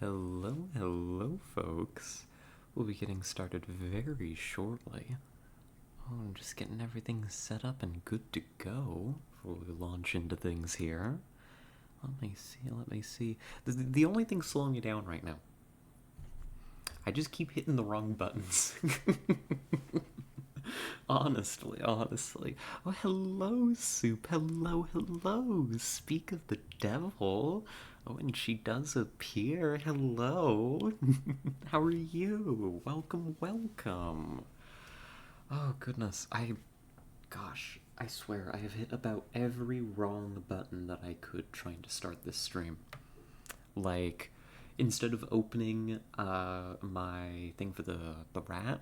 Hello, hello, folks. We'll be getting started very shortly. Oh, I'm just getting everything set up and good to go before we launch into things here. Let me see. The only thing slowing me down right now, I just keep hitting the wrong buttons. honestly. Oh, hello, Soup. Hello, hello. Speak of the devil. Oh, and she does appear. Hello. How are you? Welcome, welcome. Oh, goodness. Gosh, I swear I have hit about every wrong button that I could trying to start this stream. Like, instead of opening my thing for the rat,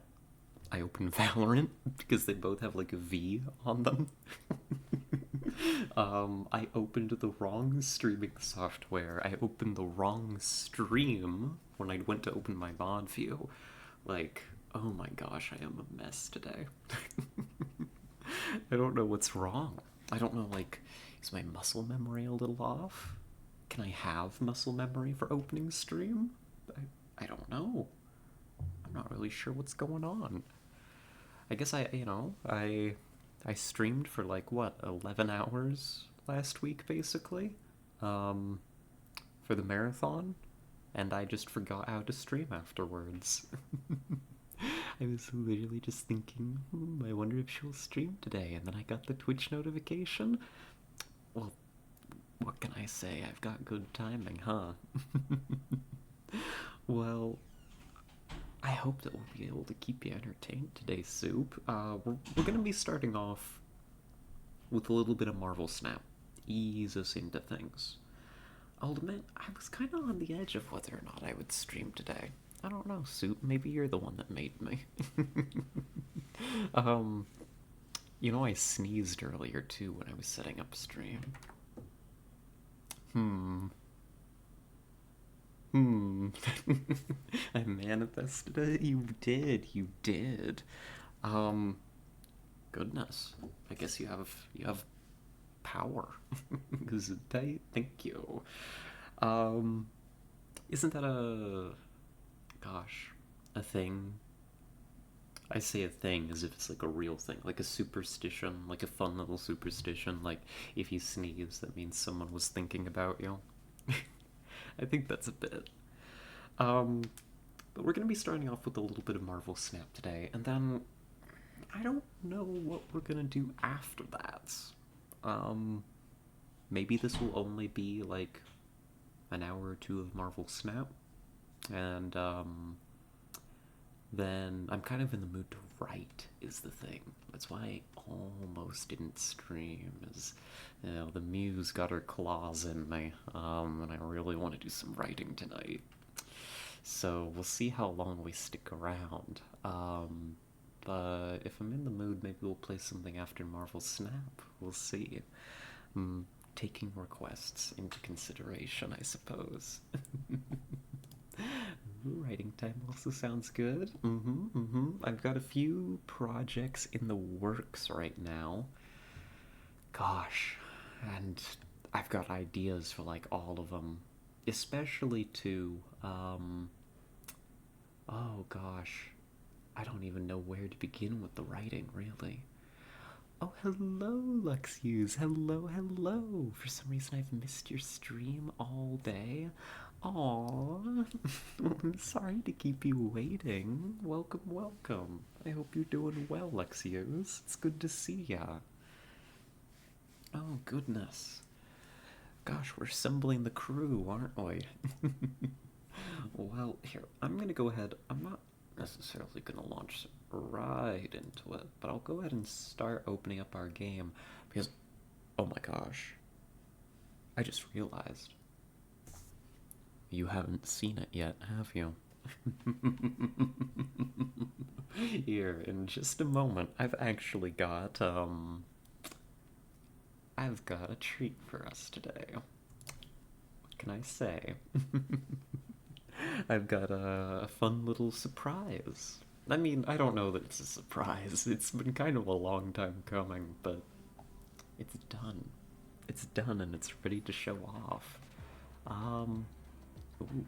I opened Valorant because they both have like a V on them. I opened the wrong streaming software. I opened the wrong stream when I went to open my mod view. Like, oh my gosh, I am a mess today. I don't know what's wrong. I don't know, like, is my muscle memory a little off? Can I have muscle memory for opening stream? I don't know. I'm not really sure what's going on. I guess I streamed for like what 11 hours last week basically, um, for the marathon, and I just forgot how to stream afterwards. I was literally just thinking, I wonder if she'll stream today, and then I got the Twitch notification. Well, what can I say? I've got good timing, huh? Well, I hope that we'll be able to keep you entertained today, Soup. We're going to be starting off with a little bit of Marvel Snap. Ease us into things. I'll admit, I was kind of on the edge of whether or not I would stream today. I don't know, Soup. Maybe you're the one that made me. um, I sneezed earlier too when I was setting up stream. Hmm. Hmm. I manifested it. You did. Um, Goodness. I guess you have power. Thank you. Um, isn't that a thing? I say a thing as if it's like a real thing, like a superstition, like a fun little superstition. Like if you sneeze, that means someone was thinking about you. I think that's a bit. Um, but we're gonna be starting off with a little bit of Marvel Snap today, and then I don't know what we're gonna do after that. Um, Maybe this will only be like an hour or two of Marvel Snap, and then I'm kind of in the mood to write. Is the thing. That's why I almost didn't stream. Is the muse got her claws in me, and I really want to do some writing tonight. So we'll see how long we stick around. But if I'm in the mood, maybe we'll play something after Marvel Snap. We'll see. Taking requests into consideration, I suppose. Writing time also sounds good. I've got a few projects in the works right now. Gosh, and I've got ideas for like all of them, especially to oh gosh, I don't even know where to begin with the writing, really. Oh, hello, Luxius. Hello, hello. For some reason, I've missed your stream all day. Aww. I'm sorry to keep you waiting. Welcome, welcome. I hope you're doing well, Luxius. It's good to see ya. Oh, goodness. Gosh, we're assembling the crew, aren't we? Well, here, I'm gonna go ahead. I'm not necessarily gonna launch right into it, but I'll go ahead and start opening up our game because, oh my gosh, I just realized you haven't seen it yet, have you? Here, in just a moment, I've got a treat for us today. What can I say? I've got a fun little surprise. I mean, I don't know that it's a surprise. It's been kind of a long time coming, but it's done. It's done and it's ready to show off. Um, ooh.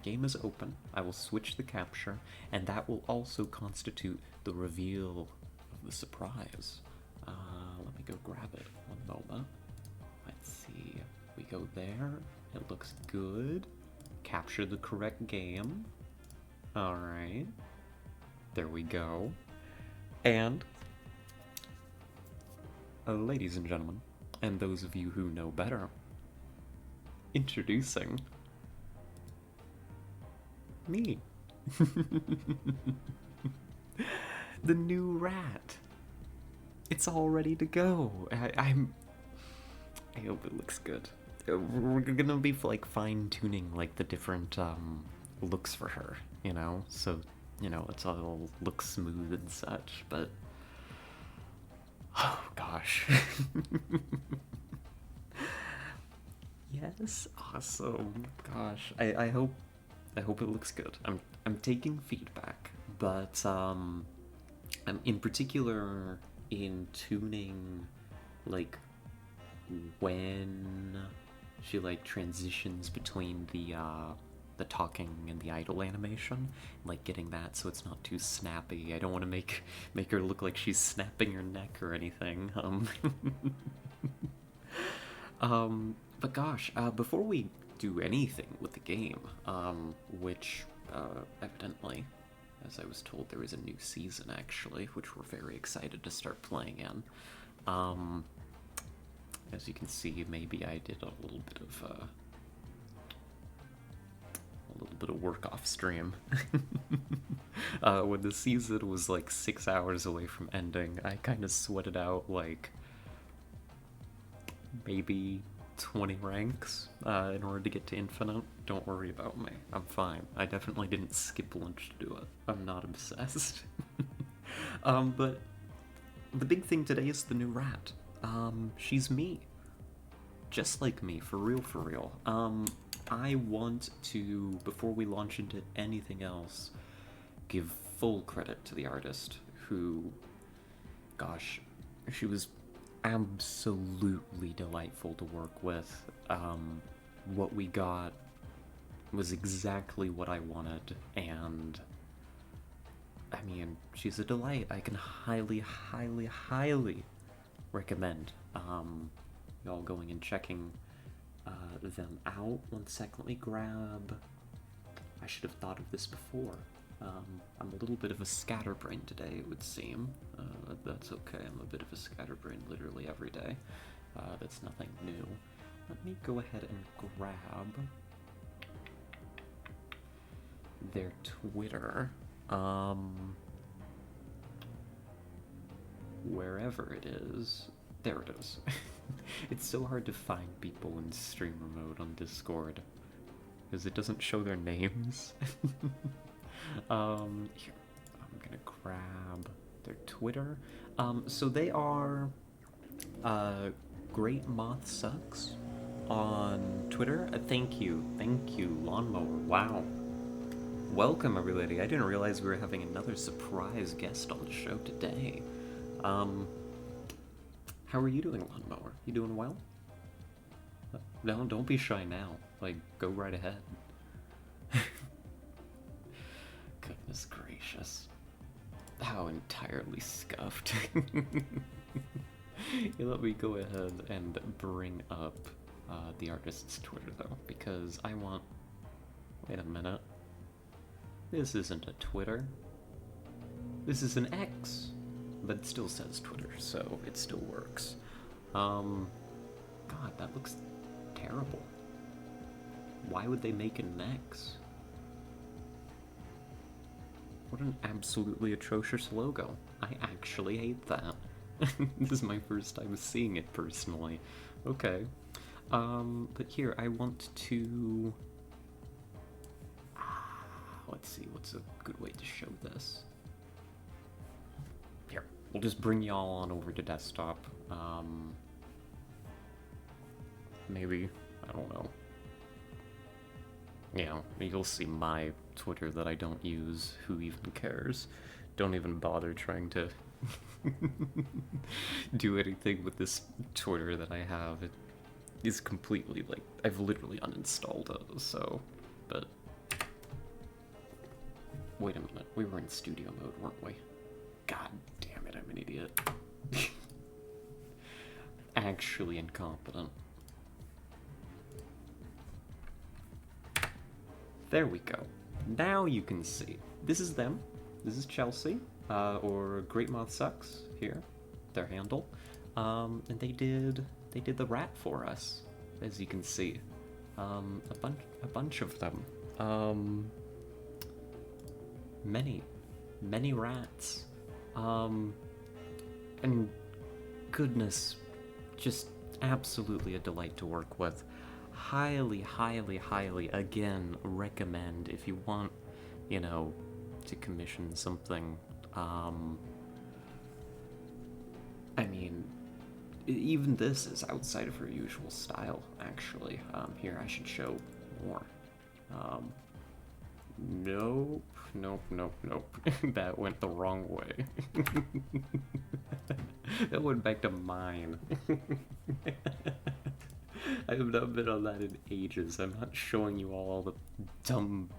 game is open, I will switch the capture, and that will also constitute the reveal of the surprise. Let me go grab it one moment. Let's see. We go there. It looks good. Capture the correct game. Alright. There we go. And, ladies and gentlemen, and those of you who know better, introducing me. The new rat. It's all ready to go. I hope it looks good. We're gonna be like fine-tuning like the different looks for her, you know? So, you know, it's all look smooth and such, but oh gosh. Yes, awesome. Gosh, I hope it looks good. I'm taking feedback, but I'm in particular in tuning like when she like transitions between the talking and the idle animation, like getting that so it's not too snappy. I don't want to make her look like she's snapping her neck or anything. But gosh, before we do anything with the game, which evidently, as I was told, there is a new season actually, which we're very excited to start playing in. As you can see, maybe I did a little bit of work off stream. When the season was like 6 hours away from ending, I kind of sweated out like maybe 20 ranks in order to get to infinite. Don't worry about me. I'm fine. I definitely didn't skip lunch to do it. I'm not obsessed. But the big thing today is the new rat. She's me. Just like me, for real, for real. I want to, before we launch into anything else, give full credit to the artist who, gosh, she was absolutely delightful to work with. What we got was exactly what I wanted, and I mean, she's a delight. I can highly, highly, highly recommend y'all going and checking them out. 1 second, let me grab... I should have thought of this before. I'm a little bit of a scatterbrain today, it would seem. That's okay, I'm a bit of a scatterbrain literally every day. That's nothing new. Let me go ahead and grab their Twitter. Wherever it is. There it is. It's so hard to find people in streamer mode on Discord, because it doesn't show their names. Here, I'm gonna grab their Twitter. So they are Great Moth Sucks on Twitter. Thank you, Lawnmower. Wow. Welcome, everybody. I didn't realize we were having another surprise guest on the show today. How are you doing, Lawnmower? You doing well? No, don't be shy now. Like, go right ahead. Goodness gracious. How entirely scuffed. Let me go ahead and bring up the artist's Twitter, though, because I want... Wait a minute. This isn't a Twitter. This is an X. But it still says Twitter, so it still works. God, that looks terrible. Why would they make an X? What an absolutely atrocious logo. I actually hate that. This is my first time seeing it personally. Okay. But here, I want to... Let's see, what's a good way to show this? Here, we'll just bring y'all on over to desktop. Maybe, I don't know. Yeah, you'll see my Twitter that I don't use. Who even cares? Don't even bother trying to do anything with this Twitter that I have. It is completely, like, I've literally uninstalled it, so, but Wait a minute. We were in studio mode, weren't we? God damn it, I'm an idiot. Actually incompetent. There we go. Now you can see. This is them. This is Chelsea, or Great Moth Sucks here, their handle. And they did the rat for us, as you can see. A bunch of them. Many rats. And goodness, just absolutely a delight to work with. Highly, again, recommend if you want, you know, to commission something. I mean, even this is outside of her usual style, actually. Here, I should show more. Nope. That went the wrong way. That went back to mine. I have not been on that in ages. I'm not showing you all the dumb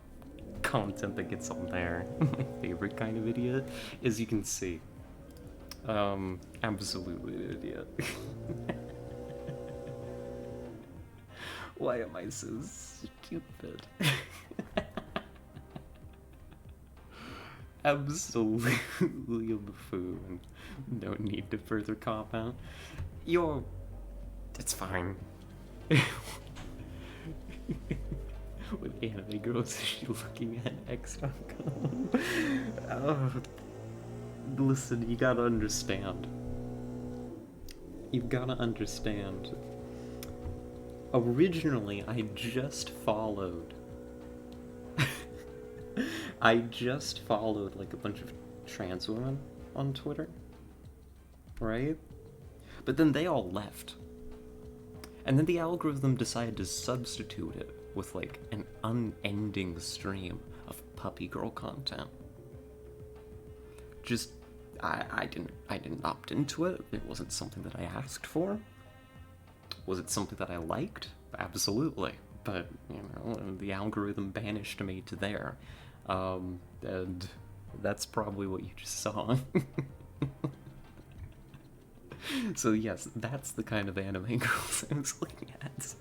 content that gets on there. My favorite kind of idiot, as you can see. Absolutely an idiot. Why am I so stupid? Absolutely a buffoon. No need to further comment. It's fine. What anime girls is she looking at? X.com? Listen, you gotta understand. You've gotta understand. Originally, I just followed like a bunch of trans women on Twitter, right? But then they all left. And then the algorithm decided to substitute it with like an unending stream of puppy girl content. Just, I didn't opt into it. It wasn't something that I asked for. Was it something that I liked? Absolutely. But, you know, the algorithm banished me to there. And that's probably what you just saw. So yes, that's the kind of anime girls I was looking at.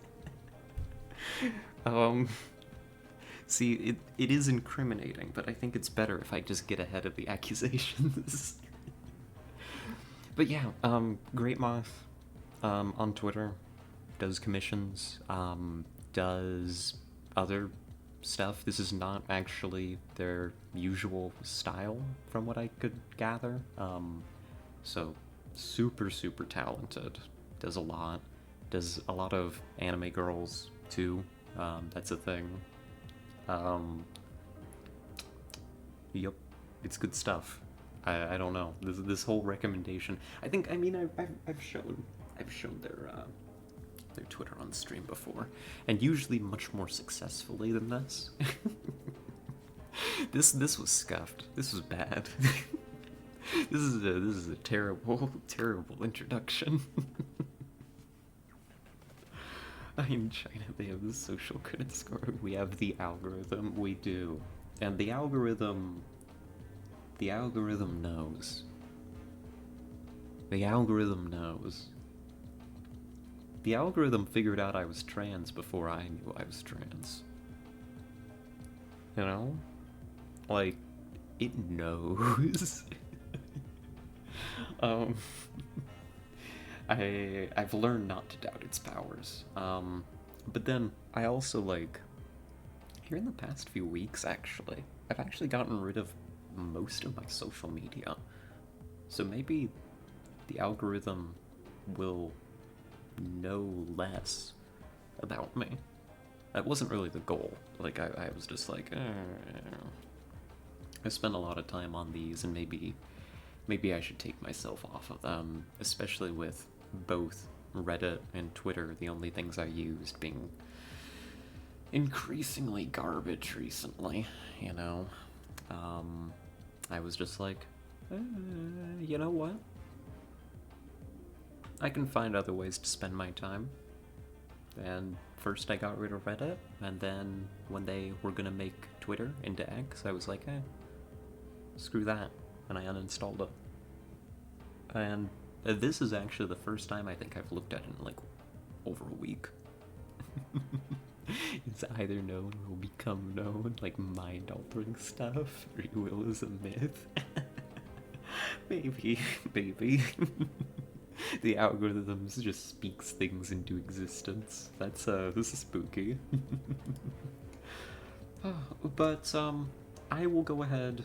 See, it is incriminating, but I think it's better if I just get ahead of the accusations. But yeah, Great Moth, on Twitter, does commissions, does other stuff. This is not actually their usual style, from what I could gather. So super talented. Does a lot of anime girls too. That's a thing. Yep, it's good stuff. I don't know, this whole recommendation. I've shown their Twitter on stream before, and usually much more successfully than this. This was scuffed. This was bad. This is a terrible introduction. In China, they have the social credit score. We have the algorithm. We do, and the algorithm knows. The algorithm knows. The algorithm figured out I was trans before I knew I was trans. You know? Like, it knows. I've learned not to doubt its powers. But then I also, like, here in the past few weeks, actually, I've actually gotten rid of most of my social media. So maybe the algorithm will know less about me. That wasn't really the goal. Like, I was just like, I spent a lot of time on these, and maybe I should take myself off of them, especially with both Reddit and Twitter, the only things I used, being increasingly garbage recently, you know? I was just like, you know what? I can find other ways to spend my time. And first I got rid of Reddit, and then when they were gonna make Twitter into X, I was like, Screw that. And I uninstalled it. And this is actually the first time I think I've looked at it in like over a week. It's either known or will become known, like mind-altering stuff. Free will is a myth. Maybe, maybe. The algorithms just speaks things into existence. This is spooky. But, I will go ahead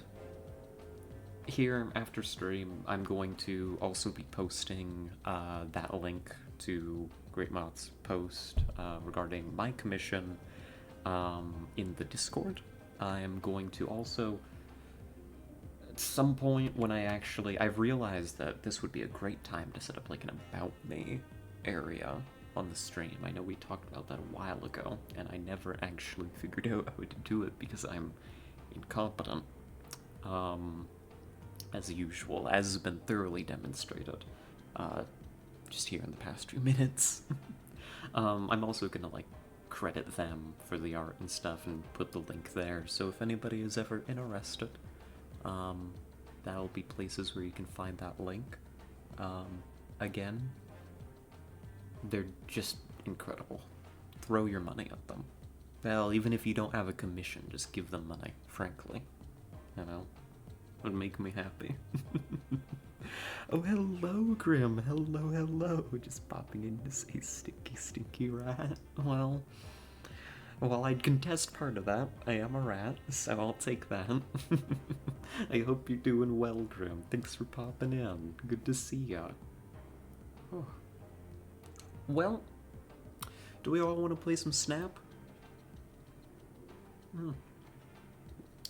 here after stream. I'm going to also be posting that link to Great Moth's post regarding my commission in the Discord. I am going to also, at some point when I've realized that this would be a great time to set up like an About Me area on the stream. I know we talked about that a while ago, and I never actually figured out how to do it because I'm incompetent. As usual, as has been thoroughly demonstrated, just here in the past few minutes. I'm also gonna, like, credit them for the art and stuff and put the link there, so if anybody is ever interested, that'll be places where you can find that link. Again, they're just incredible. Throw your money at them. Well, even if you don't have a commission, just give them money, frankly. You know? Would make me happy. Oh, hello, Grim. Hello, hello. Just popping in to say stinky, stinky rat. Well, I'd contest part of that. I am a rat, so I'll take that. I hope you're doing well, Grim. Thanks for popping in. Good to see ya. Oh. Well, do we all want to play some Snap?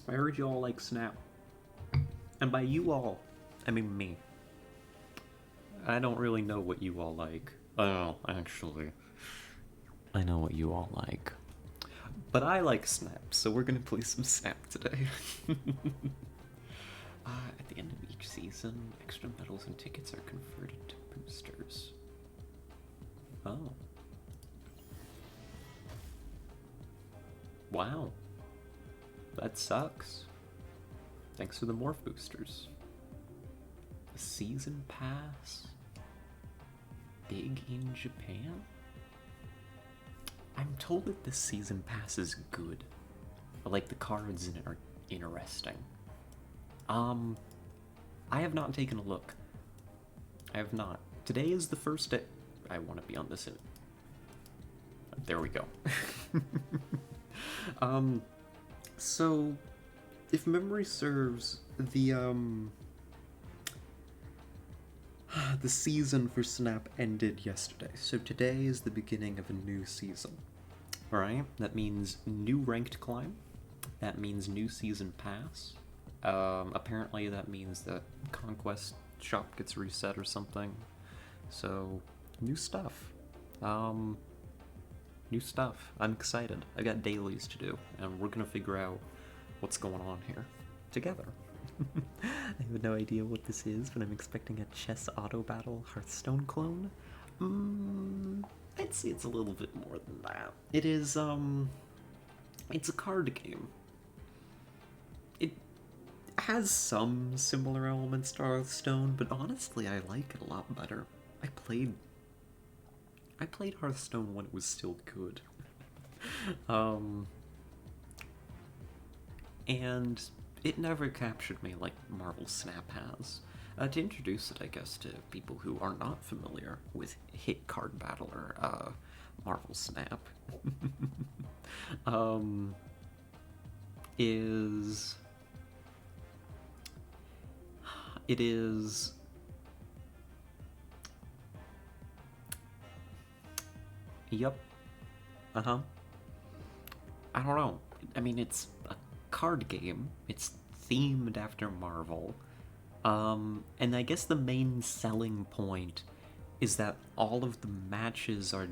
I heard you all like Snap. And by you all, I mean me. I don't really know what you all like. Oh, actually, I know what you all like. But I like Snap, so we're gonna play some Snap today. At the end of each season, extra medals and tickets are converted to boosters. Oh. Wow. That sucks. Thanks for the morph boosters. The season pass? Big in Japan? I'm told that this season pass is good. Like, the cards in it are interesting. I have not taken a look. I have not. Today is the first day. I want to be on this. There we go. So, if memory serves, the season for Snap ended yesterday, so today is the beginning of a new season. Alright, that means new ranked climb, that means new season pass, apparently that means that Conquest shop gets reset or something, so new stuff. New stuff. I'm excited. I got dailies to do, and we're gonna figure out what's going on here together. I have no idea what this is, but I'm expecting a chess auto battle Hearthstone clone. I'd say it's a little bit more than that. It is, it's a card game. It has some similar elements to Hearthstone, but honestly, I like it a lot better. I played Hearthstone when it was still good. And it never captured me like Marvel Snap has. To introduce it, I guess, to people who are not familiar with hit card battler, Marvel Snap, it is Yep. I don't know. I mean, it's a card game. It's themed after Marvel. And I guess the main selling point is that all of the matches are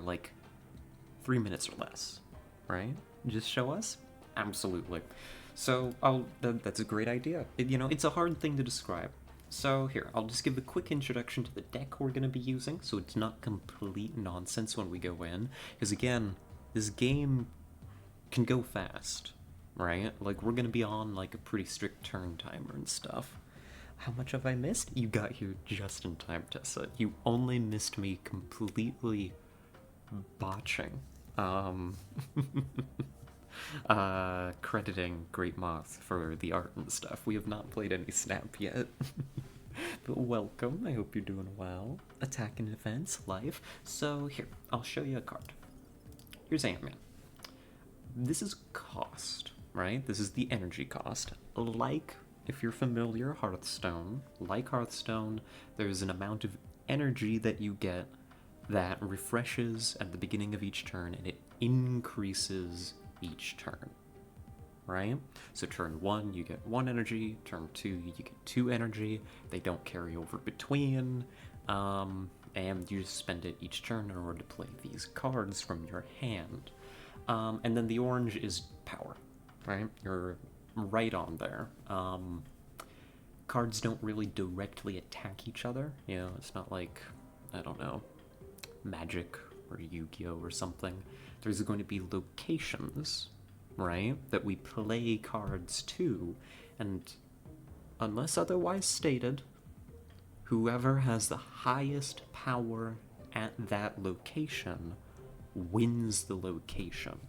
like 3 minutes or less, right? Just show us? Absolutely. So, that's a great idea. It's a hard thing to describe. So here, I'll just give a quick introduction to the deck we're going to be using, so it's not complete nonsense when we go in. Because again, this game can go fast. right? Like, we're gonna be on, like, a pretty strict turn timer and stuff. How much have I missed? You got here just in time, Tessa. You only missed me completely botching. Um, crediting Great Moth for the art and stuff. We have not played any Snap yet. But welcome, I hope you're doing well. Attacking events, life. So here, I'll show you a card. Here's Ant-Man. This is cost, right? This is the energy cost. Like, if you're familiar, Hearthstone, like Hearthstone, there's an amount of energy that you get that refreshes at the beginning of each turn, and it increases each turn, right? So turn 1, you get 1 energy, turn 2, you get 2 energy, they don't carry over between, and you just spend it each turn in order to play these cards from your hand. And then the orange is power, right? You're right on there. Cards don't really directly attack each other, you know, it's not like, I don't know, Magic or Yu-Gi-Oh or something. There's going to be locations, right, that we play cards to, and unless otherwise stated, whoever has the highest power at that location wins the location.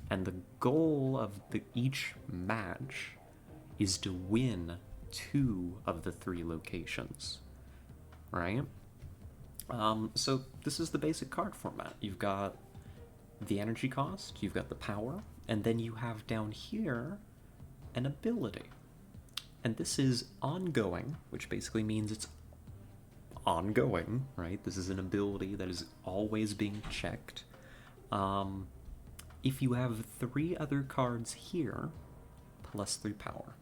And the goal of each match is to win 2 of the 3 locations, right? So this is the basic card format. You've got the energy cost, you've got the power, and then you have down here an ability. And this is ongoing, which basically means it's ongoing, right? This is an ability that is always being checked. If you have 3 other cards here, plus 3 power.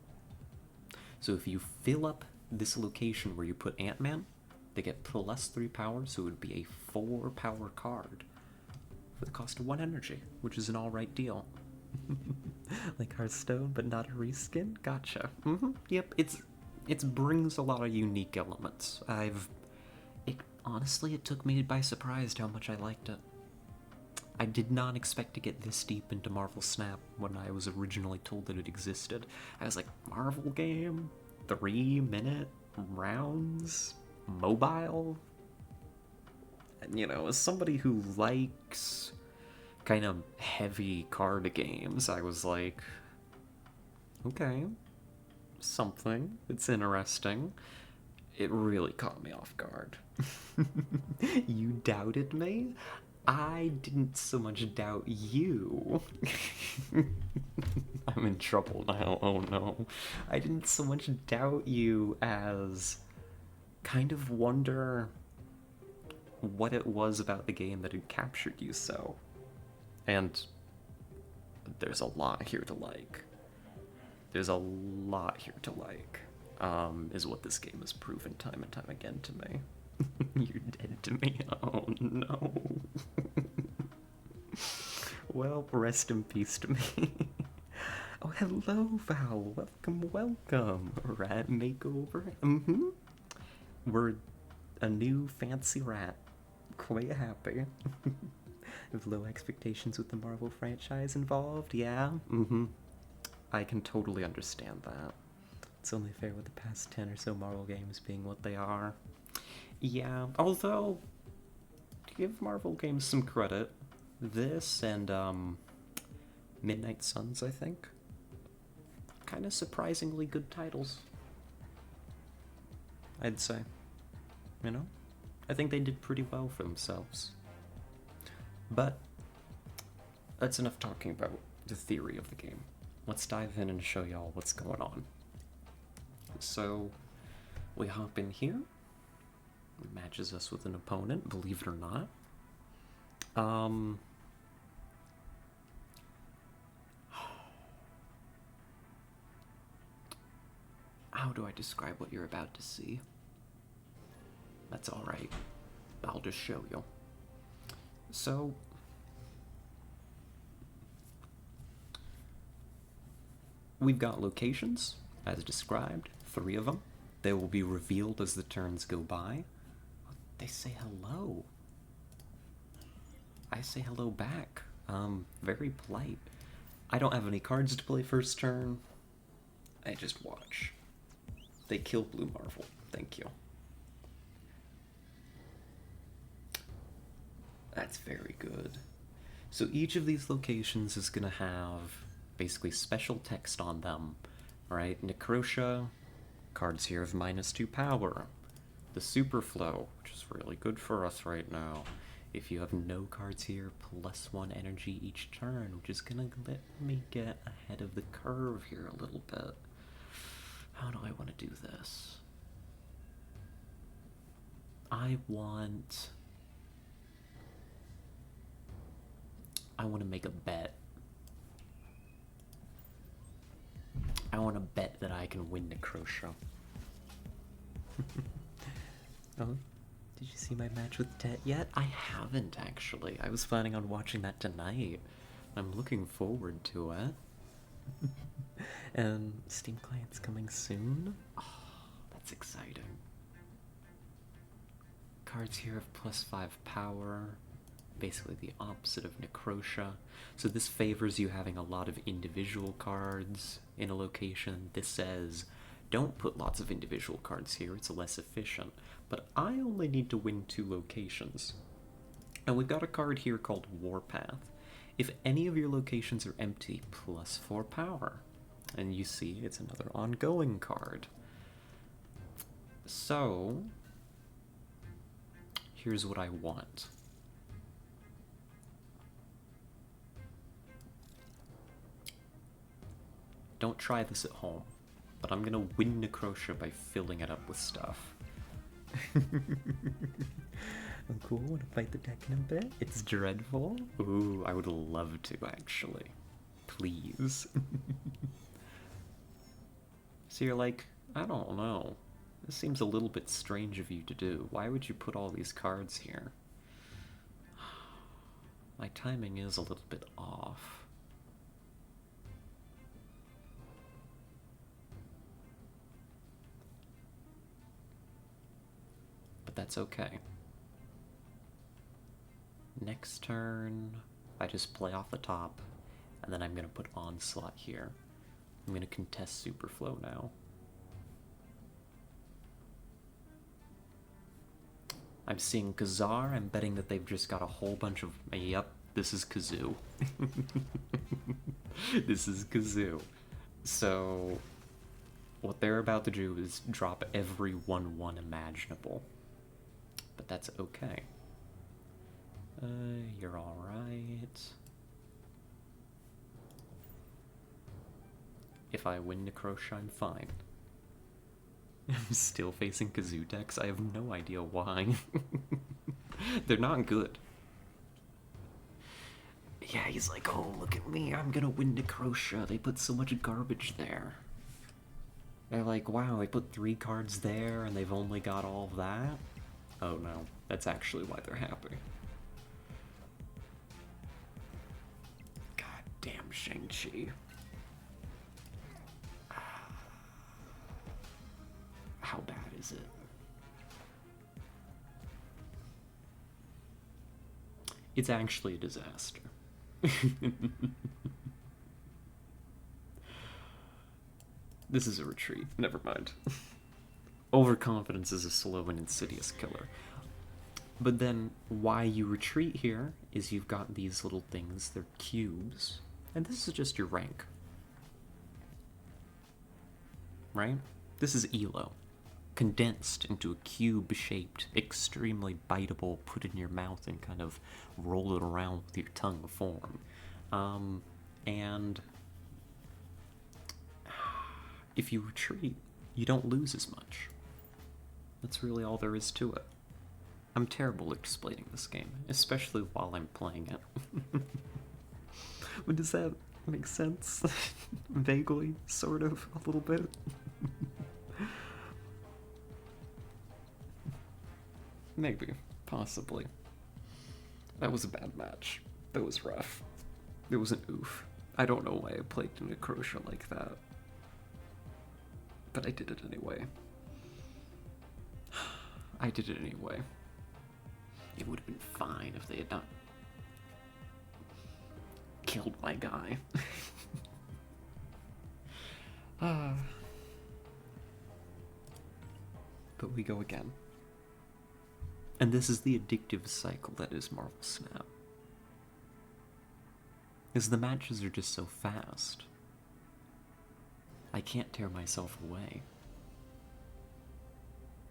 So if you fill up this location where you put Ant-Man, they get plus 3 power, so it would be a 4 power card for the cost of 1 energy, which is an alright deal. Like Hearthstone, but not a reskin? Gotcha. Yep, it brings a lot of unique elements. Honestly, it took me by surprise how much I liked it. I did not expect to get this deep into Marvel Snap when I was originally told that it existed. I was like, Marvel game? 3-minute rounds? Mobile? And, you know, as somebody who likes kind of heavy card games, I was like, okay, something. It's interesting. It really caught me off guard. You doubted me? I didn't so much doubt you. I'm in trouble now, oh no. I didn't so much doubt you as kind of wonder what it was about the game that had captured you so. And there's a lot here to like. There's a lot here to like, is what this game has proven time and time again to me. You're dead to me. Oh no. Well, rest in peace to me. Oh, hello, Val. Welcome, welcome. Rat makeover. We're a new fancy rat. Quite happy. With low expectations with the Marvel franchise involved, yeah? I can totally understand that. It's only fair with the past 10 or so Marvel games being what they are. Yeah, although, to give Marvel games some credit, this and Midnight Suns, I think, kind of surprisingly good titles, I'd say. You know? I think they did pretty well for themselves. But that's enough talking about the theory of the game. Let's dive in and show y'all what's going on. So, we hop in here. It matches us with an opponent, believe it or not. How do I describe what you're about to see? That's alright. I'll just show you. So, we've got locations, as described, 3 of them. They will be revealed as the turns go by. They say hello. I say hello back. Very polite. I don't have any cards to play first turn. I just watch. They kill Blue Marvel. Thank you. That's very good. So each of these locations is going to have basically special text on them. Alright, Necrotia, cards here have -2 power. The Superflow, which is really good for us right now. If you have no cards here, +1 energy each turn, which is gonna let me get ahead of the curve here a little bit. How do I want to do this? I want to make a bet. I want to bet that I can win Necrotia. Oh, did you see my match with Tet yet? I haven't, actually. I was planning on watching that tonight. I'm looking forward to it. And Steam client's coming soon? Oh, that's exciting. Cards here have +5 power. Basically the opposite of Necrotia. So this favors you having a lot of individual cards in a location. This says, don't put lots of individual cards here, it's less efficient. But I only need to win 2 locations. And we've got a card here called Warpath. If any of your locations are empty, +4 power. And you see, it's another ongoing card. So, here's what I want. Don't try this at home, but I'm gonna win Necrotia by filling it up with stuff. I'm cool, wanna fight the deck in a bit? It's dreadful? Ooh, I would love to, actually. Please. So you're like, I don't know. This seems a little bit strange of you to do. Why would you put all these cards here? My timing is a little bit off. But that's okay. Next turn, I just play off the top, and then I'm going to put Onslaught here. I'm going to contest Superflow now. I'm seeing Kazar. I'm betting that they've just got a whole bunch of... Yep, this is Kazoo. This is Kazoo. So, what they're about to do is drop every 1/1 imaginable. But that's okay. You're alright. If I win Necrotia, I'm fine. I'm still facing Kazoo decks. I have no idea why. They're not good. Yeah, he's like, oh, look at me. I'm gonna win Necrotia. They put so much garbage there. They're like, wow, they put 3 cards there and they've only got all of that? Oh no, that's actually why they're happy. God damn Shang-Chi. How bad is it? It's actually a disaster. This is a retreat. Never mind. Overconfidence is a slow and insidious killer. But then, why you retreat here is you've got these little things, they're cubes, and this is just your rank. Right? This is Elo. Condensed into a cube-shaped, extremely biteable, put in your mouth and kind of roll it around with your tongue form. And if you retreat, you don't lose as much. That's really all there is to it. I'm terrible at explaining this game, especially while I'm playing it. But does that make sense? Vaguely, sort of, a little bit. Maybe, possibly. That was a bad match. That was rough. It was an oof. I don't know why I played Necrotia like that. But I did it anyway. I did it anyway. It would have been fine if they had not killed my guy. But we go again. And this is the addictive cycle that is Marvel Snap. Because the matches are just so fast. I can't tear myself away.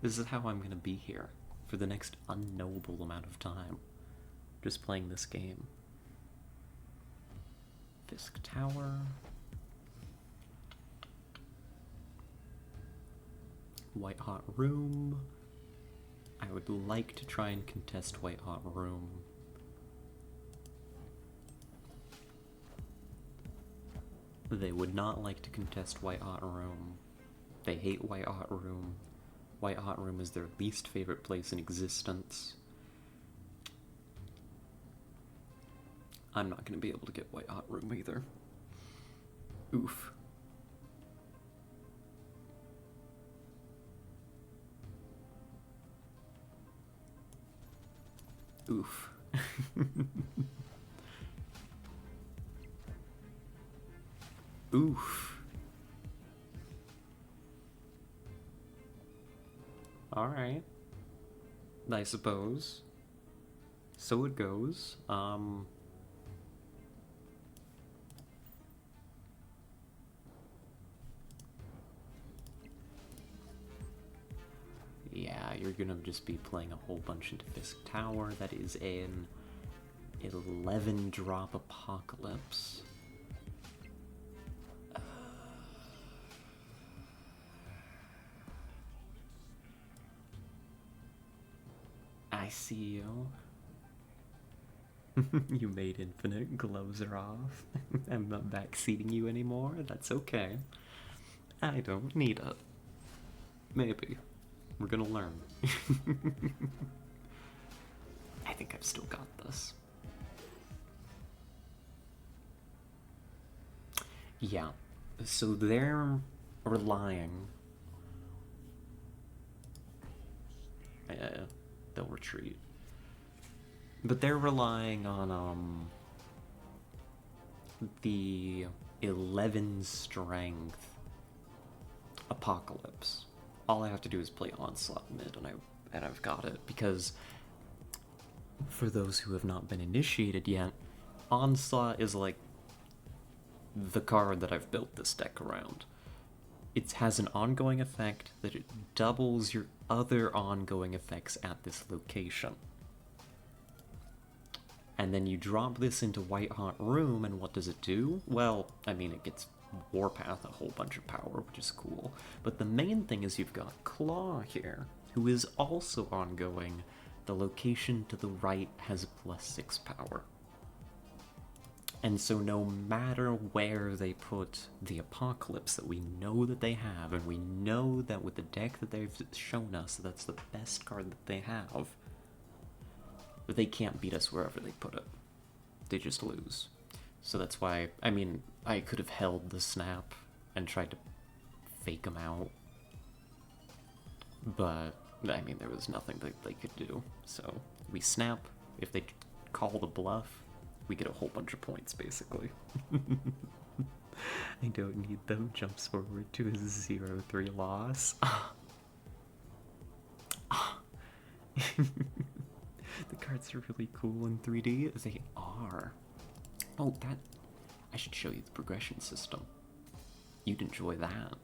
This is how I'm gonna be here for the next unknowable amount of time. Just playing this game. Fisk Tower. White Hot Room. I would like to try and contest White Hot Room. They would not like to contest White Hot Room. They hate White Hot Room. White Hot Room is their least favorite place in existence. I'm not going to be able to get White Hot Room either. Oof. Oof. Oof. Alright. I suppose. So it goes. Yeah, you're gonna just be playing a whole bunch into Fisk Tower. That is an 11-drop Apocalypse. I see you. You made infinite, gloves are off. I'm not backseating you anymore, that's okay. I don't need it. Maybe. We're gonna learn. I think I've still got this. Yeah, so they're relying... they'll retreat. But they're relying on, the 11 strength Apocalypse. All I have to do is play Onslaught mid, and I've got it, because for those who have not been initiated yet, Onslaught is like the card that I've built this deck around. It has an ongoing effect that it doubles your other ongoing effects at this location. And then you drop this into White Hot Room, and what does it do? Well, I mean, it gets Warpath a whole bunch of power, which is cool. But the main thing is you've got Claw here, who is also ongoing. The location to the right has +6 power. And so no matter where they put the Apocalypse that we know that they have, and we know that with the deck that they've shown us, that's the best card that they have, they can't beat us wherever they put it. They just lose. So that's why, I mean, I could have held the snap and tried to fake them out. But, I mean, there was nothing that they could do. So we snap. If they call the bluff, we get a whole bunch of points, basically. I don't need them. Jumps forward to a 0-3 loss. The cards are really cool in 3D. They are. Oh, I should show you the progression system. You'd enjoy that.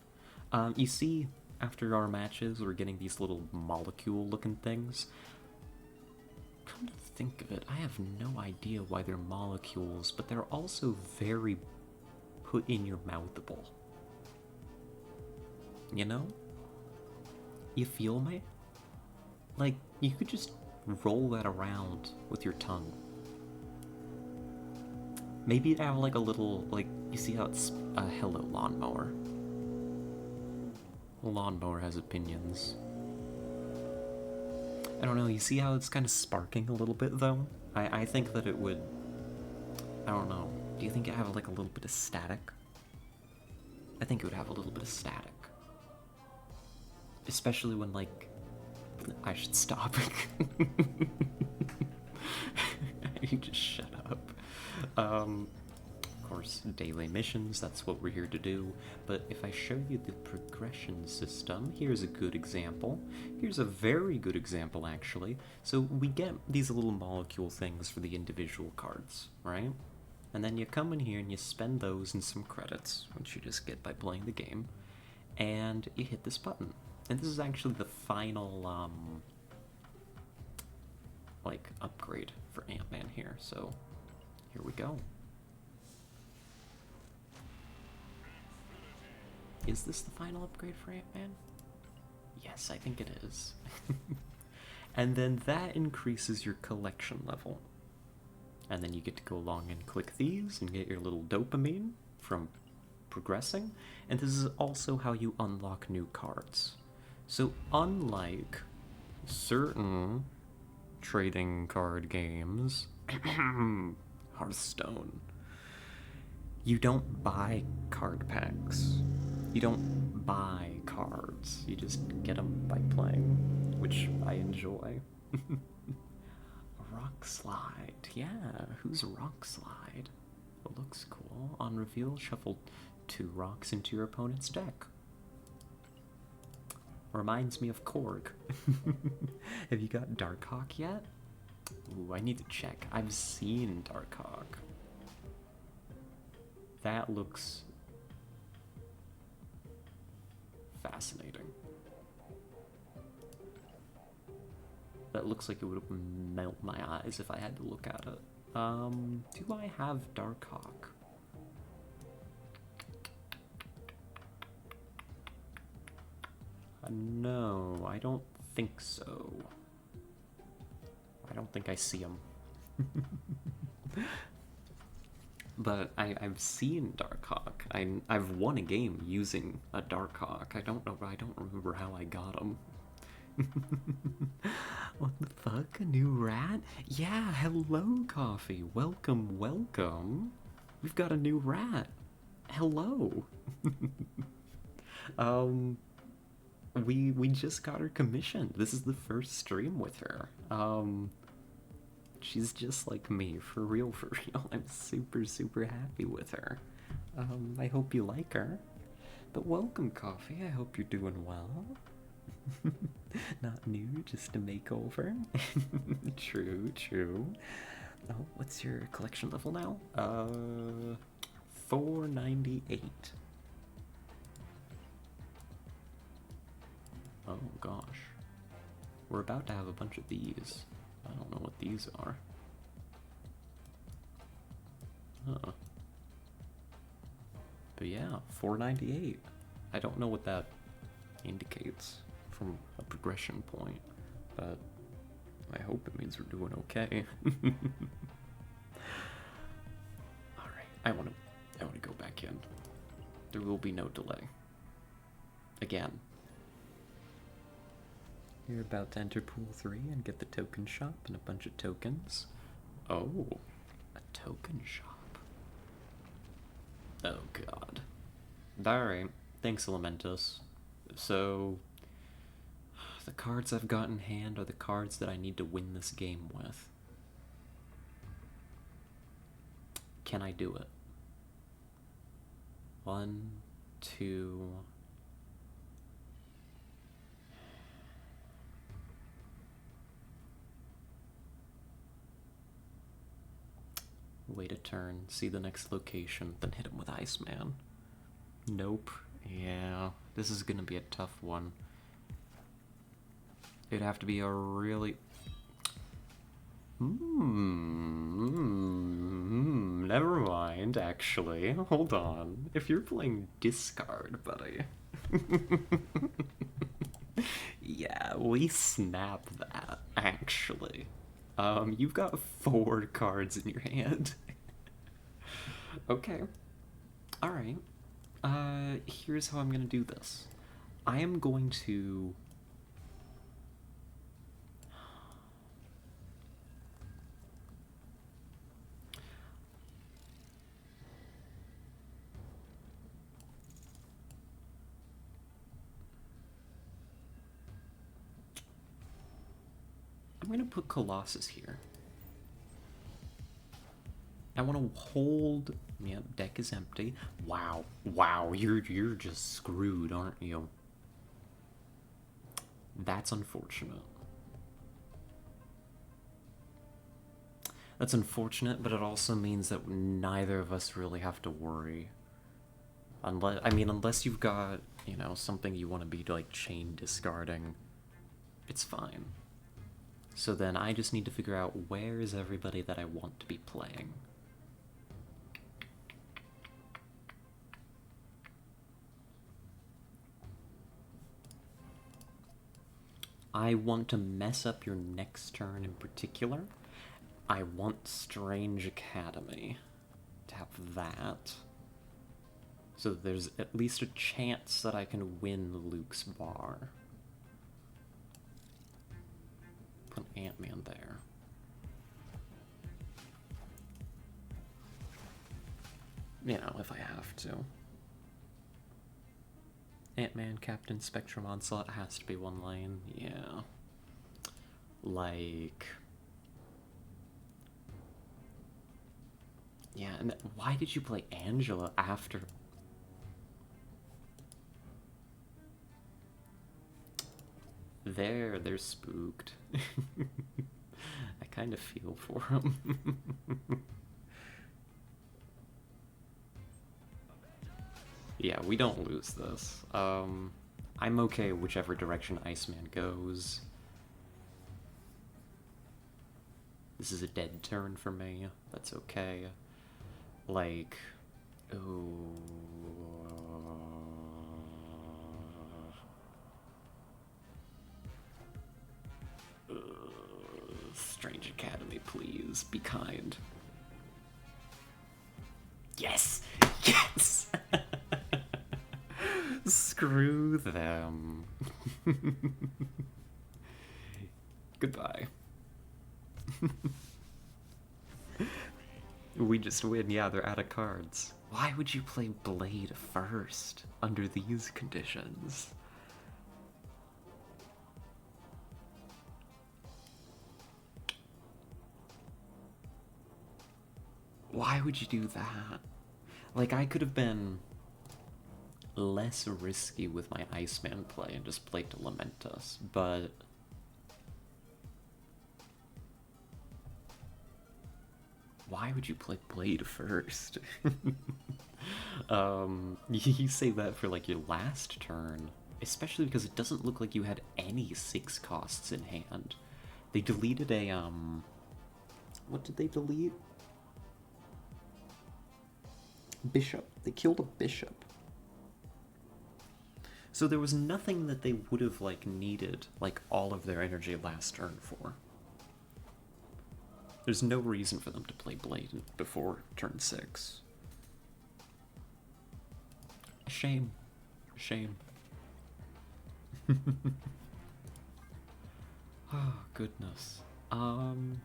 You see, after our matches, we're getting these little molecule-looking things. Come to think of it, I have no idea why they're molecules, but they're also very put-in-your-mouthable. You know? You feel me? Like, you could just roll that around with your tongue. Maybe have like a little, like, you see how it's a hello lawnmower. A lawnmower has opinions. I don't know, you see how it's kind of sparking a little bit though? I think that it would, I don't know, do you think it have like a little bit of static? I think it would have a little bit of static. Especially when like, I should stop. You just shut up. course, daily missions, that's what we're here to do. But if I show you the progression system, here's a good example. Here's a very good example, actually. So we get these little molecule things for the individual cards, right? And then you come in here and you spend those and some credits, which you just get by playing the game, and you hit this button. And this is actually the final, like, upgrade for Ant-Man here, so here we go. Is this the final upgrade for Ant-Man? Yes, I think it is. And then that increases your collection level. And then you get to go along and click these and get your little dopamine from progressing. And this is also how you unlock new cards. So unlike certain trading card games, Hearthstone, you don't buy card packs. You don't buy cards. You just get them by playing, which I enjoy. Rock Slide. Yeah, who's Rock Slide? It looks cool. On reveal, shuffle 2 rocks into your opponent's deck. Reminds me of Korg. Have you got Darkhawk yet? Ooh, I need to check. I've seen Darkhawk. That looks fascinating. That looks like it would melt my eyes if I had to look at it. Do I have Darkhawk? No, I don't think so. I don't think I see him. But I've seen Darkhawk. I've won a game using a Darkhawk. I don't remember how I got him. What the fuck? A new rat? Yeah, hello, Coffee. Welcome, welcome. We've got a new rat. Hello. We just got her commissioned. This is the first stream with her. She's just like me, for real, for real. I'm super, super happy with her. I hope you like her. But welcome, Coffee. I hope you're doing well. Not new, just a makeover. True, true. Oh, what's your collection level now? 498. Oh gosh. We're about to have a bunch of these. I don't know what these are. Huh. But yeah, 498. I don't know what that indicates from a progression point, but I hope it means we're doing okay. Alright, I wanna go back in. There will be no delay. Again. You're about to enter pool 3 and get the token shop and a bunch of tokens. Oh, a token shop. Oh god. Alright, thanks Elementus. So, the cards I've got in hand are the cards that I need to win this game with. Can I do it? 1, 2... Wait a turn, see the next location, then hit him with Iceman. Nope. Yeah, this is gonna be a tough one. It'd have to be a really... never mind, actually. Hold on. If you're playing discard, buddy. Yeah, we snap that, actually. You've got 4 cards in your hand. Okay. Alright. Here's how I'm gonna do this. I am going to... I'm gonna put Colossus here. I want to hold Yep, deck is empty. Wow, wow, you're just screwed, aren't you? That's unfortunate. That's unfortunate, but it also means that neither of us really have to worry. Unless you've got, something you want to be like chain discarding, it's fine. So then I just need to figure out where is everybody that I want to be playing. I want to mess up your next turn in particular. I want Strange Academy to have that. So there's at least a chance that I can win Luke's bar. Put Ant-Man there. If I have to. Ant-Man, Captain Spectrum, Onslaught has to be one lane. Yeah. Yeah, and why did you play Angela after? They're spooked. I kind of feel for them. Yeah, we don't lose this. I'm okay whichever direction Iceman goes. This is a dead turn for me. That's okay. Ooh. Strange Academy, please. Be kind. Yes! Yes! Screw them. Goodbye. We just win. Yeah, they're out of cards. Why would you play Blade first under these conditions? Why would you do that? I could have been less risky with my Iceman play and just played Lamentus, but why would you play Blade first? You say that for your last turn, especially because it doesn't look like you had any 6 costs in hand. They deleted a what did they delete? Bishop. They killed a bishop. So there was nothing that they would have needed all of their energy last turn for. There's no reason for them to play Blade before turn 6. A shame. A shame. Oh, goodness. Okay,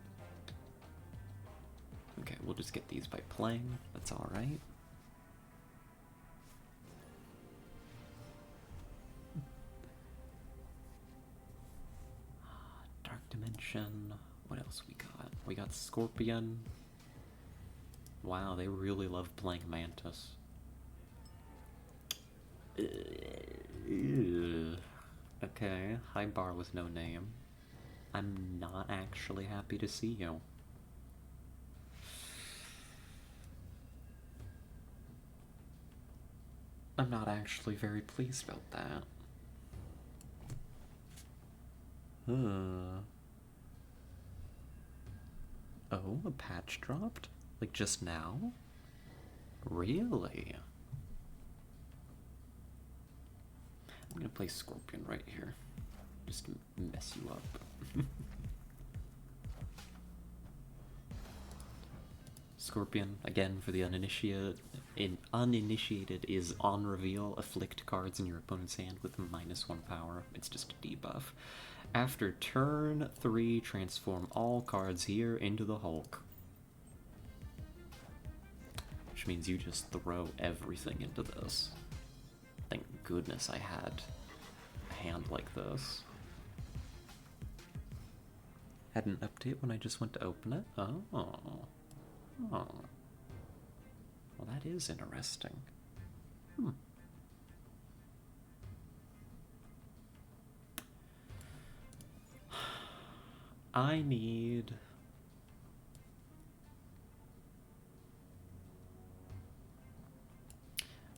we'll just get these by playing. That's alright. Dark Dimension. What else we got? We got Scorpion. Wow, they really love playing Mantis. Okay, high bar with no name. I'm not actually happy to see you. I'm not actually very pleased about that. Oh, a patch dropped? Just now? Really? I'm gonna play Scorpion right here. Just to mess you up. Scorpion, again, for the uninitiated. Uninitiated is on reveal, afflict cards in your opponent's hand with -1 power. It's just a debuff. After turn 3, transform all cards here into the Hulk. Which means you just throw everything into this. Thank goodness I had a hand like this. Had an update when I just went to open it? Oh. Oh. Well, that is interesting. Hmm. I need...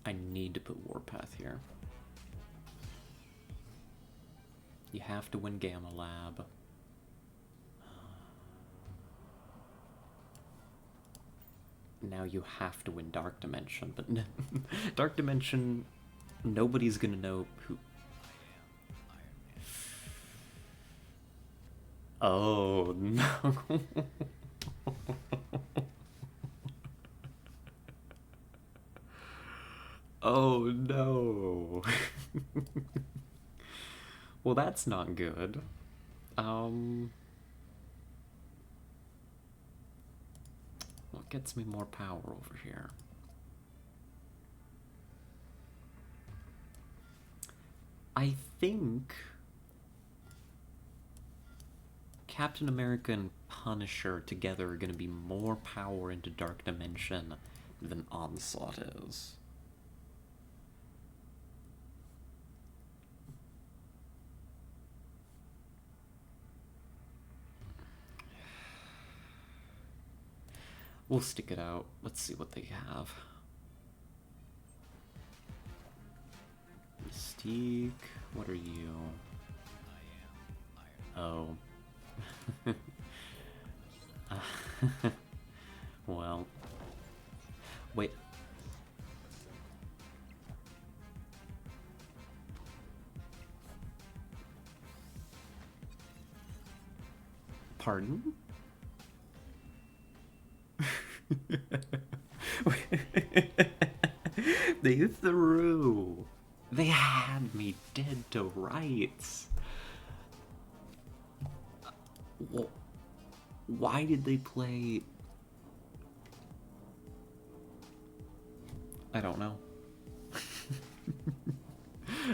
I need to put Warpath here. You have to win Gamma Lab. Now you have to win Dark Dimension, but Dark Dimension, nobody's gonna know who... Oh, no. Oh, no. Well, that's not good. What gets me more power over here? I think Captain America and Punisher together are going to be more power into Dark Dimension than Onslaught is. We'll stick it out. Let's see what they have. Mystique, what are you? Oh. Well. Wait. Pardon? They threw. They had me dead to rights. Why did they play... I don't know.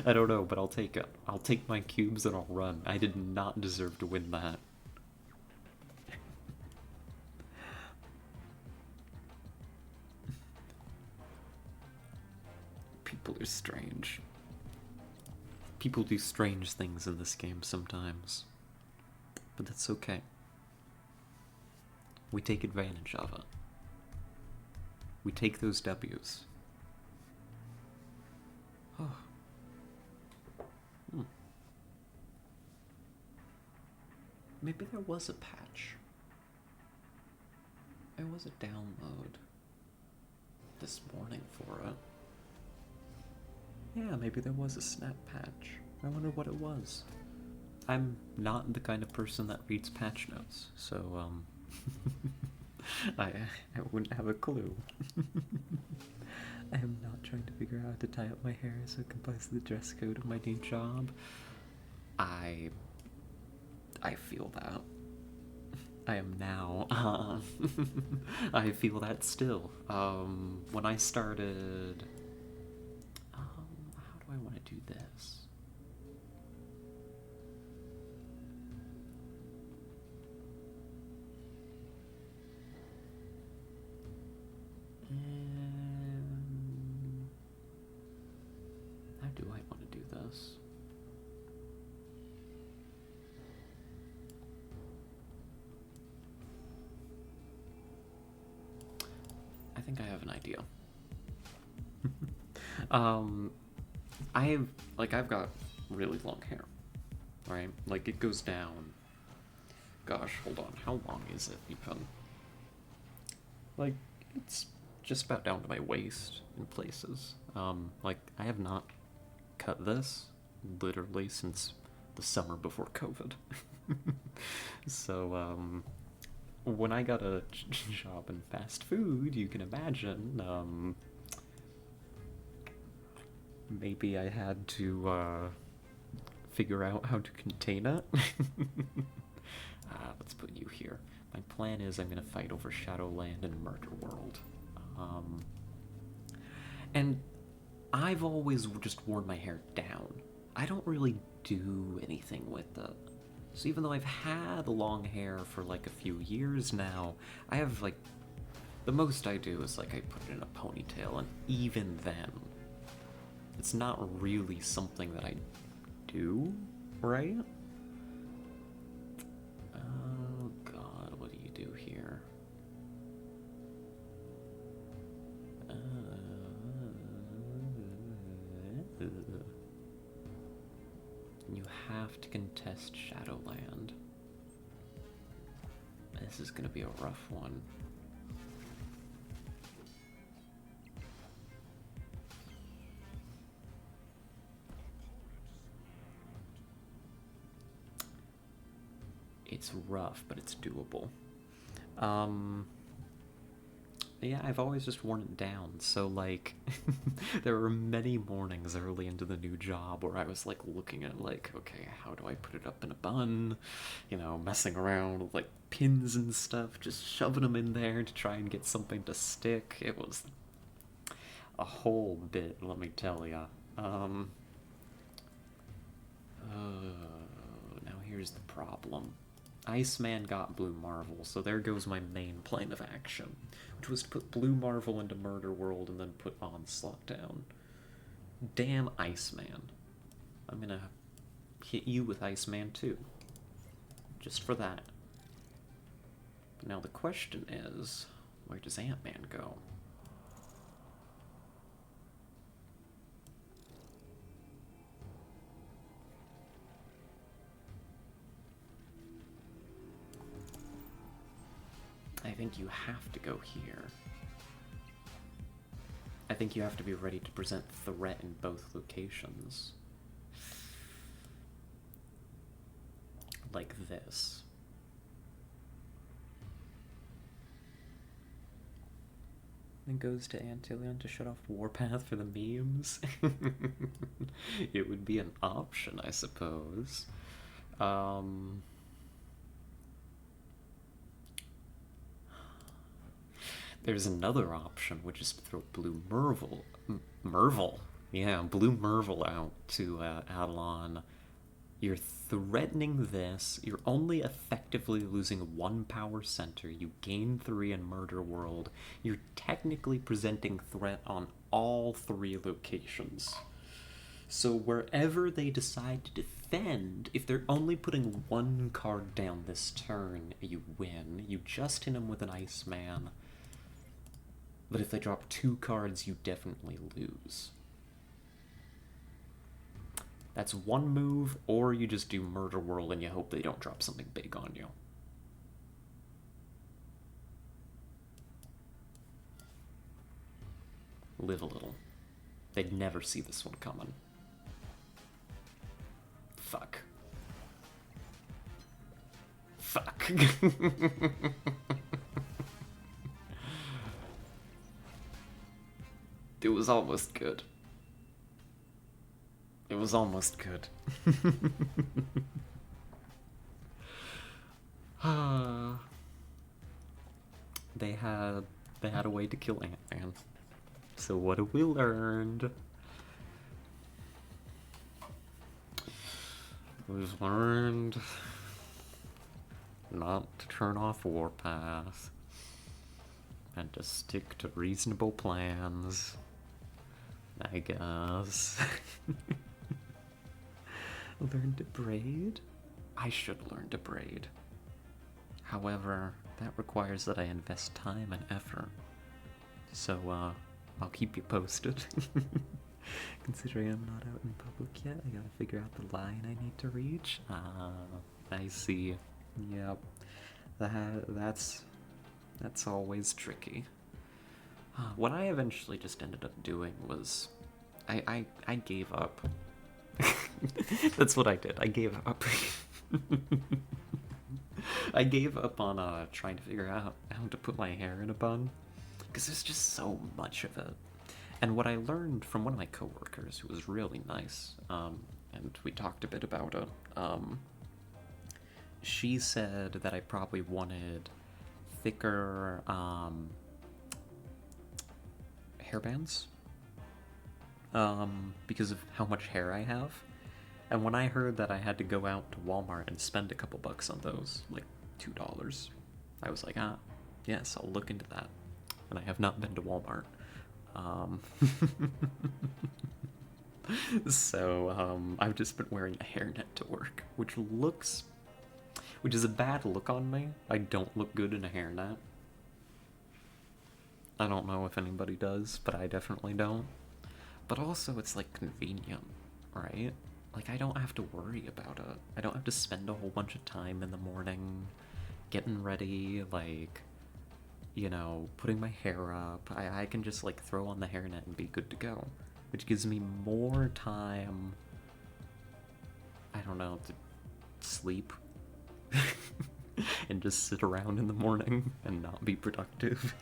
I don't know, but I'll take it. I'll take my cubes and I'll run. I did not deserve to win that. People are strange. People do strange things in this game sometimes. But that's okay. We take advantage of it. We take those W's. Oh. Maybe there was a patch. There was a download this morning for it. Yeah, maybe there was a snap patch. I wonder what it was. I'm not the kind of person that reads patch notes, so, I wouldn't have a clue. I am not trying to figure out how to tie up my hair so it complies with the dress code of my new job. I feel that. I am now. I feel that still. When I started... how do I want to do this? How do I want to do this? I think I have an idea. I've got really long hair, right? Like, it goes down. Gosh, hold on. How long is it even? Like, it's just about down to my waist in places. Like, I have not cut this literally since the summer before COVID. So, when I got a job in fast food, you can imagine, maybe I had to, figure out how to contain it. Let's put you here. My plan is I'm gonna fight over Shadowland and Murder World. And I've always just worn my hair down. I don't really do anything with it. So even though I've had long hair for like a few years now, I have like The most I do is like I put it in a ponytail, and even then, it's not really something that I do, right? Oh god, what do you do here? You have to contest Shadowland. This is gonna be a rough one. It's rough, but it's doable. Yeah, I've always just worn it down. So, like, there were many mornings early into the new job where I was, like, looking at, like, okay, how do I put it up in a bun? You know, messing around with, like, pins and stuff, just shoving them in there to try and get something to stick. It was a whole bit, let me tell ya. Now here's the problem. Iceman got Blue Marvel, so there goes my main plan of action, which was to put Blue Marvel into Murder World and then put Onslaught down. Damn Iceman. I'm gonna hit you with Iceman too. Just for that. But now the question is, where does Ant-Man go? I think you have to go here. I think you have to be ready to present threat in both locations. Like this. Then goes to Antilion to shut off Warpath for the memes. It would be an option, I suppose. There's another option, which is to throw Blue Merval. Yeah, Blue Merval out to Adelon. You're threatening this. You're only effectively losing one power center. You gain 3 in Murder World. You're technically presenting threat on all 3 locations. So wherever they decide to defend, if they're only putting 1 card down this turn, you win. You just hit them with an Iceman. But if they drop 2 cards, you definitely lose. That's one move, or you just do Murder World and you hope they don't drop something big on you. Live a little. They'd never see this one coming. Fuck. Fuck. It was almost good. It was almost good. They had a way to kill Ant-Man. So what have we learned? We've learned not to turn off Warpath and to stick to reasonable plans, I guess. Learn to braid? I should learn to braid. However, that requires that I invest time and effort. So, I'll keep you posted. Considering I'm not out in public yet, I gotta figure out the line I need to reach. I see. Yep. That's always tricky. What I eventually just ended up doing was I gave up. That's what I did. I gave up. I gave up on trying to figure out how to put my hair in a bun, because there's just so much of it. And what I learned from one of my coworkers, who was really nice, and we talked a bit about it, she said that I probably wanted thicker hairbands, because of how much hair I have. And when I heard that I had to go out to Walmart and spend a couple bucks on those, like $2, I was like, yes, I'll look into that. and I have not been to Walmart. Um, so I've just been wearing a hairnet to work, which is a bad look on me. I don't look good in a hairnet. I don't know if anybody does, but I definitely don't. But also, it's like convenient, right? Like, I don't have to worry about it. I don't have to spend a whole bunch of time in the morning getting ready, like, putting my hair up. I can just, like, throw on the hairnet and be good to go. Which gives me more time, I don't know, to sleep and just sit around in the morning and not be productive.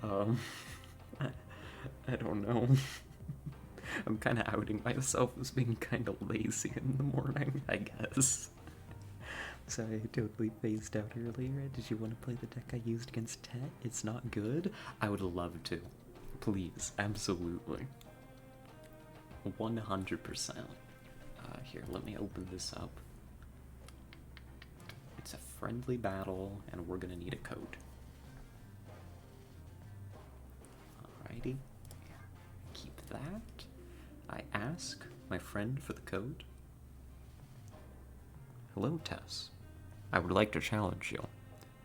um, I don't know. I'm kind of outing myself as being kind of lazy in the morning, I guess. Sorry, I totally phased out earlier. Did you want to play the deck I used against Tet? It's not good? I would love to. Please, absolutely. 100%. Here, let me open this up. It's a friendly battle, and we're gonna need a code. Alrighty. Keep that. I ask my friend for the code. Hello, Tess. I would like to challenge you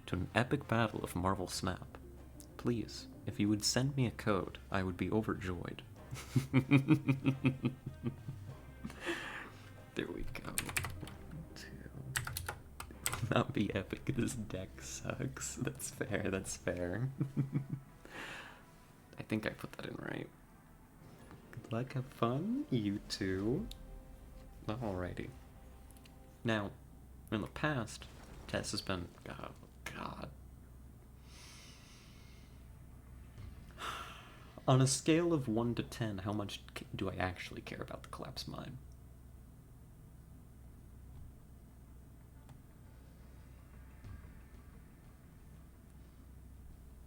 to an epic battle of Marvel Snap. Please, if you would send me a code, I would be overjoyed. There we go. Not be epic, this deck sucks. That's fair, that's fair. I think I put that in right. Good luck, have fun, you too. Alrighty. Now, in the past, Tess has been... oh, God. On a scale of 1 to 10, how much do I actually care about the Collapse Mine?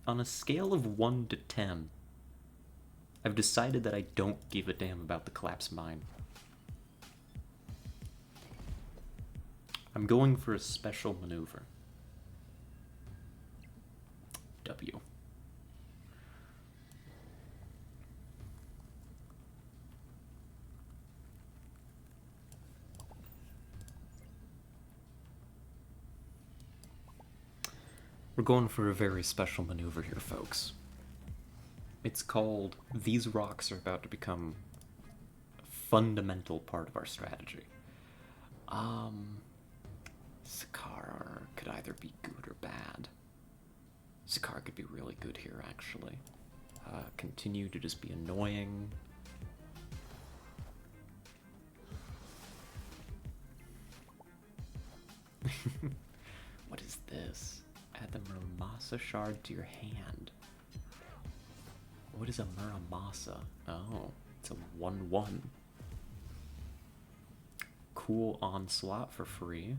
On a scale of 1 to 10, I've decided that I don't give a damn about the Collapse Mine. I'm going for a special maneuver. W. We're going for a very special maneuver here, folks. It's called These Rocks Are About to Become a Fundamental Part of Our Strategy. Sakaar could either be good or bad. Sakaar could be really good here, actually. Continue to just be annoying. What is this? Add the Muramasa shard to your hand. What is a Muramasa? Oh, it's a 1/1. Cool Onslaught for free.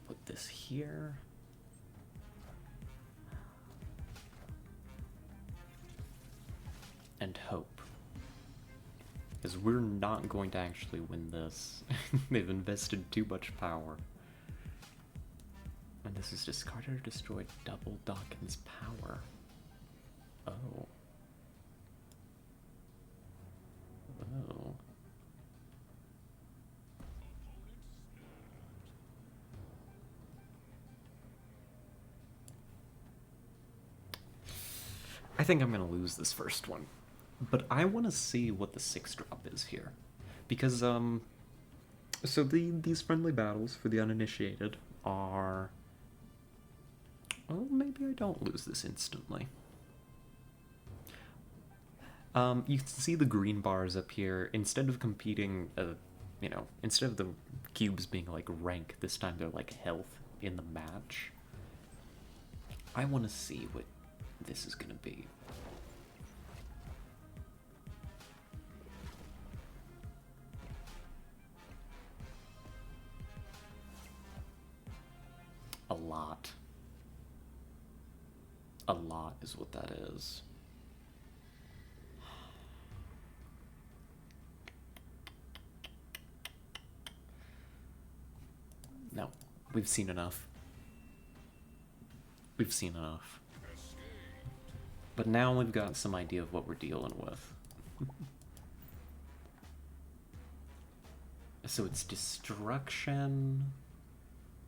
Put this here. And hope. Because we're not going to actually win this. They've invested too much power. And this is discarded or destroyed double Dawkins' power. Oh. Oh. I think I'm gonna lose this first one. But I want to see what the 6-drop is here. Because, so these friendly battles for the uninitiated are... well, maybe I don't lose this instantly. You can see the green bars up here. Instead of competing, instead of the cubes being like rank, this time they're like health in the match. I want to see what this is gonna be. A lot. A lot is what that is. No, we've seen enough. We've seen enough. But now we've got some idea of what we're dealing with. So it's destruction.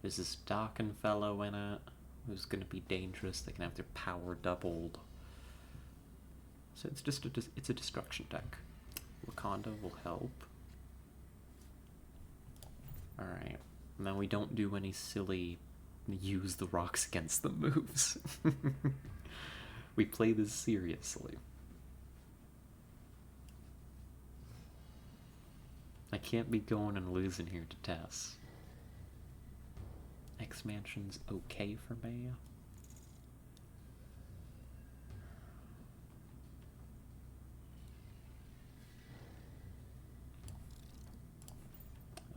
There's this Dakin fellow in it who's gonna be dangerous. They can have their power doubled. So it's just it's a destruction deck. Wakanda will help. Alright. Now we don't do any silly use the rocks against the moves. We play this seriously. I can't be going and losing here to Tess. X-Mansion's okay for me.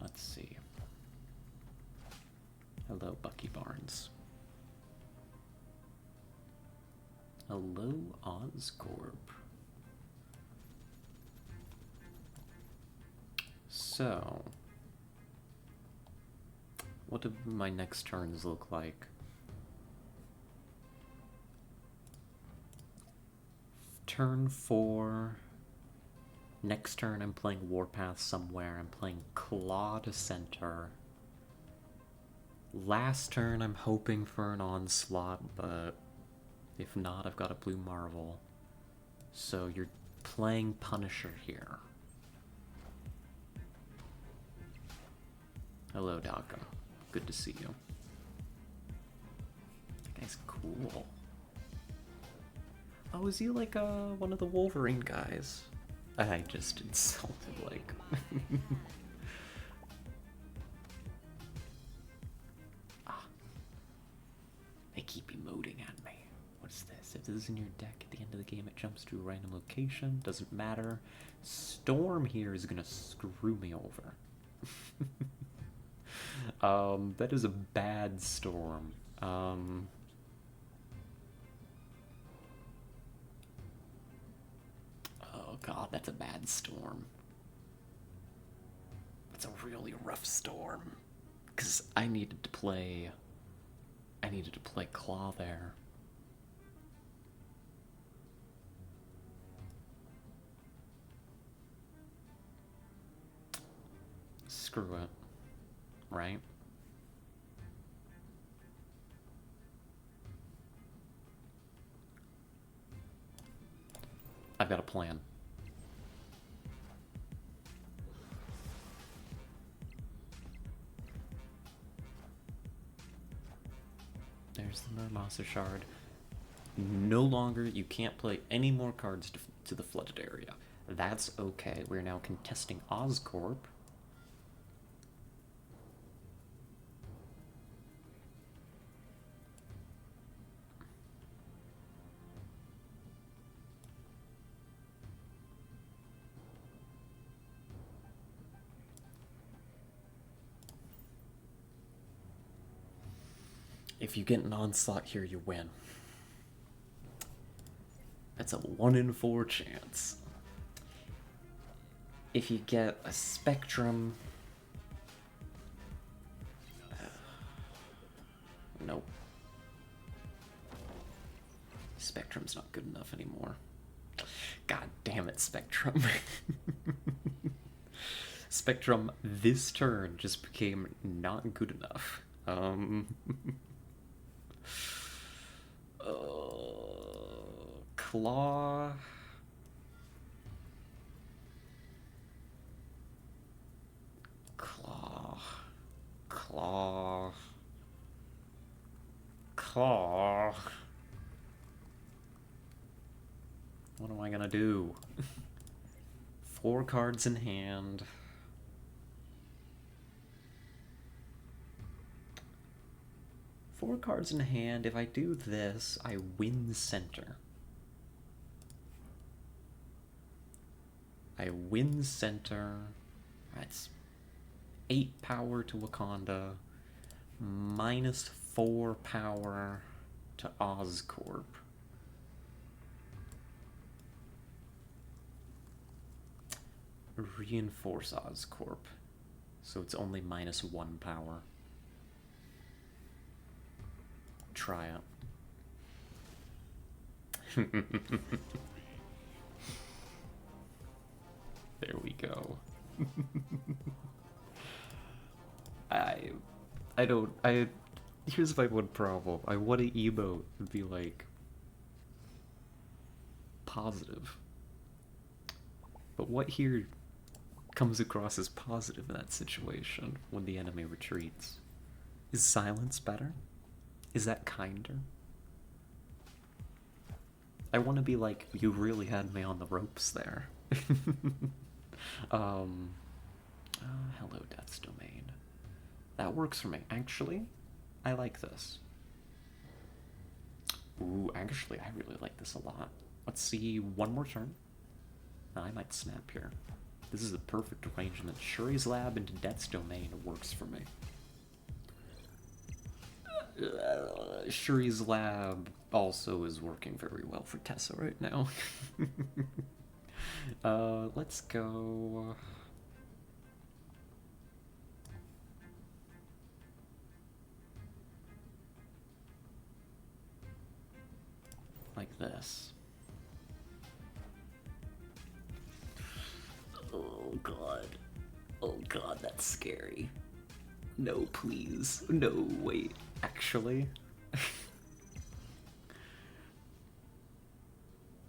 Let's see. Hello, Bucky Barnes. Hello, Oscorp. So, what do my next turns look like? Turn 4. Next turn I'm playing Warpath somewhere. I'm playing Claw to center. Last turn I'm hoping for an Onslaught, but if not, I've got a Blue Marvel. So you're playing Punisher here. Hello, Daka. Good to see you. That guy's cool. Oh, is he like one of the Wolverine guys? I just insulted, like... They keep emoting at me. What's this? If this is in your deck at the end of the game, it jumps to a random location. Doesn't matter. Storm here is gonna screw me over. That is a bad storm. Oh god, that's a bad storm. That's a really rough storm. Because I needed to play Claw there. Screw it. Right? I've got a plan. There's the Murmasa Shard. No longer, you can't play any more cards to the flooded area. That's okay. We're now contesting Oscorp. If you get an Onslaught here, you win. That's a 1 in 4 chance. If you get a Spectrum... Nope. Spectrum's not good enough anymore. God damn it, Spectrum. Spectrum this turn just became not good enough. Claw. Claw. Claw. Claw. What am I gonna do? 4 cards in hand. Four cards in hand. If I do this, I win center. I win center. That's 8 power to Wakanda. -4 power to Oscorp. Reinforce Oscorp. So it's only -1 power. Try it. There we go. I don't, here's my one problem. I want to emote and be like, positive. But what here comes across as positive in that situation when the enemy retreats? Is silence better? Is that kinder? I want to be like, you really had me on the ropes there. Hello, Death's Domain. That works for me. Actually, I like this. Ooh, actually, I really like this a lot. Let's see, one more turn. I might snap here. This is a perfect arrangement. Shuri's Lab into Death's Domain works for me. Shuri's Lab also is working very well for Tessa right now. Let's go... like this. Oh god. Oh god, that's scary. No, please. No, wait. Actually...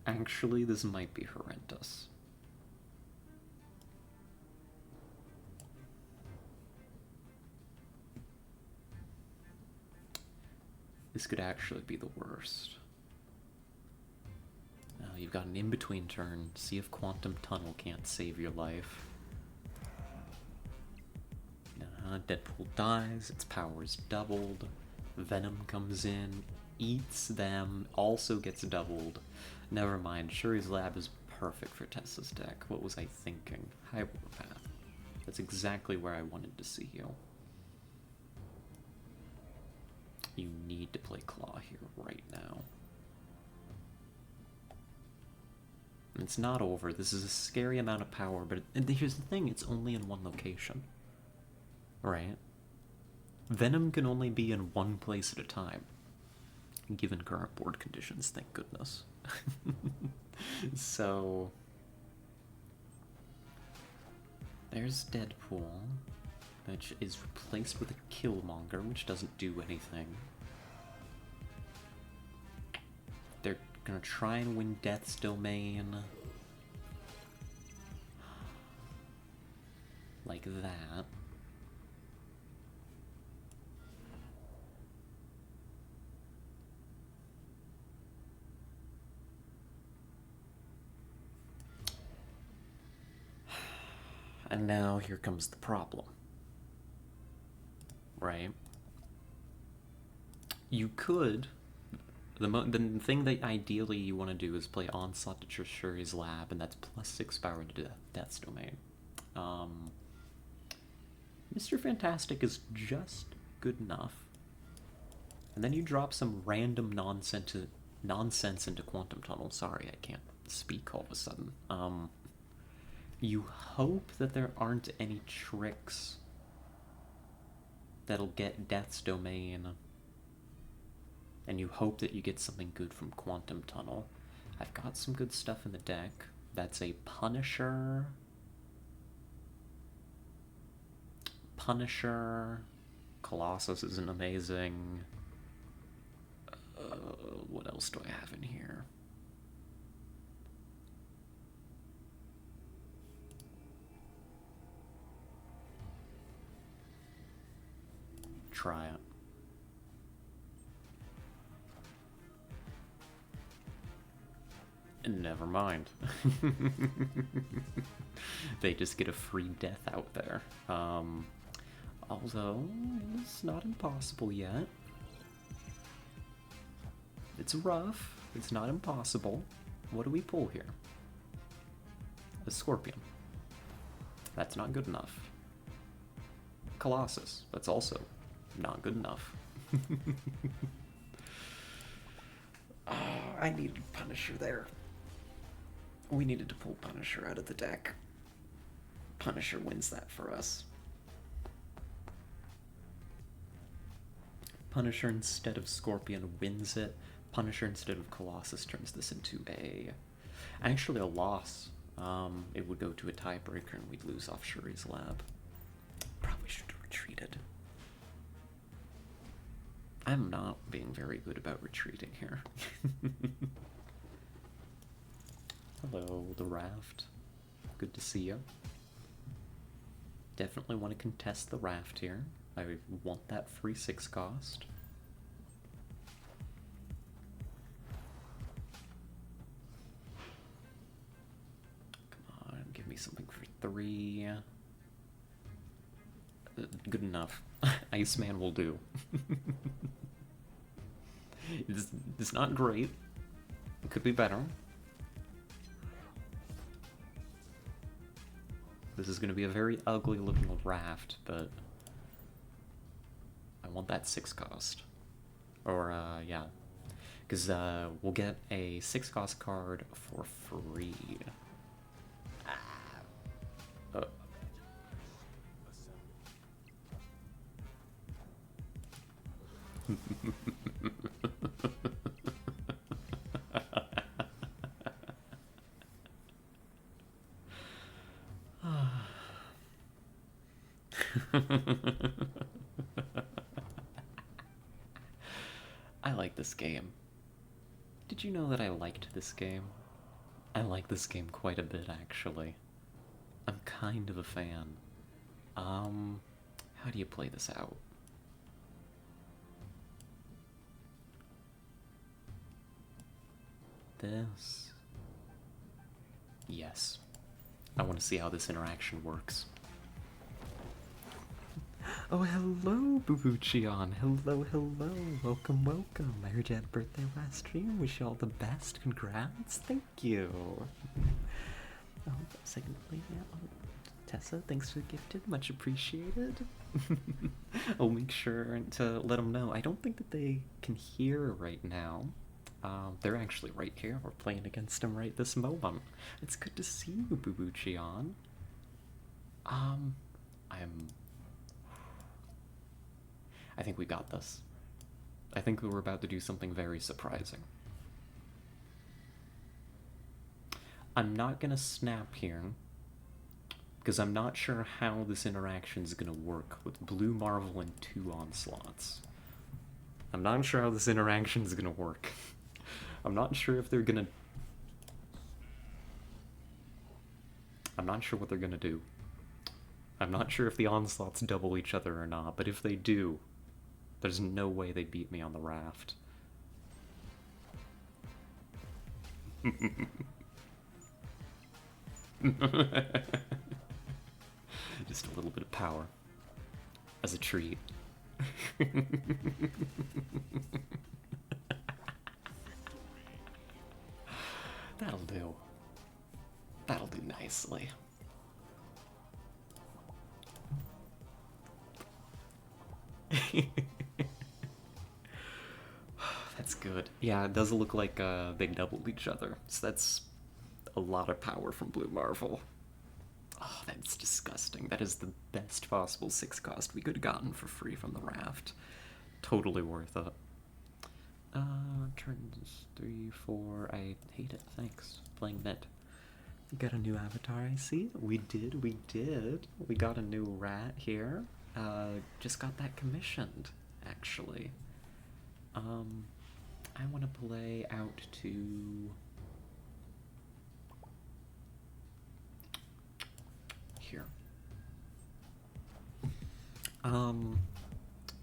Actually, this might be horrendous. This could actually be the worst. Now you've got an in-between turn. See if Quantum Tunnel can't save your life. Deadpool dies, its power is doubled. Venom comes in, eats them, also gets doubled. Never mind, Shuri's Lab is perfect for Tessa's deck. What was I thinking? High Warpath. That's exactly where I wanted to see you. You need to play Claw here right now. It's not over. This is a scary amount of power, but here's the thing, it's only in one location. Right? Venom can only be in one place at a time. Given current board conditions, thank goodness. So... there's Deadpool, which is replaced with a Killmonger, which doesn't do anything. They're gonna try and win Death's Domain. Like that. And now here comes the problem. Right? You could... The thing that ideally you want to do is play Onslaught to Shuri's Lab, and that's +6 power to Death's Domain. Mr. Fantastic is just good enough. And then you drop some random nonsense into Quantum Tunnel. Sorry, I can't speak all of a sudden. You hope that there aren't any tricks that'll get Death's Domain, and you hope that you get something good from Quantum Tunnel. I've got some good stuff in the deck. That's a Punisher. Colossus isn't amazing. What else do I have in here? Try it. Never mind. They just get a free death out there. Although, it's not impossible yet. It's rough. It's not impossible. What do we pull here? A Scorpion. That's not good enough. Colossus. That's also not good enough. Oh, I needed Punisher there. We needed to pull Punisher out of the deck. Punisher wins that for us. Punisher instead of Scorpion wins it. Punisher instead of Colossus turns this into actually a loss. It would go to a tiebreaker and we'd lose off Shuri's lab. Probably should have retreated. I'm not being very good about retreating here. Hello, the raft. Good to see you. Definitely want to contest the raft here. I want that free 6 cost. Come on, give me something for 3. Good enough. Iceman will do. It's not great. It could be better. This is going to be a very ugly looking raft, but I want that 6 cost. Or, yeah. Because we'll get a 6 cost card for free. I like this game. Did you know that I liked this game? I like this game quite a bit, actually. I'm kind of a fan. How do you play this out? This. Yes. I want to see how this interaction works. Oh, hello, Bubuchion. Hello, hello. Welcome, welcome. I heard you had a birthday last stream. Wish you all the best. Congrats. Thank you. Secondly, Tessa, thanks for the gifted. Much appreciated. I'll make sure to let them know. I don't think that they can hear right now. They're actually right here. We're playing against them right this moment. It's good to see you, Bubuchion. I think we got this. I think we were about to do something very surprising. I'm not gonna snap here, because I'm not sure how this interaction is gonna work with Blue Marvel and 2 onslaughts. I'm not sure how this interaction is gonna work. I'm not sure if they're gonna... I'm not sure what they're gonna do. I'm not sure if the onslaughts double each other or not, but if they do, there's no way they beat me on the raft. Just a little bit of power. As a treat. That'll do. That'll do nicely. That's good. Yeah, it does look like they doubled each other. So that's a lot of power from Blue Marvel. Oh, that's disgusting. That is the best possible 6 cost we could have gotten for free from the raft. Totally worth it. Turns 3, 4. I hate it. Thanks. Playing net. Got a new avatar, I see. We did. We got a new rat here. Just got that commissioned, actually. I want to play out to... here.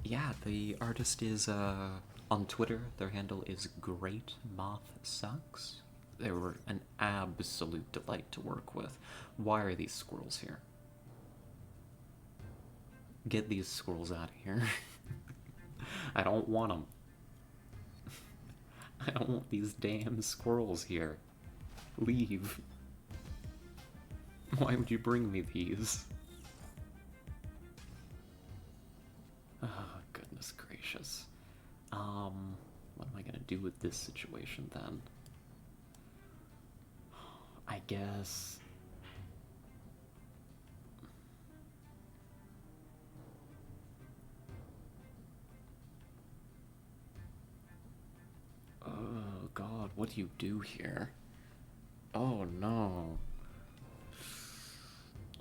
Yeah, the artist is, on Twitter, their handle is Great Moth Sucks. They were an absolute delight to work with. Why are these squirrels here? Get these squirrels out of here. I don't want them. I don't want these damn squirrels here. Leave. Why would you bring me these? Oh, goodness gracious. What am I gonna do with this situation then? I guess... what do you do here? Oh no.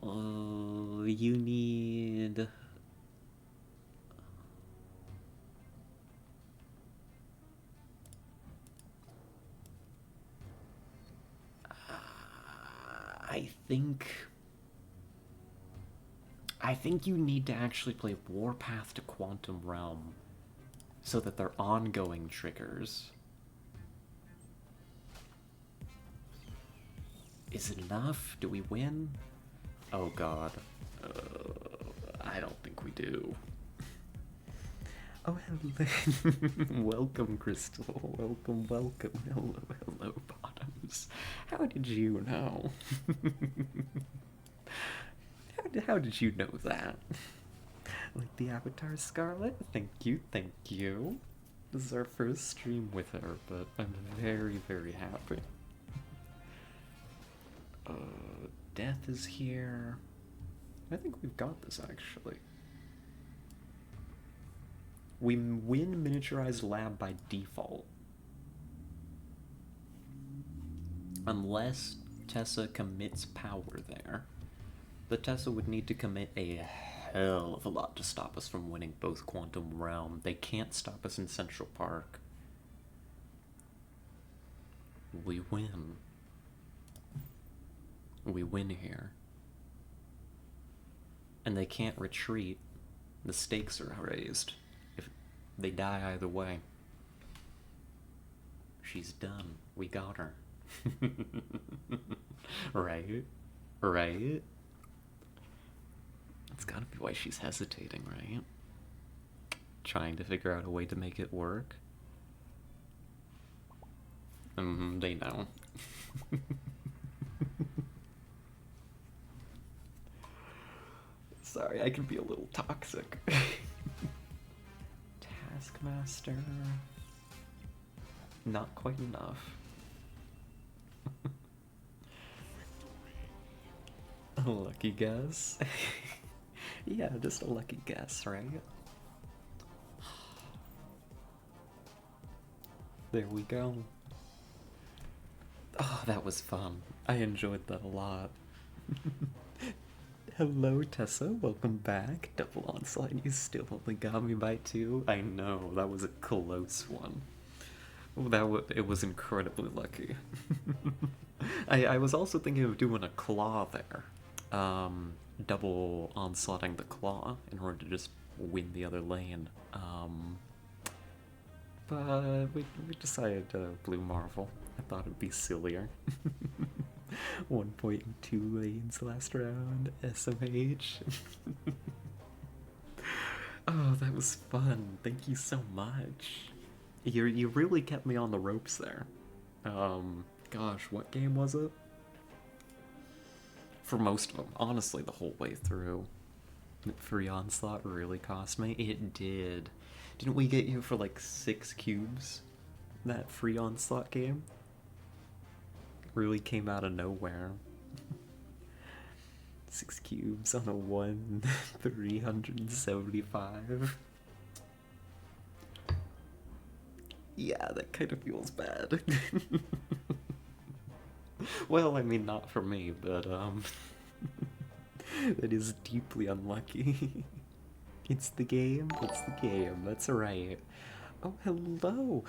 You need... I think you need to actually play Warpath to Quantum Realm so that they're ongoing triggers. Is it enough? Do we win? Oh god. I don't think we do. Oh, hello. Welcome, Crystal. Welcome, welcome. Hello, hello, Bottoms. How did you know? How did you know that? Like the Avatar Scarlet? Thank you, thank you. This is our first stream with her, but I'm very, very happy. Death is here. I think we've got this, actually. We win Miniaturized Lab by default. Unless Tessa commits power there. But Tessa would need to commit a hell of a lot to stop us from winning both Quantum Realm. They can't stop us in Central Park. We win. We win here. And they can't retreat. The stakes are raised. If they die either way. She's done. We got her. Right? Right? That's gotta be why she's hesitating, right? Trying to figure out a way to make it work. They know. Sorry, I can be a little toxic. Taskmaster. Not quite enough. A lucky guess. Yeah, just a lucky guess, right? There we go. Oh, that was fun. I enjoyed that a lot. Hello, Tessa. Welcome back. Double onslaught. You still only got me by 2. I know, that was a close one. It was incredibly lucky. I was also thinking of doing a claw there. Double onslaughting the claw in order to just win the other lane. But we decided Blue Marvel. I thought it'd be sillier. 1.2 lanes last round, SMH. Oh, that was fun. Thank you so much. You really kept me on the ropes there. Gosh, what game was it? For most of them, honestly, the whole way through. Free onslaught really cost me. It did. Didn't we get you for like 6 cubes? That free onslaught game? Really came out of nowhere. 6 cubes on a 1/375. Yeah, that kind of feels bad. Well, I mean, not for me, but, that is deeply unlucky. It's the game, that's right. Oh, hello!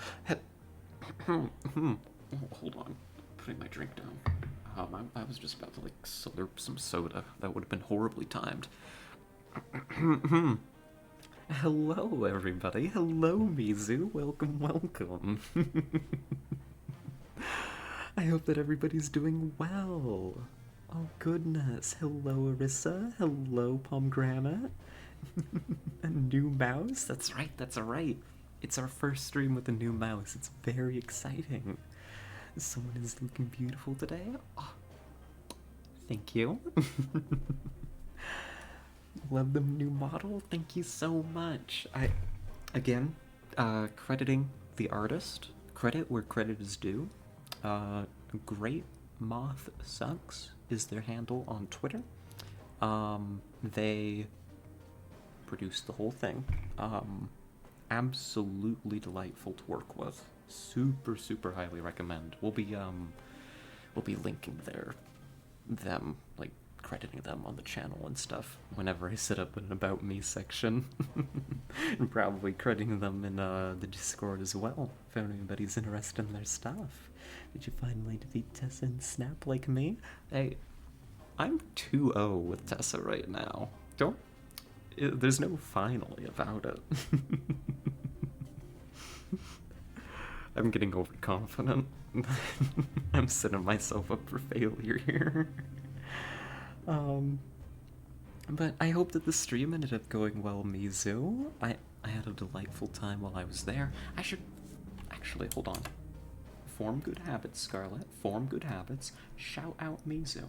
Oh, hold on. Putting my drink down. I was just about to, like, slurp some soda. That would have been horribly timed. Hello, everybody. Hello, Mizu. Welcome, welcome. I hope that everybody's doing well. Oh, goodness. Hello, Arissa. Hello, Pomegranate. A new mouse? That's right, that's right. It's our first stream with a new mouse. It's very exciting. Someone is looking beautiful today. Oh, thank you. Love the new model. Thank you so much. Again, crediting the artist. Credit where credit is due. Great Moth Sucks is their handle on Twitter. They produced the whole thing. absolutely delightful to work with. Super, super highly recommend. We'll be linking them, like crediting them on the channel and stuff whenever I set up an About Me section. And probably crediting them in the Discord as well, if anybody's interested in their stuff. Did you finally defeat Tessa and Snap like me? Hey, I'm 2-0 with Tessa right now. There's no finally about it. I'm getting overconfident. I'm setting myself up for failure here. But I hope that the stream ended up going well, Mizu. I had a delightful time while I was there. I should actually hold on. Form good habits, Scarlet. Form good habits. Shout out Mizu.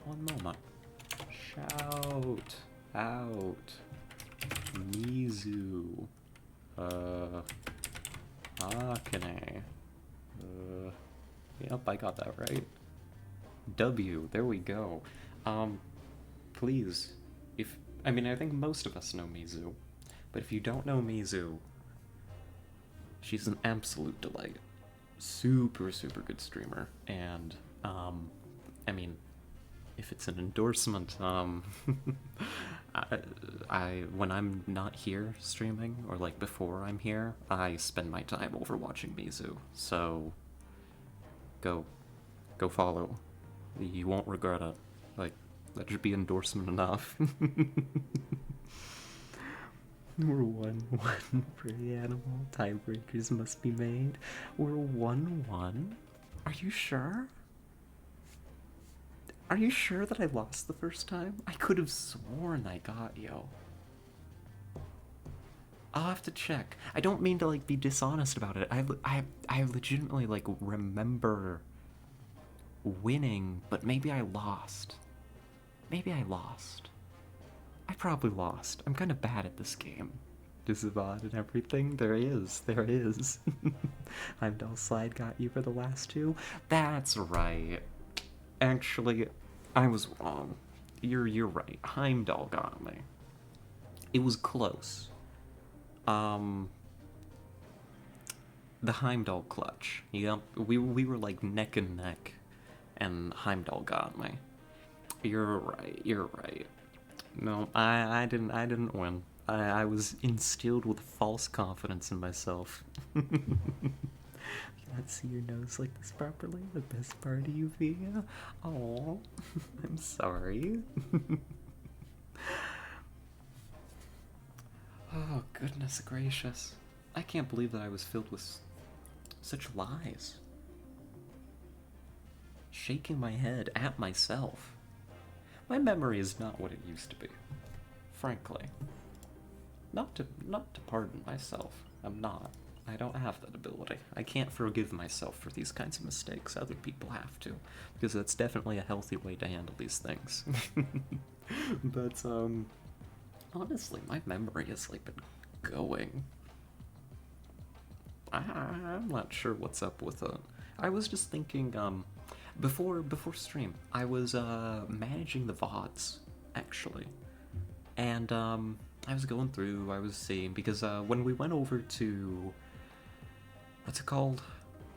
One moment. Shout out Mizu. Akane. Yep, I got that right. W, there we go. Please, I think most of us know Mizu, but if you don't know Mizu, she's an absolute delight. Super, super good streamer, and, if it's an endorsement, when I'm not here streaming, or like before I'm here, I spend my time over watching Mizu, so go follow. You won't regret it. Like, that should be endorsement enough. We're 1-1 for the animal. Tiebreakers must be made. We're 1-1. Are you sure? Are you sure that I lost the first time? I could have sworn I got you. I'll have to check. I don't mean to like be dishonest about it. I legitimately like remember winning, but maybe I lost. Maybe I lost. I probably lost. I'm kind of bad at this game. Disavowed and everything. There is. Heimdall Slide got you for the last two. That's right. Actually, I was wrong. You're right. Heimdall got me. It was close. The Heimdall clutch. Yep, we were like neck and neck, and Heimdall got me. You're right. No, I didn't win. I was instilled with false confidence in myself. Can't see your nose like this properly. The best part of you, Via. Oh, I'm sorry. Oh, goodness gracious. I can't believe that I was filled with such lies. Shaking my head at myself. My memory is not what it used to be. Frankly. Not to pardon myself. I'm not. I don't have that ability. I can't forgive myself for these kinds of mistakes. Other people have to. Because that's definitely a healthy way to handle these things. But, honestly, my memory has, like, been going. I'm not sure what's up with it. I was just thinking, before stream, I was, managing the VODs, actually. And, I was going through, I was seeing, because, when we went over to, what's it called?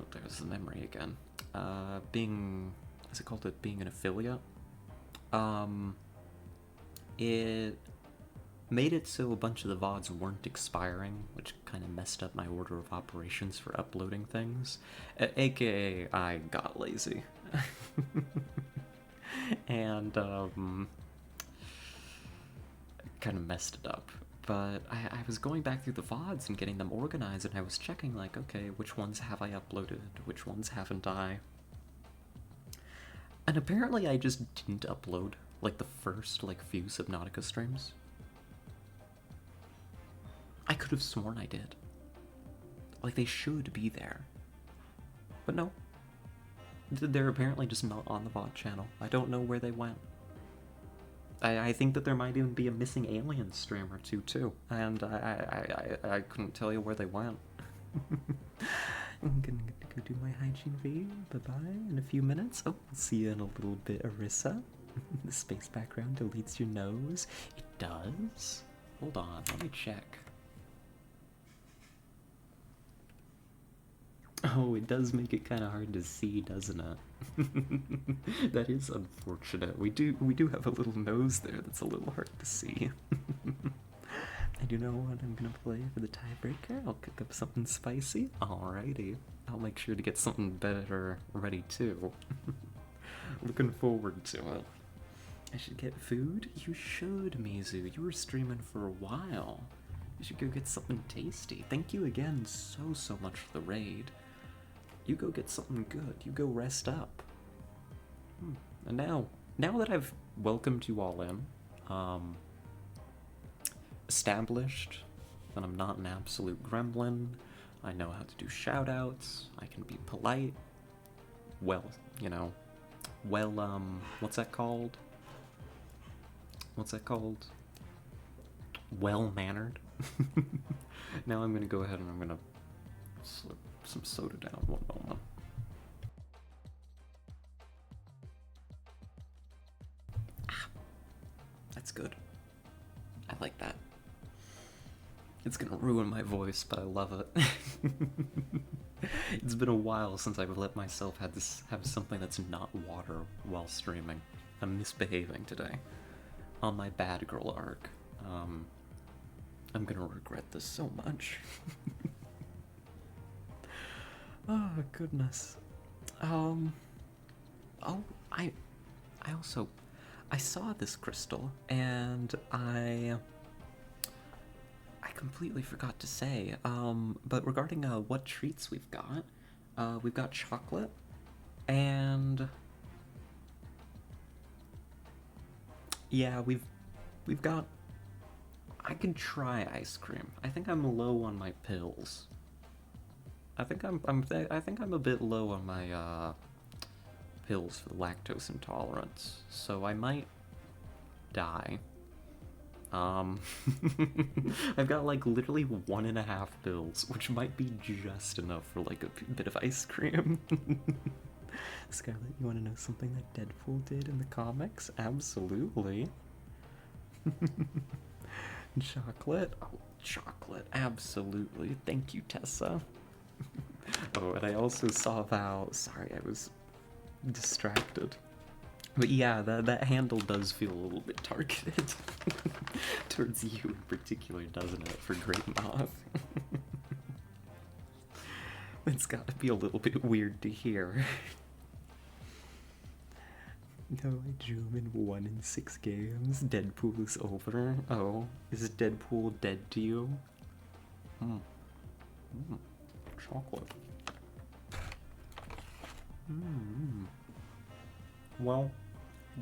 Oh, there's the memory again. Is it called being an affiliate? It made it so a bunch of the VODs weren't expiring, which kind of messed up my order of operations for uploading things. AKA, I got lazy. And, kind of messed it up. But I was going back through the VODs and getting them organized, and I was checking, like, okay, which ones have I uploaded? Which ones haven't I? And apparently I just didn't upload, like, the first, like, few Subnautica streams. I could have sworn I did. Like, they should be there. But no. They're apparently just not on the VOD channel. I don't know where they went. I think that there might even be a missing alien stream or two, too. And I couldn't tell you where they went. I'm gonna get to go do my hygiene video. Bye-bye in a few minutes. Oh, I'll see you in a little bit, Arissa. The space background deletes your nose. It does? Hold on, let me check. Oh, it does make it kind of hard to see, doesn't it? That is unfortunate. We do have a little nose there that's a little hard to see. I do know what I'm gonna play for the tiebreaker. I'll cook up something spicy. Alrighty. I'll make sure to get something better ready too. Looking forward to it. I should get food? You should, Mizu. You were streaming for a while. You should go get something tasty. Thank you again so much for the raid. You go get something good. You go rest up. And now that I've welcomed you all in, established that I'm not an absolute gremlin, I know how to do shoutouts, I can be polite, what's that called? Well-mannered. Now I'm gonna go ahead and I'm gonna slip some soda down one moment. That's good. I like that. It's gonna ruin my voice, but I love it. It's been a while since I've let myself have something that's not water while streaming. I'm misbehaving today. On my bad girl arc. I'm gonna regret this so much. Oh goodness. I saw this crystal and I completely forgot to say. But regarding what treats we've got chocolate and yeah, we've got. I can try ice cream. I think I'm low on my pills. I think I'm a bit low on my pills for lactose intolerance, so I might die. I've got like literally 1.5 pills, which might be just enough for like a bit of ice cream. Scarlett, you want to know something that Deadpool did in the comics? Absolutely. Chocolate? Oh, chocolate. Absolutely. Thank you, Tessa. Oh, and I also saw Val. Sorry, I was distracted. But yeah, that handle does feel a little bit targeted. Towards you in particular, doesn't it, for Great Moth? It's gotta be a little bit weird to hear. No, I drew him in 1 in 6 games. Deadpool is over. Oh, is Deadpool dead to you? Chocolate. Well,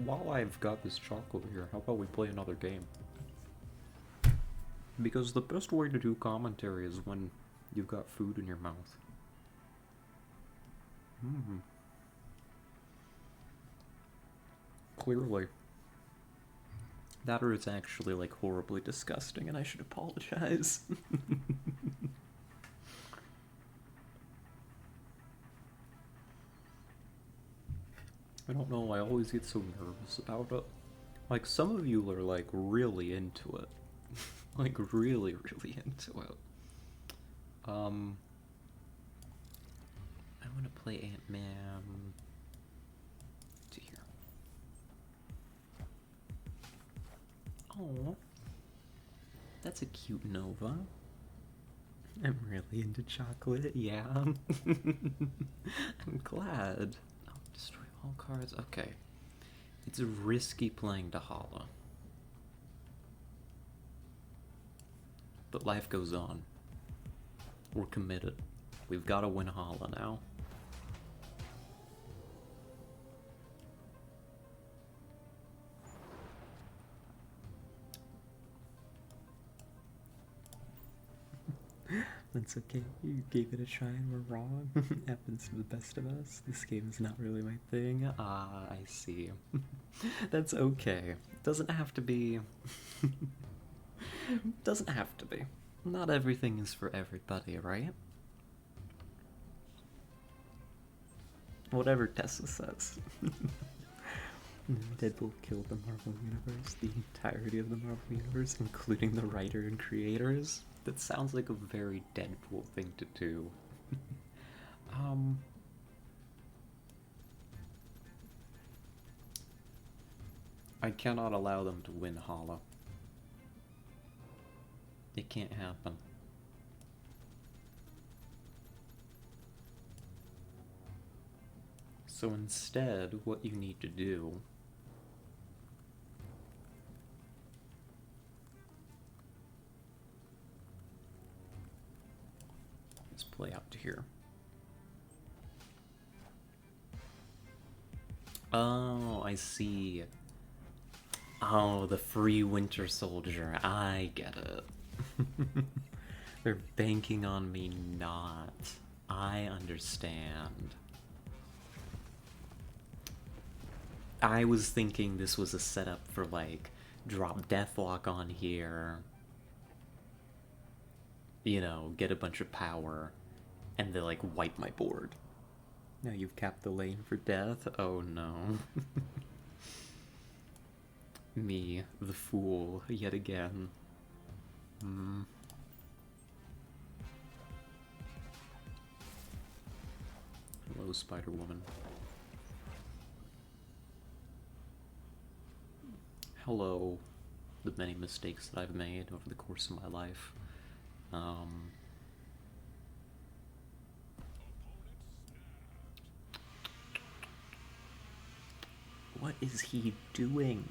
while I've got this chocolate here, how about we play another game? Because the best way to do commentary is when you've got food in your mouth. Clearly. That or it's actually like horribly disgusting and I should apologize. I don't know, I always get so nervous about it. Like, some of you are like really into it. Like, really into it. I want to play Ant-Man to here. Oh, that's a cute Nova. I'm really into chocolate, yeah. I'm glad. Oh, destroy all cards. Okay. It's risky playing Dahala. But life goes on. We're committed. We've got to win Hala now. That's okay. You gave it a try and we're wrong. Happens to the best of us. This game is not really my thing. Ah, I see. That's okay. Doesn't have to be. Doesn't have to be. Not everything is for everybody, right? Whatever Tessa says. Deadpool killed the Marvel Universe, the entirety of the Marvel Universe, including the writer and creators. That sounds like a very Deadpool thing to do. Um, I cannot allow them to win Hala. It can't happen. So instead, what you need to do is play out to here. Oh, I see. Oh, the free Winter Soldier. I get it. They're banking on me not. I understand. I was thinking this was a setup for, like, drop Deathlock on here, you know, get a bunch of power, and then, like, wipe my board. Now you've capped the lane for death? Oh no. Me, the fool, yet again. Hello, Spider-Woman. Hello, the many mistakes that I've made over the course of my life. What is he doing?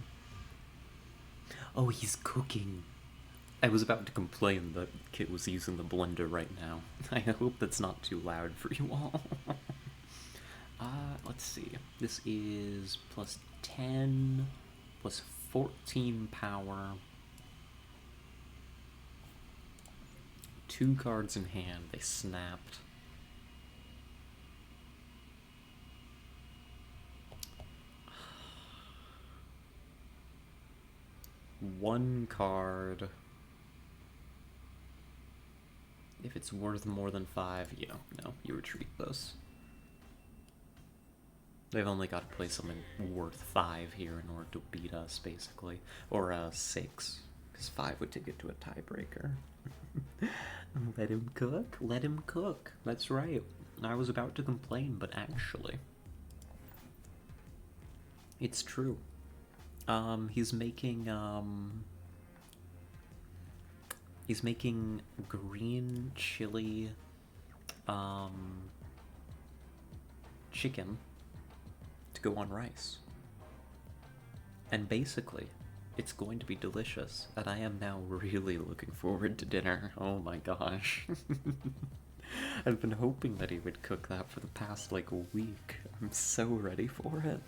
Oh, he's cooking. I was about to complain that Kit was using the blender right now. I hope that's not too loud for you all. Let's see. This is plus 10, plus 14 power. 2 cards in hand. They snapped. One card. If it's worth more than 5, no, you retreat this. They've only got to play something worth 5 here in order to beat us, basically. Or 6, because 5 would take it to a tiebreaker. Let him cook? Let him cook. That's right. I was about to complain, but actually, it's true. He's making green chili, chicken to go on rice. And basically, it's going to be delicious, and I am now really looking forward to dinner. Oh my gosh. I've been hoping that he would cook that for the past, like, a week. I'm so ready for it.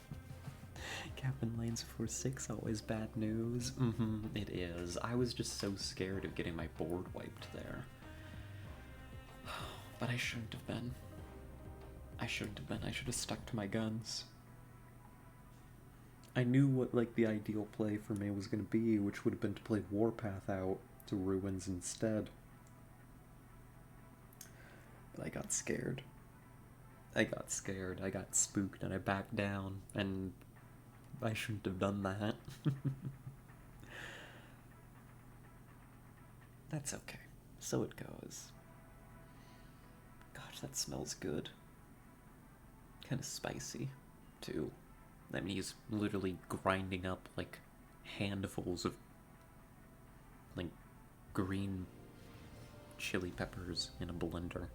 Captain Lane's 4-6, always bad news. It is. I was just so scared of getting my board wiped there. But I shouldn't have been. I shouldn't have been. I should have stuck to my guns. I knew what, like, the ideal play for me was going to be, which would have been to play Warpath out to Ruins instead. But I got scared. I got spooked, and I backed down, and I shouldn't have done that. That's okay. So it goes. Gosh, that smells good. Kind of spicy, too. I mean, he's literally grinding up, like, handfuls of, like, green chili peppers in a blender.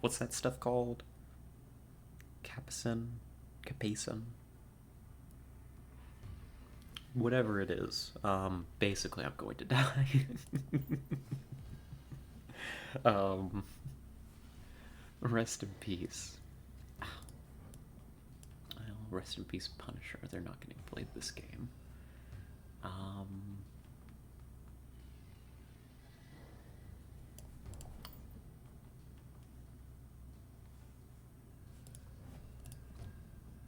What's that stuff called? Capsaicin? Whatever it is. Basically, I'm going to die. Rest in peace. Well, rest in peace, Punisher. They're not going to play this game.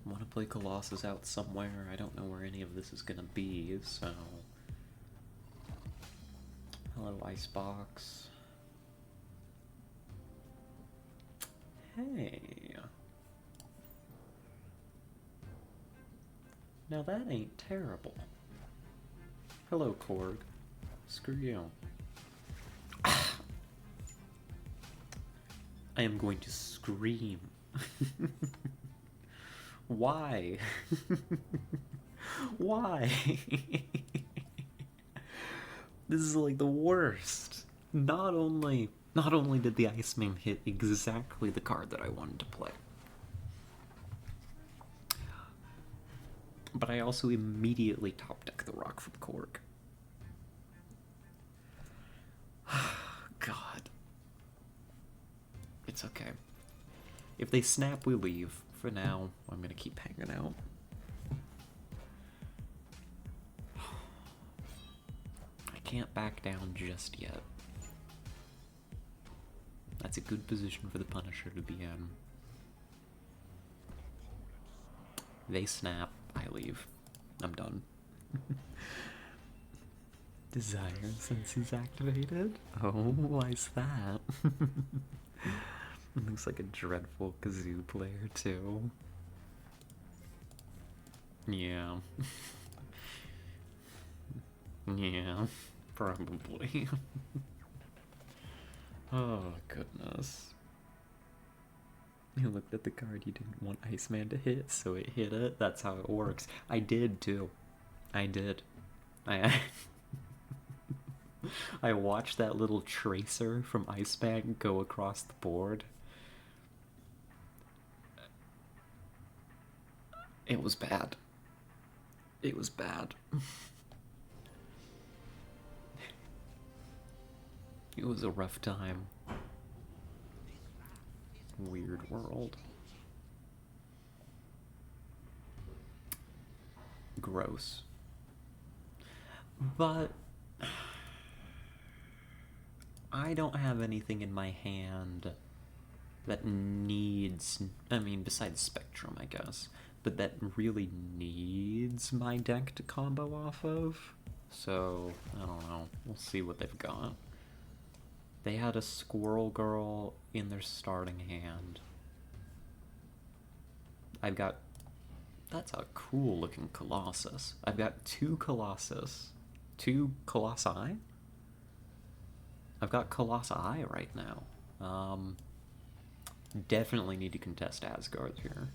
Want to play Colossus out somewhere. I don't know where any of this is going to be, so... Hello, Icebox. Hey. Now that ain't terrible. Hello, Korg. Screw you. I I am going to scream. Why? Why? This is like the worst. Not only did the Iceman hit exactly the card that I wanted to play, but I also immediately top deck the Rock from Korg. God. It's okay. If they snap, we leave. For now, I'm gonna keep hanging out. I can't back down just yet. That's a good position for the Punisher to be in. They snap, I leave. I'm done. Desire since he's activated? Oh, why's that? Looks like a dreadful kazoo player, too. Yeah. Yeah, probably. Oh, goodness. You looked at the card you didn't want Iceman to hit, so it hit it. That's how it works. I did, too. I did. I I watched that little tracer from Iceman go across the board. It was bad. It was bad. It was a rough time. Weird world. Gross. But I don't have anything in my hand that needs, I mean, besides Spectrum, I guess, but that really needs my deck to combo off of. So, I don't know. We'll see what they've got. They had a Squirrel Girl in their starting hand. I've got... That's a cool looking Colossus. I've got two Colossus. Two Colossi? I've got Colossi right now. Definitely need to contest Asgard here.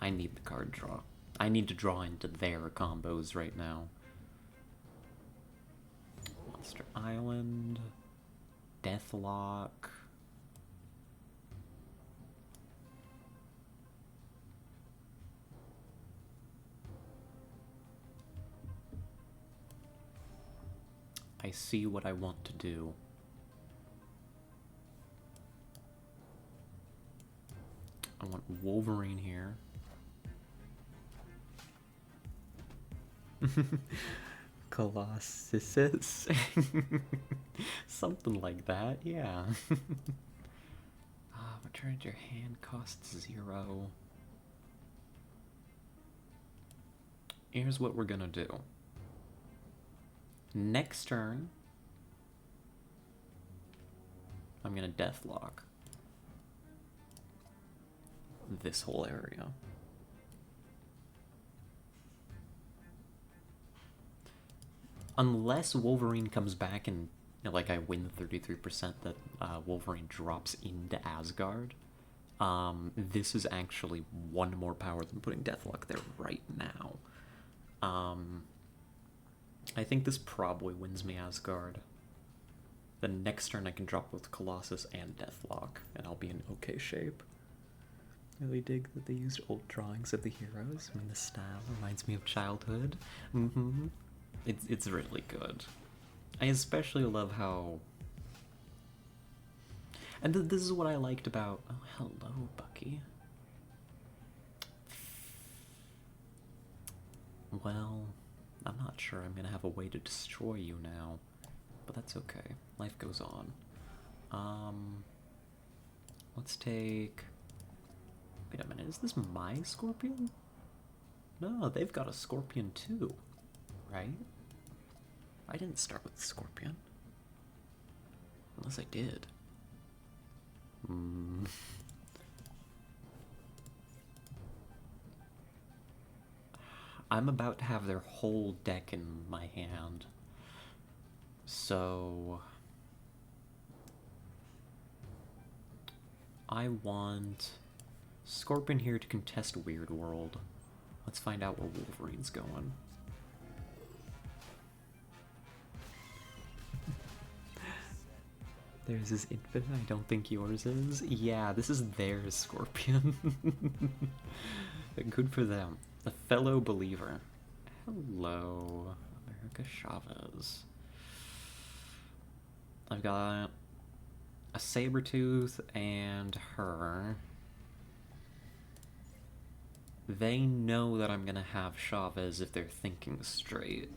I need the card draw. I need to draw into their combos right now. Monster Island. Deathlock. I see what I want to do. I want Wolverine here. Colossus. Something like that, yeah. Return to your hand costs 0. Here's what we're gonna do. Next turn, I'm gonna Deathlock this whole area. Unless Wolverine comes back and, like, I win the 33% that Wolverine drops into Asgard, this is actually one more power than putting Deathlock there right now. I think this probably wins me Asgard. The next turn I can drop both Colossus and Deathlock, and I'll be in okay shape. Really dig that they used old drawings of the heroes. I mean, the style reminds me of childhood. It's really good. I especially love how... And this is what I liked about... Oh, hello, Bucky. Well, I'm not sure I'm gonna have a way to destroy you now. But that's okay. Life goes on. Let's take... Wait a minute, is this my Scorpion? No, they've got a Scorpion too, right? I didn't start with the Scorpion. Unless I did. I'm about to have their whole deck in my hand. So... I want Scorpion here to contest Weird World. Let's find out where Wolverine's going. Theirs is infinite. I don't think yours is. Yeah, this is theirs, Scorpion. Good for them. A fellow believer. Hello, America Chavez. I've got a Sabretooth and her. They know that I'm gonna have Chavez if they're thinking straight.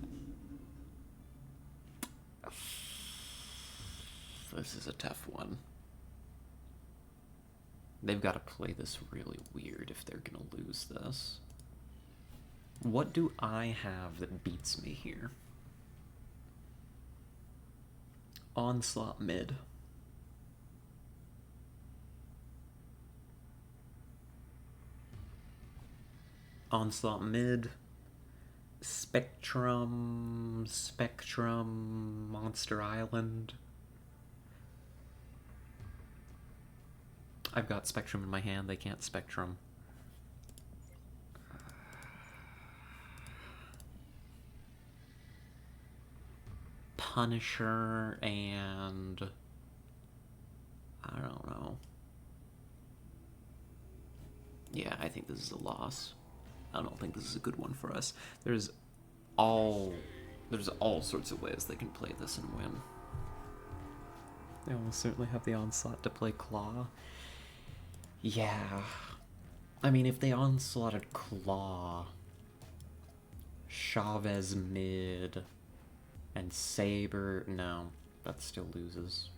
This is a tough one. They've got to play this really weird if they're gonna lose this. What do I have that beats me here? Onslaught mid. Onslaught mid. Spectrum, Monster Island. I've got Spectrum in my hand, they can't Spectrum. Punisher and... I don't know. Yeah, I think this is a loss. I don't think this is a good one for us. There's all sorts of ways they can play this and win. They almost certainly have the Onslaught to play Claw. Yeah. I mean, if they onslaughted Claw, Chavez mid, and Saber, no, that still loses.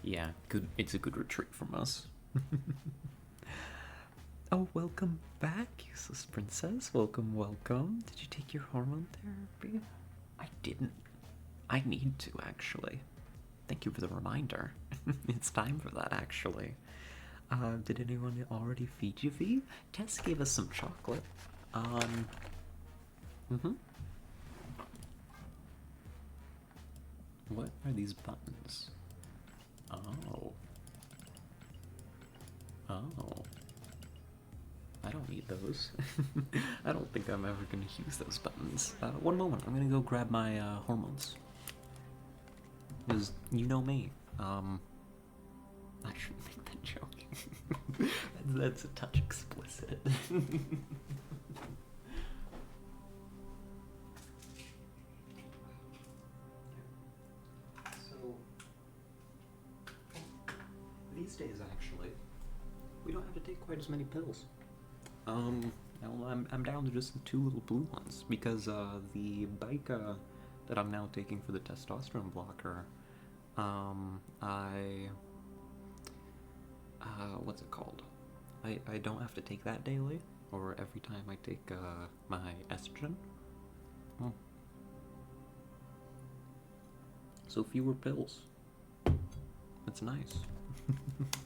Yeah, good. It's a good retreat from us. Oh, welcome back, useless princess. Welcome, welcome. Did you take your hormone therapy? I didn't. I need to, actually. Thank you for the reminder. It's time for that, actually. Did anyone already feed you, V? Tess gave us some chocolate. What are these buttons? Oh. Oh. I don't need those. I don't think I'm ever going to use those buttons. One moment, I'm going to go grab my hormones. Because you know me. I shouldn't make that joke. That's a touch explicit. So, these days actually, we don't have to take quite as many pills. I'm down to just the 2 little blue ones because the Bica that I'm now taking for the testosterone blocker, what's it called? I don't have to take that daily or every time I take my estrogen. So fewer pills. That's nice.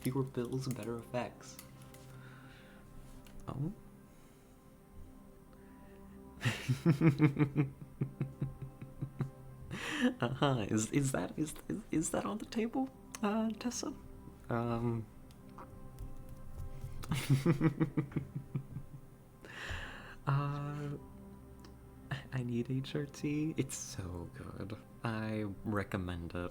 Fewer pills, better effects. Oh. Is that on the table, Tessa? I need HRT. It's so good. I recommend it.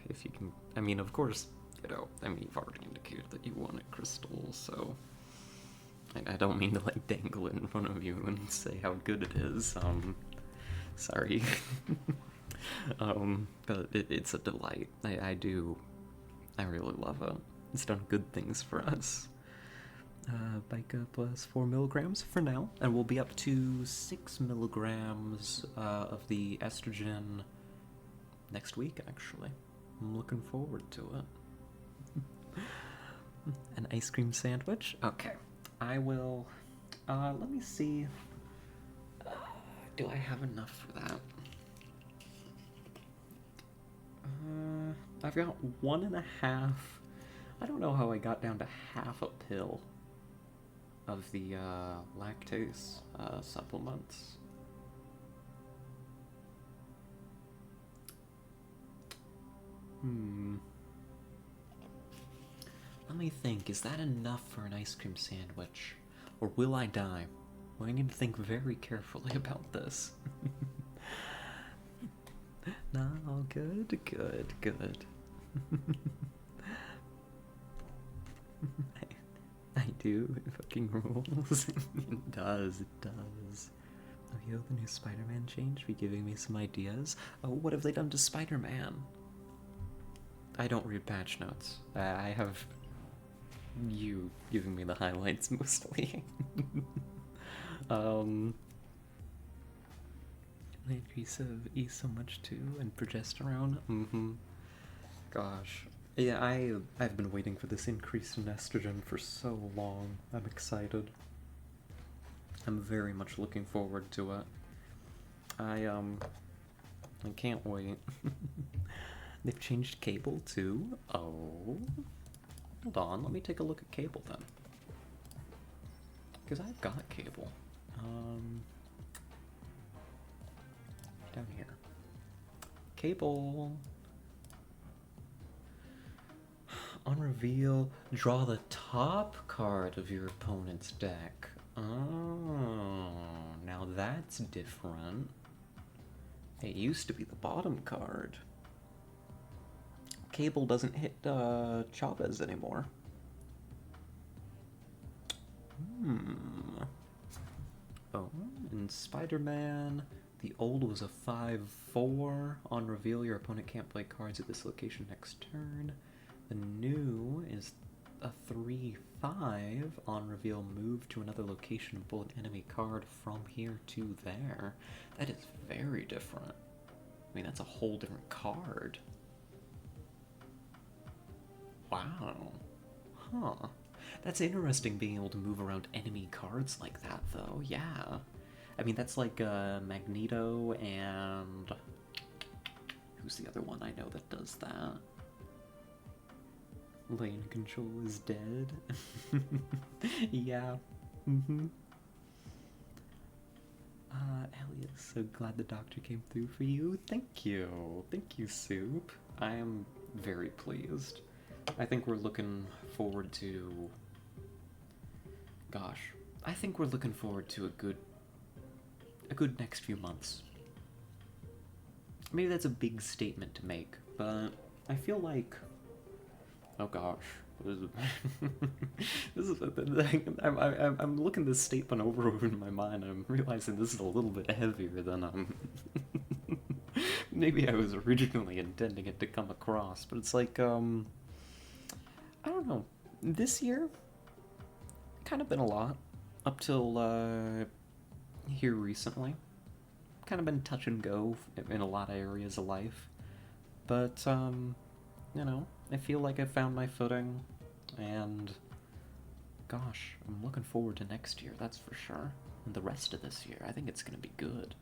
If you can. I mean, of course, you've already indicated that you want it, Crystal, so. I don't mean to, dangle it in front of you and say how good it is. Sorry. But it's a delight. I really love it. It's done good things for us. Bica plus 4 milligrams for now, and we'll be up to 6 milligrams of the estrogen next week, actually. I'm looking forward to it. An ice cream sandwich? Okay. I will, let me see, do I have enough for that? I've got 1.5, I don't know how I got down to half a pill of the, lactase, supplements. Let me think, is that enough for an ice cream sandwich? Or will I die? Well, I need to think very carefully about this. No, good, good, good. I do. It fucking rules. It does, it does. Oh, yo, the new Spider-Man change be giving me some ideas. Oh, what have they done to Spider-Man? I don't read patch notes. I have you giving me the highlights mostly. The increase of E so much too, and progesterone. Gosh. Yeah, I've been waiting for this increase in estrogen for so long. I'm excited. I'm very much looking forward to it. I can't wait. They've changed Cable too? Oh. Hold on, let me take a look at Cable then. Because I've got Cable. Down here. Cable. On reveal, draw the top card of your opponent's deck. Oh, now that's different. It used to be the bottom card. Cable doesn't hit Chavez anymore. Oh, and Spider-Man, the old was a 5/4. On reveal, your opponent can't play cards at this location next turn. The new is a 3/5. On reveal, move to another location and pull an enemy card from here to there. That is very different. I mean, that's a whole different card. Wow. Huh. That's interesting being able to move around enemy cards like that, though. Yeah. I mean, that's like Magneto and... Who's the other one I know that does that? Lane Control is dead. Yeah. Elliot, so glad the doctor came through for you. Thank you. Thank you, Soup. I am very pleased. I think we're looking forward to... Gosh. I think we're looking forward to a good next few months. Maybe that's a big statement to make, but I feel like... Oh gosh. I'm looking this statement over in my mind, and I'm realizing this is a little bit heavier than maybe I was originally intending it to come across, but it's like, I don't know. This year, kind of been a lot. Up till, here recently. Kind of been touch and go in a lot of areas of life. But, you know, I feel like I found my footing, and gosh, I'm looking forward to next year, that's for sure. And the rest of this year, I think it's gonna be good.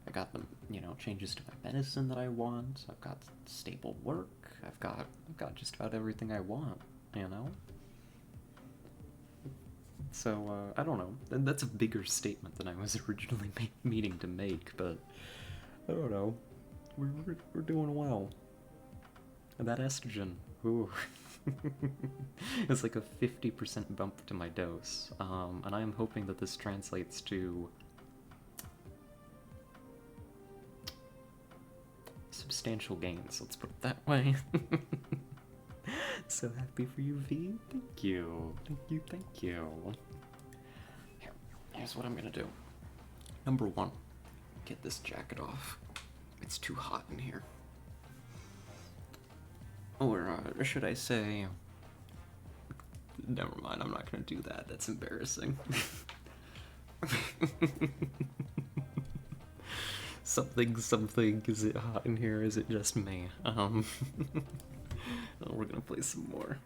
I got the, you know, changes to my medicine that I want. I've got stable work. I've got just about everything I want, you know? So, I don't know. That's a bigger statement than I was originally meaning to make, but I don't know. We're doing well. And that estrogen, ooh. It's like a 50% bump to my dose. And I am hoping that this translates to substantial gains, let's put it that way. So happy for you, V. Thank you. Thank you, thank you. Here's what I'm gonna do. Number one, get this jacket off. It's too hot in here. Or should I say... Never mind, I'm not gonna do that. That's embarrassing. Something, is it hot in here? Is it just me? Oh, we're gonna play some more.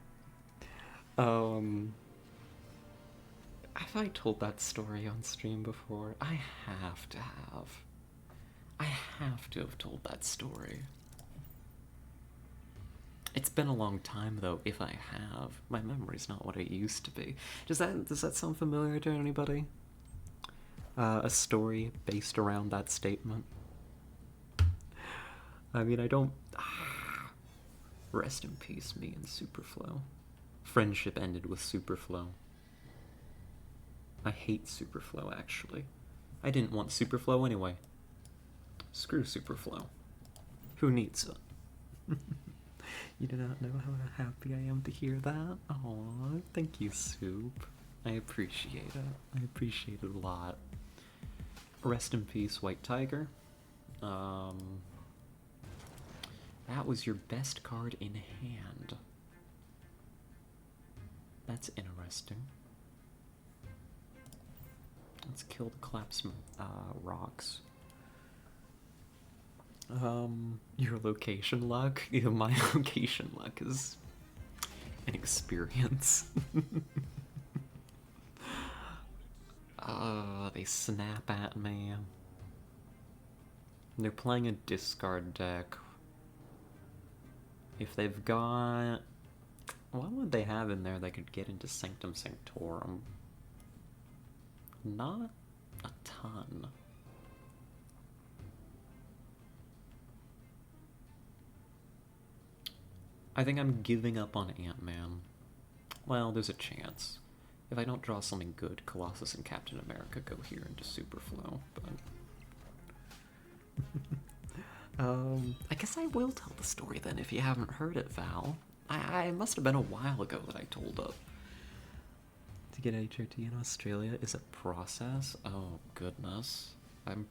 Have I told that story on stream before? I have to have. I have to have told that story. It's been a long time though, if I have. My memory's not what it used to be. Does that sound familiar to anybody? A story based around that statement? I mean, I don't... Rest in peace, me and Superflow. Friendship ended with Superflow. I hate Superflow, actually. I didn't want Superflow anyway. Screw Superflow. Who needs it? You do not know how happy I am to hear that. Aw, thank you, Soup. I appreciate it. I appreciate it a lot. Rest in peace, White Tiger. That was your best card in hand. That's interesting. Let's kill the collapse rocks. Your location luck? Yeah, my location luck is an experience. They snap at me. They're playing a discard deck. If they've got... What would they have in there that could get into Sanctum Sanctorum? Not a ton. I think I'm giving up on Ant-Man. Well, there's a chance. If I don't draw something good, Colossus and Captain America go here into Superflow, but... I guess I will tell the story then if you haven't heard it, Val. I must have been a while ago that I told it. To get HRT in Australia is a process? Oh, goodness. I'm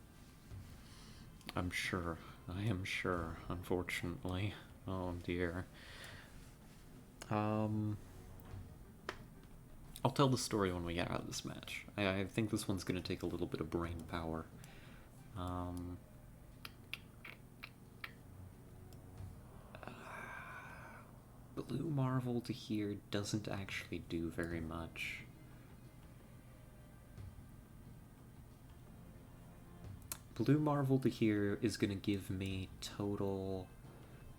sure. I am sure, unfortunately. Oh, dear. I'll tell the story when we get out of this match. I think this one's gonna take a little bit of brain power. Blue Marvel to here doesn't actually do very much. Blue Marvel to here is gonna give me total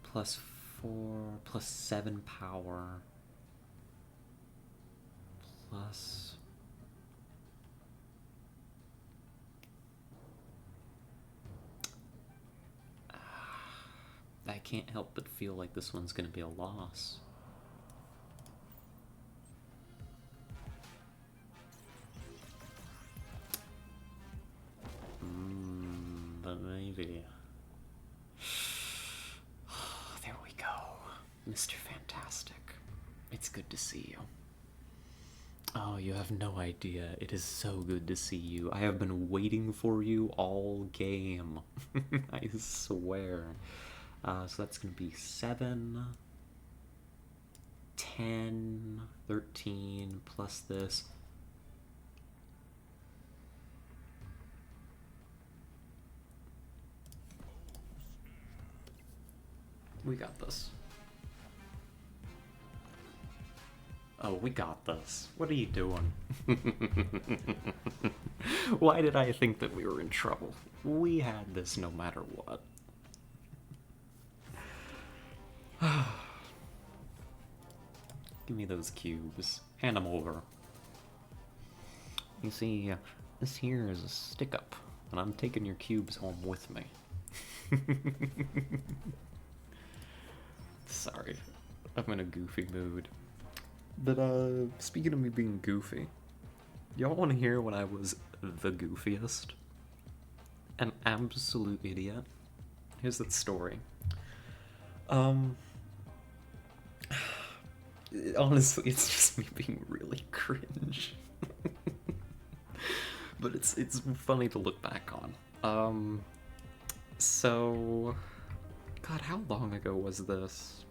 +4, +7 power, plus... I can't help but feel like this one's gonna be a loss. But maybe... There we go. Mr. Fantastic. It's good to see you. Oh, you have no idea. It is so good to see you. I have been waiting for you all game. I swear. So that's going to be 7, 10, 13, plus this. We got this. Oh, we got this. What are you doing? Why did I think that we were in trouble? We had this no matter what. Give me those cubes. Hand them over. You see, this here is a stick-up, and I'm taking your cubes home with me. Sorry, I'm in a goofy mood. But, speaking of me being goofy, y'all want to hear when I was the goofiest? An absolute idiot. Here's that story. Honestly, it's just me being really cringe. But it's funny to look back on. So... God, how long ago was this?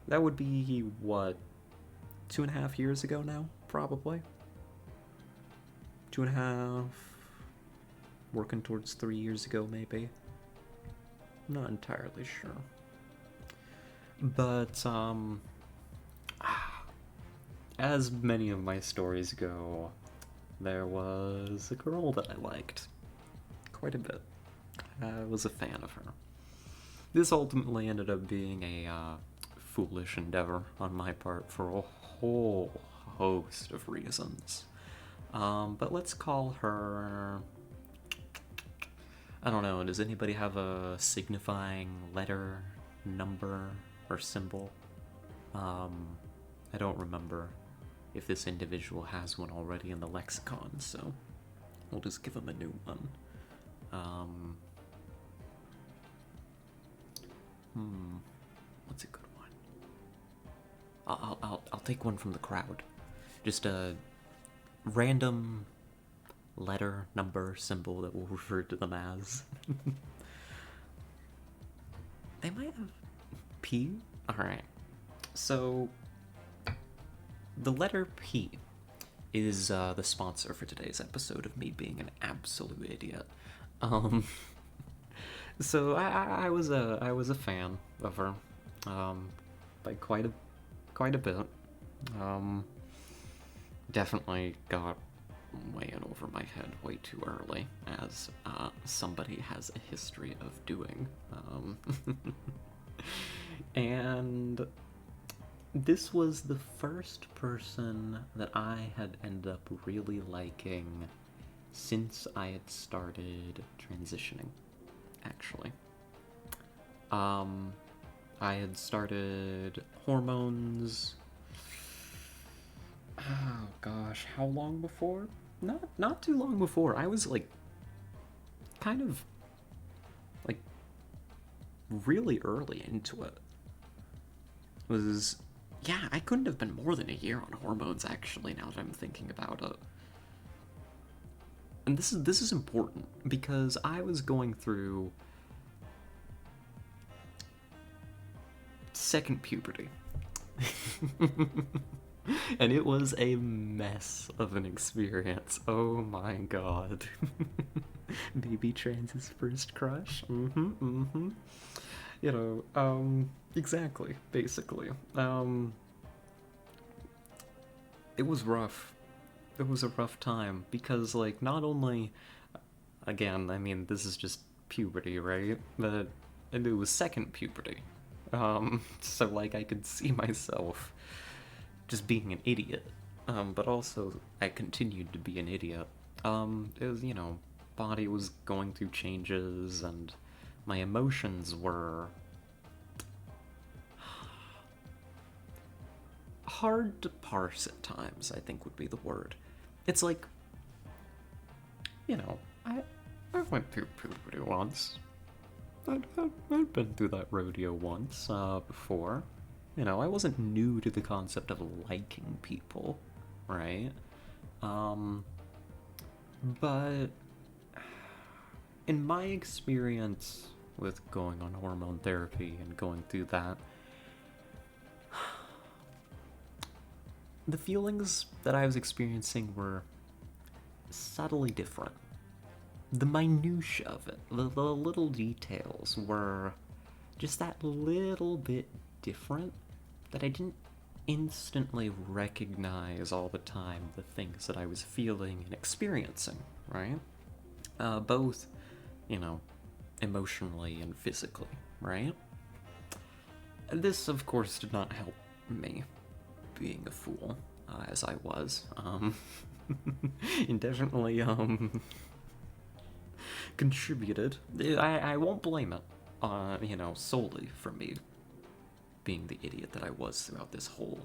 That would be, what, 2.5 years ago now, probably? 2.5... Working towards 3 years ago, maybe? I'm not entirely sure. But, as many of my stories go, there was a girl that I liked quite a bit. I was a fan of her. This ultimately ended up being a foolish endeavor on my part for a whole host of reasons. But let's call her I don't know, does anybody have a signifying letter, number, or symbol? I don't remember if this individual has one already in the lexicon, so we'll just give him a new one. What's a good one? I'll take one from the crowd. Just a random letter, number, symbol that we'll refer to them as. They might have P? Alright. So, the letter P is the sponsor for today's episode of me being an absolute idiot. So I was a fan of her, by quite a bit. Definitely got way in over my head way too early, as somebody has a history of doing. And this was the first person that I had ended up really liking since I had started transitioning, actually. I had started hormones. Oh gosh, how long before? Not too long before. I was like kind of like really early into it. Was yeah, I couldn't have been more than a year on hormones actually, now that I'm thinking about it. And this is important because I was going through second puberty. And it was a mess of an experience. Oh my god. Baby Trans's first crush. You know, exactly, basically. It was rough. It was a rough time because, like, not only, again, I mean, this is just puberty, right? But it was second puberty. So, like, I could see myself just being an idiot. But also, I continued to be an idiot. It was, you know, body was going through changes, and my emotions were hard to parse at times, I think would be the word. It's like, you know, I went through puberty once. I'd been through that rodeo once, before. You know, I wasn't new to the concept of liking people, right? But in my experience with going on hormone therapy and going through that, the feelings that I was experiencing were subtly different. The minutiae of it, the little details were just that little bit different that I didn't instantly recognize all the time the things that I was feeling and experiencing, right? Both, you know, emotionally and physically, right? This, of course, did not help me being a fool, as I was. And definitely, contributed. I won't blame it, you know, solely for me being the idiot that I was throughout this whole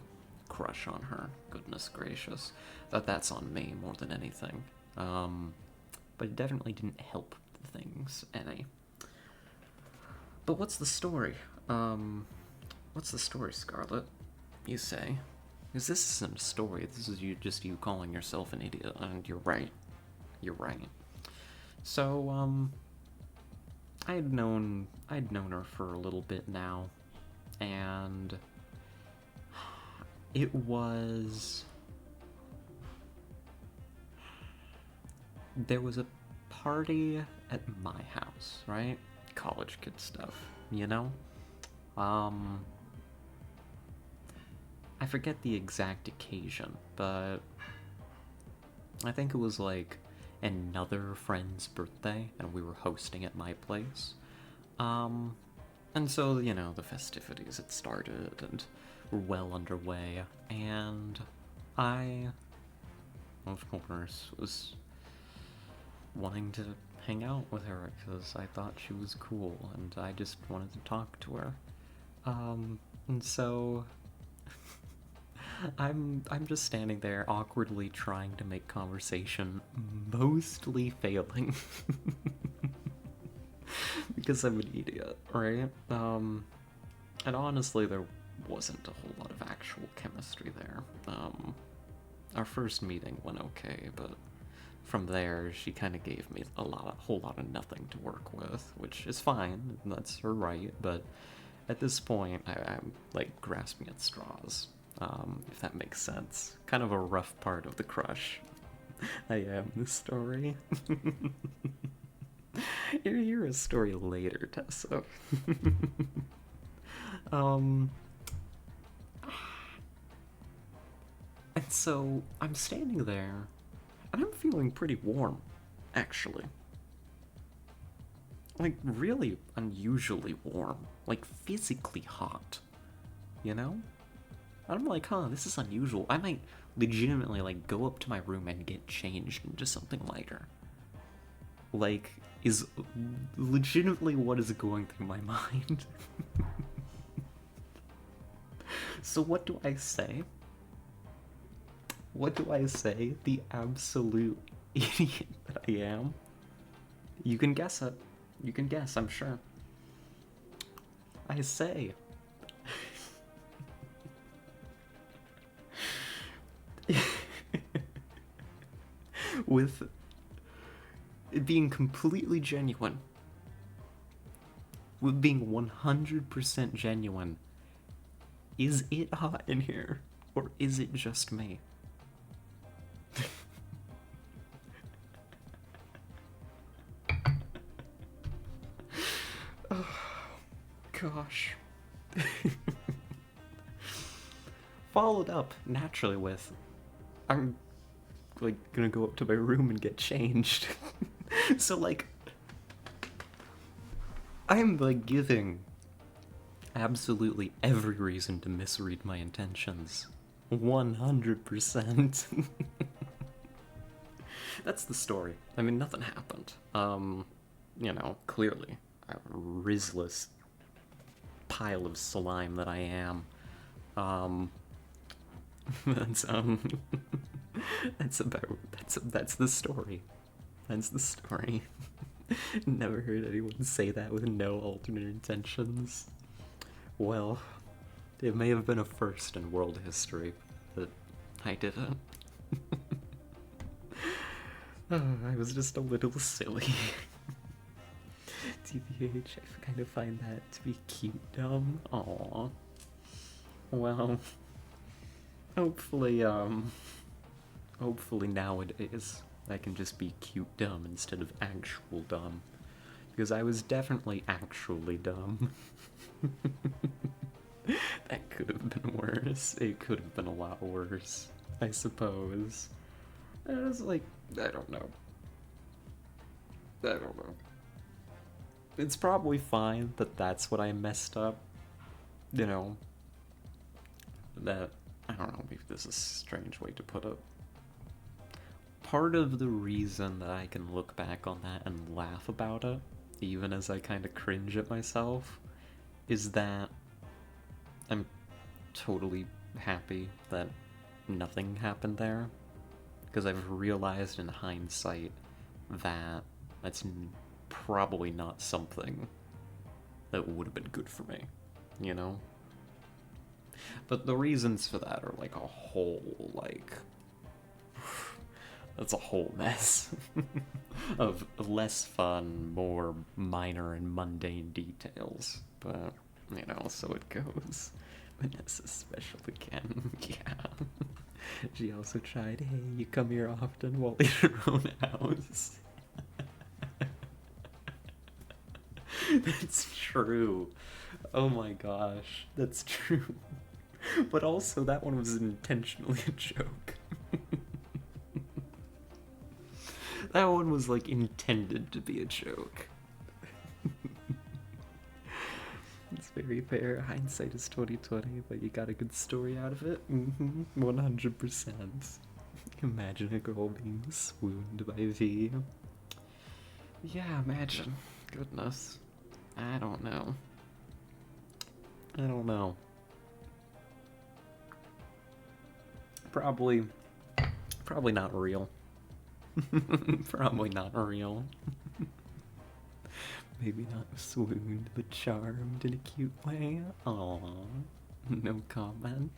crush on her. Goodness gracious. That's on me more than anything. But it definitely didn't help things any. But what's the story? What's the story, Scarlet? You say? Because this isn't a story, this is you calling yourself an idiot, and you're right. You're right. So, I'd known her for a little bit now, and it was... There was a party at my house, right? College kid stuff, you know? I forget the exact occasion, but I think it was like another friend's birthday, and we were hosting at my place. And so, you know, the festivities had started and were well underway, and I, of course, was wanting to hang out with her because I thought she was cool and I just wanted to talk to her. And so I'm just standing there awkwardly trying to make conversation, mostly failing. Because I'm an idiot, right? And honestly there wasn't a whole lot of actual chemistry there. Our first meeting went okay, but from there she kind of gave me a whole lot of nothing to work with, which is fine, that's her right, but at this point I'm like grasping at straws, if that makes sense. Kind of a rough part of the crush. I am the story. You'll hear a story later, Tessa. um, and so I'm standing there, and I'm feeling pretty warm, actually. Like, really unusually warm. Like, physically hot. You know? I'm like, huh, this is unusual. I might legitimately, like, go up to my room and get changed into something lighter. Like, is legitimately what is going through my mind. So what do I say? What do I say? The absolute idiot that I am? You can guess it. You can guess, I'm sure. I say... with it being completely genuine, with being 100% genuine, is it hot in here, or is it just me? Oh, gosh. Followed up naturally with, I'm like gonna go up to my room and get changed. So like, I'm like giving absolutely every reason to misread my intentions. 100%. That's the story. I mean, nothing happened. You know, clearly, a rizless pile of slime that I am. That's that's the story. That's the story. Never heard anyone say that with no alternate intentions. Well, it may have been a first in world history, but I didn't. Oh, I was just a little silly. TBH, I kind of find that to be cute, dumb. Aww. Well, hopefully, hopefully nowadays I can just be cute dumb instead of actual dumb. Because I was definitely actually dumb. That could have been worse. It could have been a lot worse, I suppose. It was like, I don't know. I don't know. It's probably fine that that's what I messed up. You know, that, I don't know, maybe this is a strange way to put it. Part of the reason that I can look back on that and laugh about it, even as I kind of cringe at myself, is that I'm totally happy that nothing happened there. Because I've realized in hindsight that that's probably not something that would have been good for me, you know? But the reasons for that are like a whole, like... that's a whole mess of less fun, more minor and mundane details. But, you know, so it goes. Vanessa's special again, yeah. She also tried, hey, you come here often while in your own house. That's true. Oh my gosh, that's true. But also, that one was intentionally a joke. That one was, like, intended to be a joke. It's very fair. Hindsight is 20/20, but you got a good story out of it. 100%. Imagine a girl being swooned by V. Yeah, imagine. Goodness. I don't know. I don't know. Probably, probably not real. Probably not real. Maybe not swooned, but charmed in a cute way. Aww. No comment.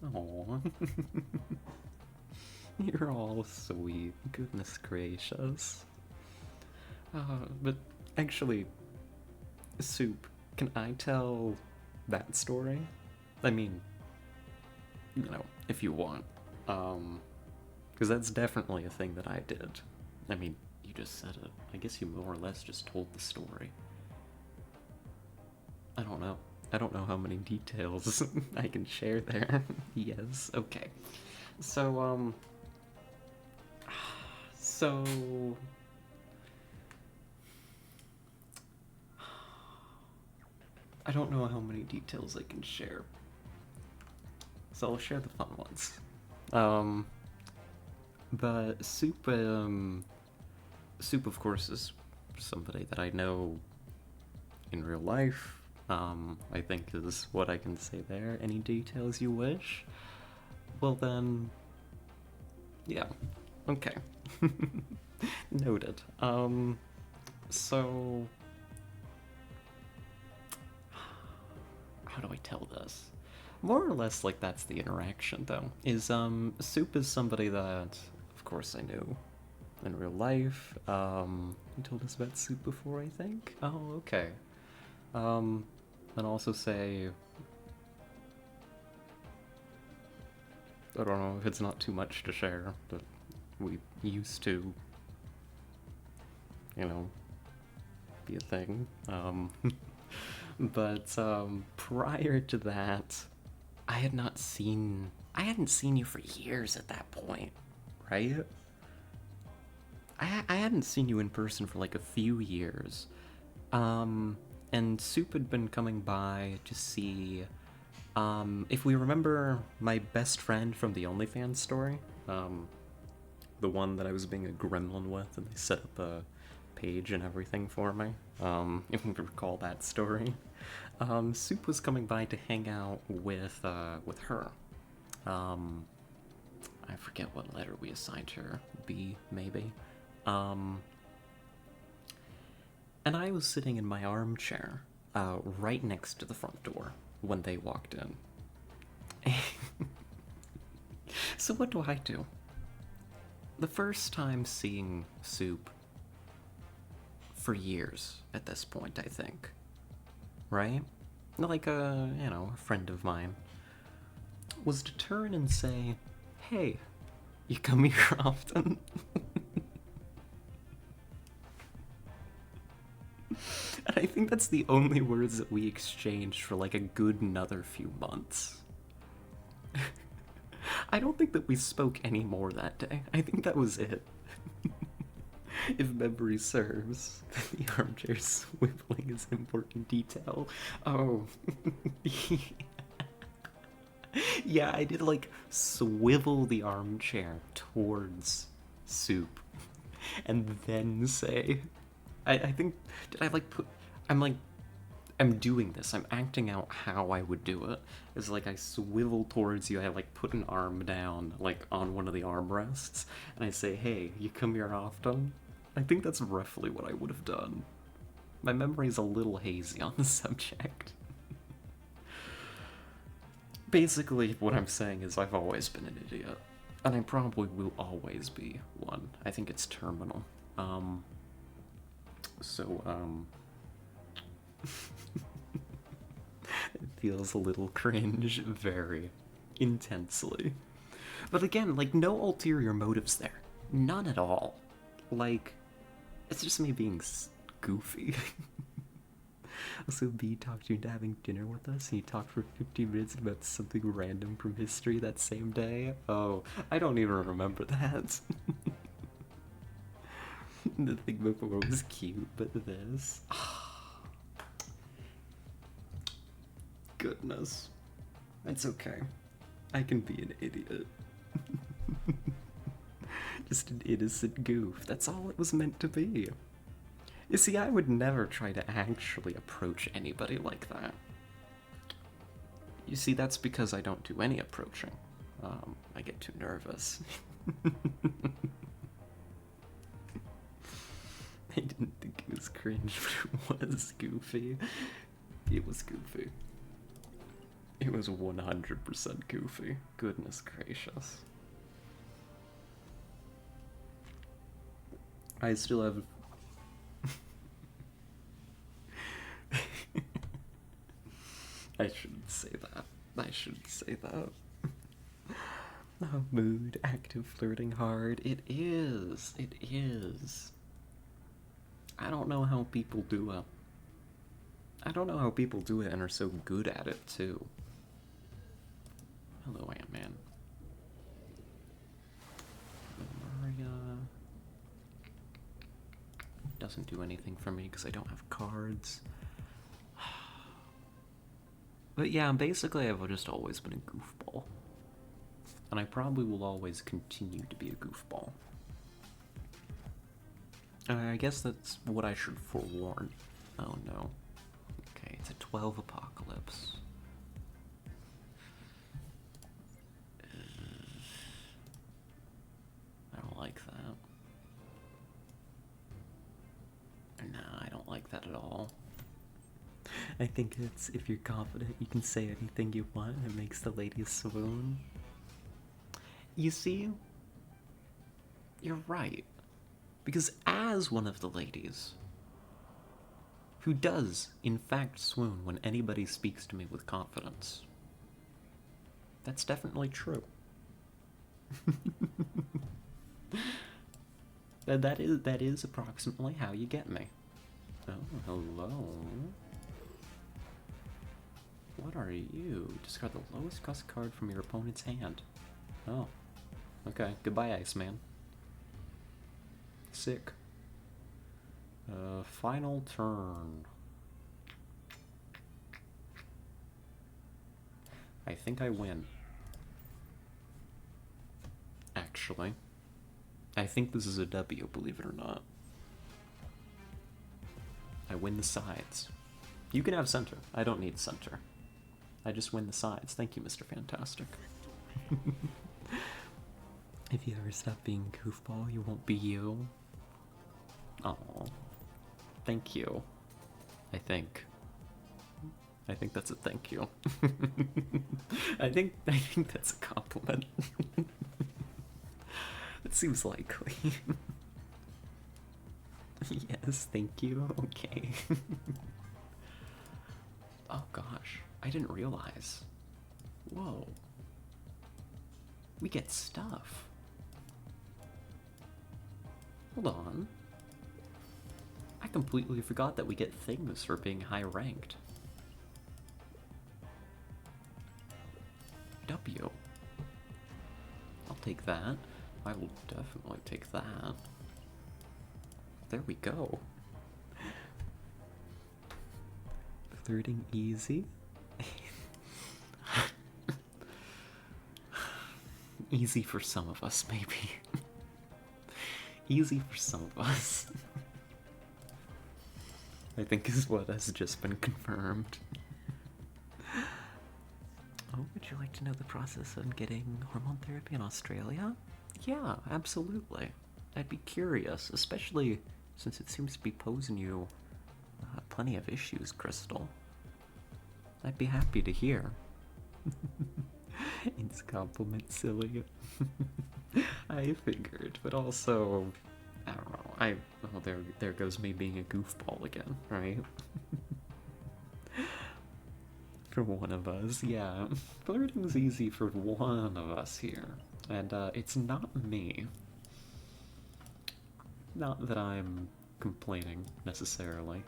Aww. You're all sweet. Goodness gracious. But actually, Soup, can I tell that story? I mean, if you want. Because that's definitely a thing that I did. I mean, you just said it. I guess you more or less just told the story. I don't know. I don't know how many details I can share there. Yes, okay. So, so... I don't know how many details I can share. So I'll share the fun ones. But Soup, of course, is somebody that I know in real life. I think is what I can say there. Any details you wish? Well then, yeah, okay. Noted. So how do I tell this? More or less like that's the interaction though. Soup is somebody that of course I knew in real life. You told us about Soup before, I think? Oh, okay. And also say I don't know if it's not too much to share, but we used to, be a thing. But prior to that, I hadn't seen you for years at that point, right? I hadn't seen you in person for like a few years. And Soup had been coming by to see, if we remember my best friend from the OnlyFans story, the one that I was being a gremlin with, and they set up a page and everything for me, if we recall that story. Soup was coming by to hang out with her. I forget what letter we assigned her. B, maybe. And I was sitting in my armchair, right next to the front door when they walked in. So what do I do? The first time seeing Soup for years at this point, I think. Right? Like a friend of mine was to turn and say, "Hey, you come here often?" And I think that's the only words that we exchanged for like a good another few months. I don't think that we spoke any more that day. I think that was it. If memory serves, the armchair swiveling is an important detail. Oh. Yeah, I did like swivel the armchair towards Soup and then say, I think, did I like put, I'm doing this, I'm acting out how I would do it. It's like I swivel towards you, I like put an arm down, like on one of the armrests, and I say, "Hey, you come here often?" I think that's roughly what I would have done. My memory's a little hazy on the subject. Basically, what I'm saying is I've always been an idiot. And I probably will always be one. I think it's terminal. So, it feels a little cringe, very intensely. But again, like, no ulterior motives there. None at all. Like, it's just me being goofy. Also, B talked you into having dinner with us, and you talked for 50 minutes about something random from history that same day. Oh, I don't even remember that. The thing before was cute, but this. Goodness. It's okay. I can be an idiot. Just an innocent goof. That's all it was meant to be. You see, I would never try to actually approach anybody like that. You see, that's because I don't do any approaching. I get too nervous. I didn't think it was cringe, but it was goofy. It was goofy. It was 100% goofy. Goodness gracious. I still have... I shouldn't say that. I shouldn't say that. Oh, mood, active, flirting hard. It is. It is. I don't know how people do it. I don't know how people do it and are so good at it, too. Hello, Ant-Man. Maria doesn't do anything for me because I don't have cards. But yeah, basically I've just always been a goofball. And I probably will always continue to be a goofball. I guess that's what I should forewarn. Oh no. Okay, it's a 12 apocalypse. I don't like that. No, I don't like that at all. I think it's if you're confident you can say anything you want, it makes the ladies swoon. You see, you're right. Because as one of the ladies, who does in fact swoon when anybody speaks to me with confidence, that's definitely true. That is approximately how you get me. Oh, hello. What are you? Discard the lowest cost card from your opponent's hand. Oh. Okay, goodbye, Iceman. Sick. Final turn. I think I win. Actually. I think this is a W, believe it or not. I win the sides. You can have center. I don't need center. I just win the sides. Thank you, Mr. Fantastic. If you ever stop being goofball, you won't be you. Oh, thank you. I think that's a thank you. I think that's a compliment. It seems likely. Yes, thank you. Okay. Oh gosh, I didn't realize. Whoa. We get stuff. Hold on. I completely forgot that we get things for being high ranked. W. I'll take that. I will definitely take that. There we go. Flirting easy. Easy for some of us, maybe. Easy for some of us. I think is what has just been confirmed. Oh, would you like to know the process of getting hormone therapy in Australia? Yeah, absolutely. I'd be curious, especially since it seems to be posing you plenty of issues, Crystal. I'd be happy to hear. It's a compliment, silly. I figured, but also, I don't know. Oh, there goes me being a goofball again, right? For one of us, yeah. Flirting's easy for one of us here, and it's not me. Not that I'm complaining necessarily.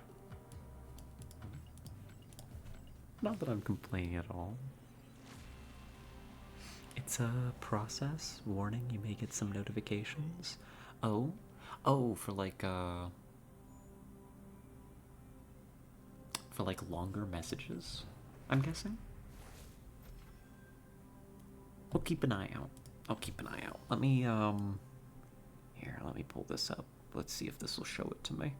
Not that I'm complaining at all. It's a process. Warning, you may get some notifications. Oh? Oh, for like longer messages, I'm guessing? We'll keep an eye out. I'll keep an eye out. Let me, Here, let me pull this up. Let's see if this will show it to me.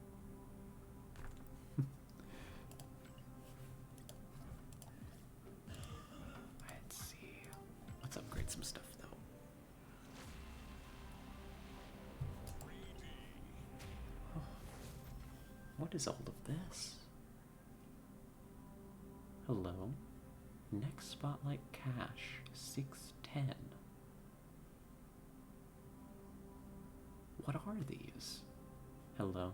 Let's see. Let's upgrade some stuff, though. Oh. What is all of this? Hello. Next Spotlight Cache, 610. What are these? Hello?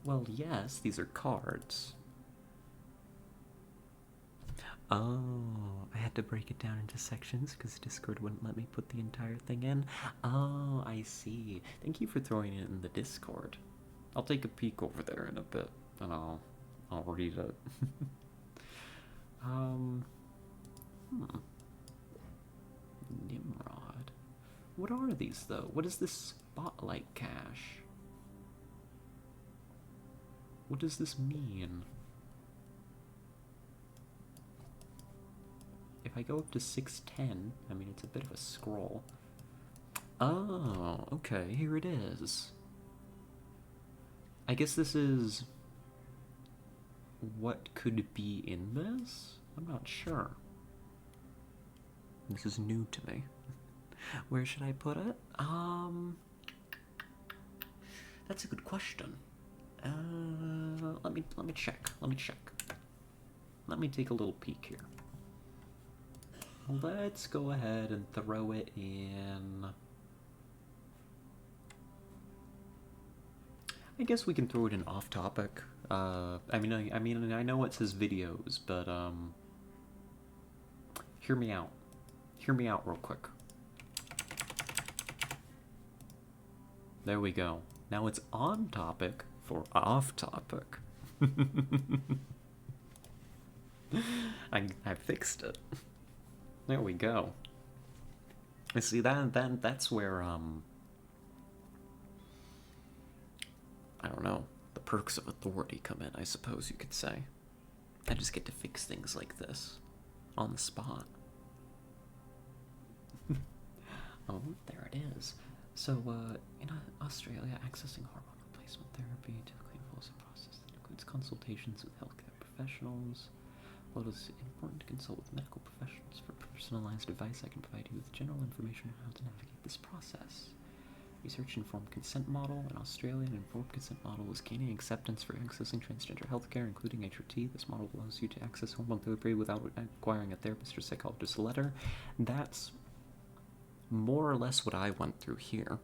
Well, yes, these are cards. Oh, I had to break it down into sections because Discord wouldn't let me put the entire thing in. Oh, I see. Thank you for throwing it in the Discord. I'll take a peek over there in a bit, and I'll read it. Nimrod. What are these, though? What is this Spotlight Cache? What does this mean? If I go up to 610, I mean, it's a bit of a scroll. Oh, okay, here it is. I guess this is what could be in this? I'm not sure. This is new to me. Where should I put it? That's a good question. Let me check. Let me take a little peek here. Let's go ahead and throw it in. I guess we can throw it in off topic. I mean, I know it says videos, but hear me out. Hear me out real quick. There we go. Now it's on topic for off topic. I fixed it. There we go. See, that's where I don't know, the perks of authority come in, I suppose you could say. I just get to fix things like this on the spot. Oh, there it is. So, in Australia, accessing hormone replacement therapy typically involves a process that includes consultations with healthcare professionals. While it is important to consult with medical professionals for personalized advice, I can provide you with general information on how to navigate this process. Research informed consent model. In Australia, an informed consent model is gaining acceptance for accessing transgender healthcare, including HRT. This model allows you to access hormone therapy without requiring a therapist or psychologist letter. That's more or less what I went through here.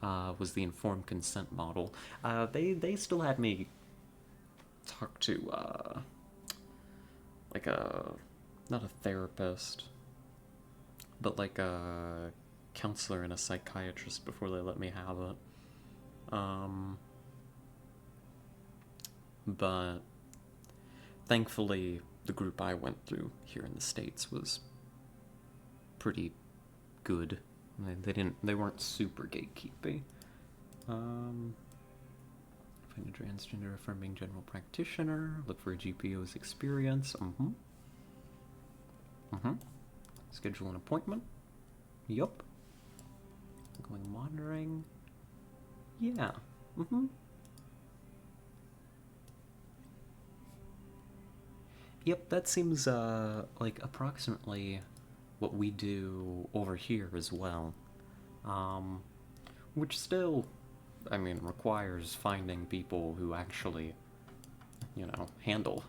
Was the informed consent model. They still had me talk to like not a therapist, but like a counselor and a psychiatrist before they let me have it. But thankfully the group I went through here in the States was pretty good. They weren't super gatekeepy. Find a transgender affirming general practitioner. Look for a GPO's experience. Schedule an appointment. Yup. Going monitoring. Yeah. Yep, that seems like approximately what we do over here as well. Which still, I mean, requires finding people who actually, handle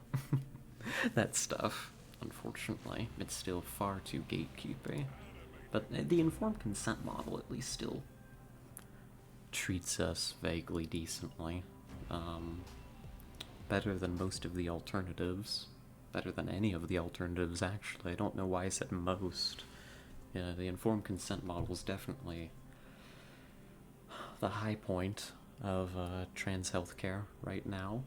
that stuff. Unfortunately, it's still far too gatekeepy. But the informed consent model at least still treats us vaguely decently. Better than most of the alternatives. Better than any of the alternatives, actually. I don't know why I said most. Yeah, the informed consent model is definitely the high point of trans healthcare right now.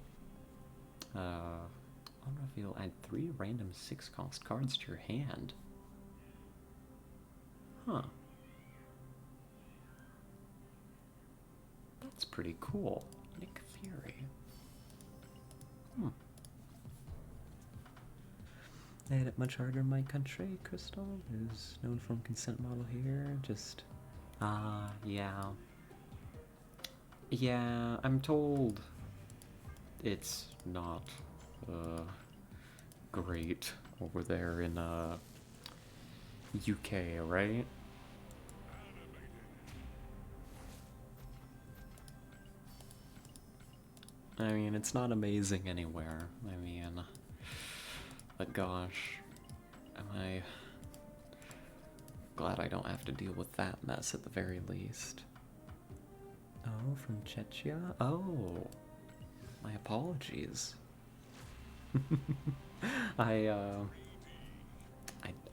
Unreveal, add 3 random 6-cost cards to your hand. Huh. That's pretty cool. Nick Fury. I had it much harder in my country, Crystal. There's no informed consent model here. Just. Yeah. Yeah, I'm told it's not, great over there in, UK, right? I mean, it's not amazing anywhere. I mean, but gosh, am I glad I don't have to deal with that mess at the very least. Oh, from Chechnya? Oh, my apologies. I,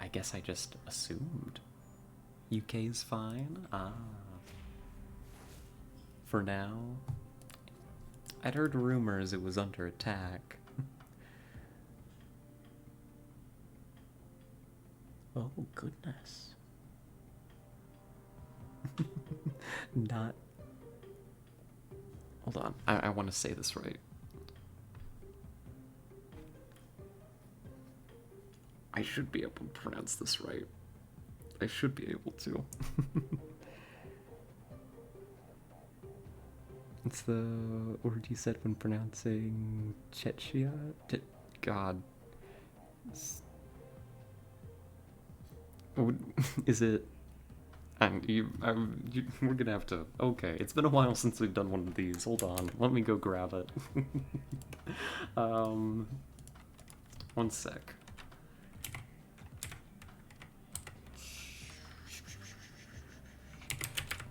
I guess I just assumed. UK's fine? Ah. For now? I'd heard rumors it was under attack. Oh, goodness. Not. Hold on, I want to say this right. I should be able to pronounce this right. I should be able to. It's the word you said when pronouncing Chechnya? God. Is it? We're gonna have to. Okay, it's been a while since we've done one of these. Hold on, let me go grab it. One sec.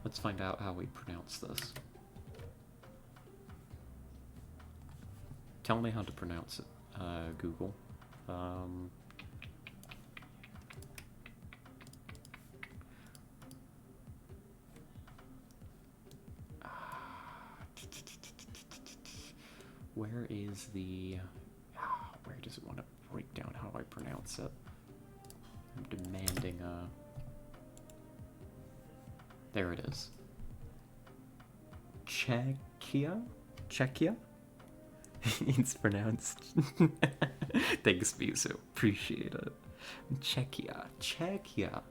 Let's find out how we pronounce this. Tell me how to pronounce it, Google. Where is the... Where does it want to break down how I pronounce it? I'm demanding a... There it is. Czechia? Czechia? It's pronounced. Thanks, Misu. Appreciate it. Czechia. Czechia.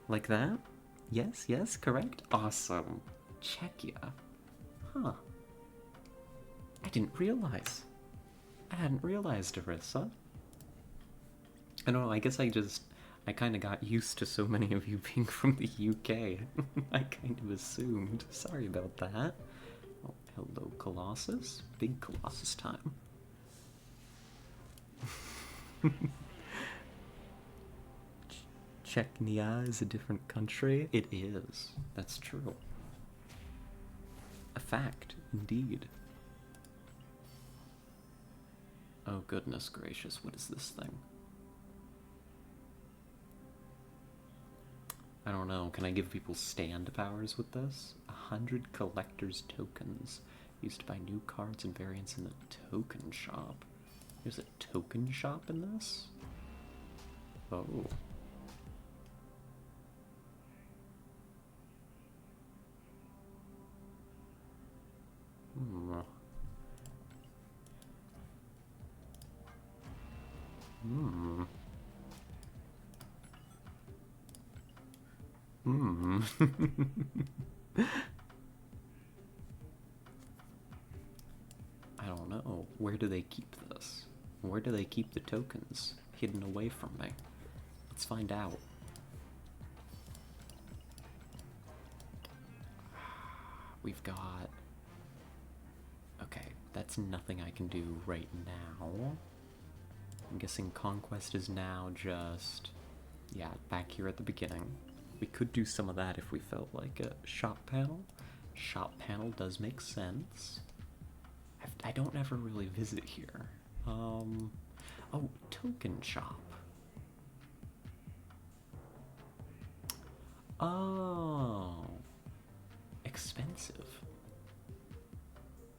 Like that? Yes, yes, correct? Awesome. Czechia. Huh. I didn't realize. I hadn't realized, Arissa. I don't know, I guess I kind of got used to so many of you being from the UK. I kind of assumed. Sorry about that. Oh, hello, Colossus. Big Colossus time. Czechnia is a different country? It is. That's true. A fact, indeed. Oh, goodness gracious, what is this thing? I don't know, can I give people stand powers with this? 100 collector's tokens used to buy new cards and variants in the token shop. There's a token shop in this? Oh. Hmm. Hmm. Hmm. I don't know. Where do they keep this? Where do they keep the tokens hidden away from me? Let's find out. We've got... Okay, that's nothing I can do right now. I'm guessing Conquest is now just... Yeah, back here at the beginning. We could do some of that if we felt like it. Shop panel? Shop panel does make sense. I don't ever really visit here. Oh, token shop. Oh. Expensive.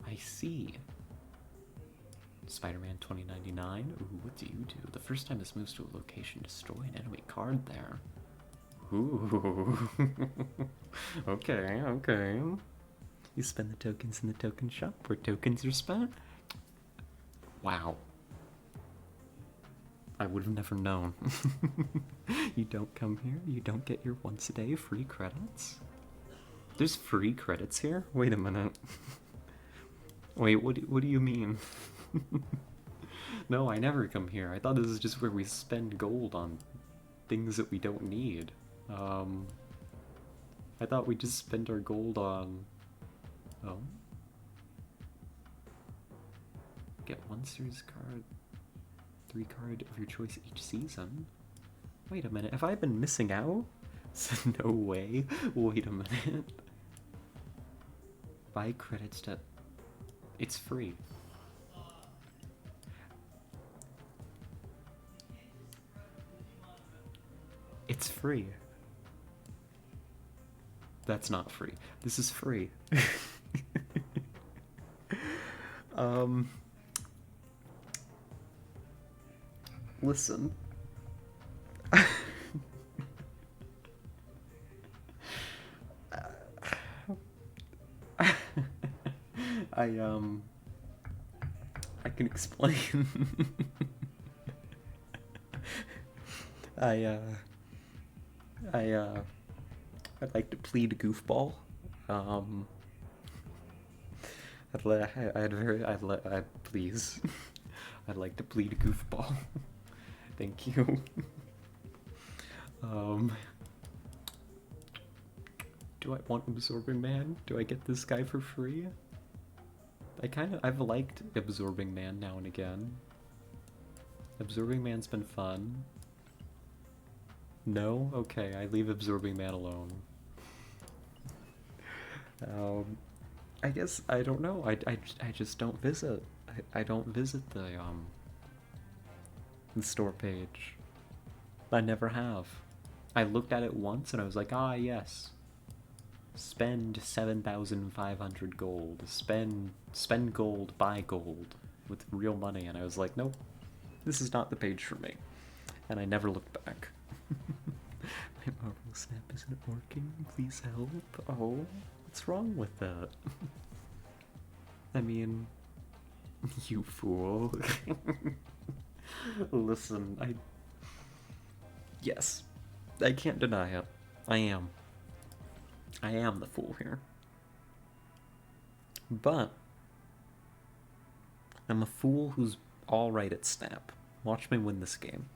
I see. Spider-Man 2099? Ooh, what do you do? The first time this moves to a location, destroy an enemy card there. Ooh. Okay, okay. You spend the tokens in the token shop where tokens are spent? Wow. I would have never known. You don't come here? You don't get your once a day free credits? There's free credits here? Wait a minute. Wait, what do you mean? No, I never come here. I thought this is just where we spend gold on things that we don't need. I thought we just spend our gold on... Oh? Get one series card, 3 card of your choice each season. Wait a minute, have I been missing out? No way. Wait a minute. Buy credits to... It's free. It's free. That's not free. This is free. Listen. I can explain. I'd like to plead goofball. Please. I'd like to plead goofball. Thank you. Do I want Absorbing Man? Do I get this guy for free? I've liked Absorbing Man now and again. Absorbing Man's been fun. No? Okay, I leave Absorbing Man alone. I guess, I don't know, I just don't visit. I don't visit the store page. I never have. I looked at it once and I was like, ah, yes. Spend 7,500 gold. Spend gold, buy gold with real money. And I was like, nope, this is not the page for me. And I never looked back. My Marvel Snap isn't working. Please help. Oh, what's wrong with that? I mean, you fool. Listen, yes, I can't deny it. I am the fool here. But I'm a fool who's alright at Snap. Watch me win this game.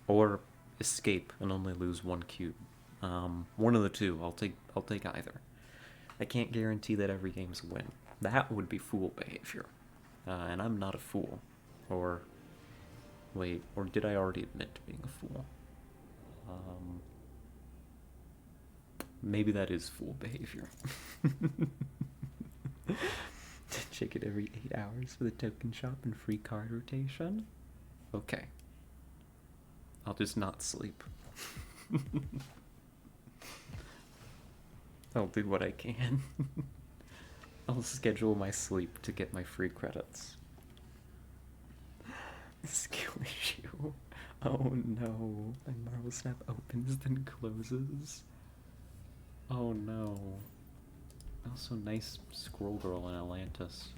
Or escape and only lose 1 cube. One of the two. I'll take either. I can't guarantee that every game's a win. That would be fool behavior. And I'm not a fool. Or wait, or did I already admit to being a fool? Maybe that is fool behavior. Check it every 8 hours for the token shop and free card rotation. Okay. I'll just not sleep. I'll do what I can. I'll schedule my sleep to get my free credits. Skill issue. Oh no. My Marvel Snap opens then closes. Oh no. Also nice Squirrel Girl in Atlantis.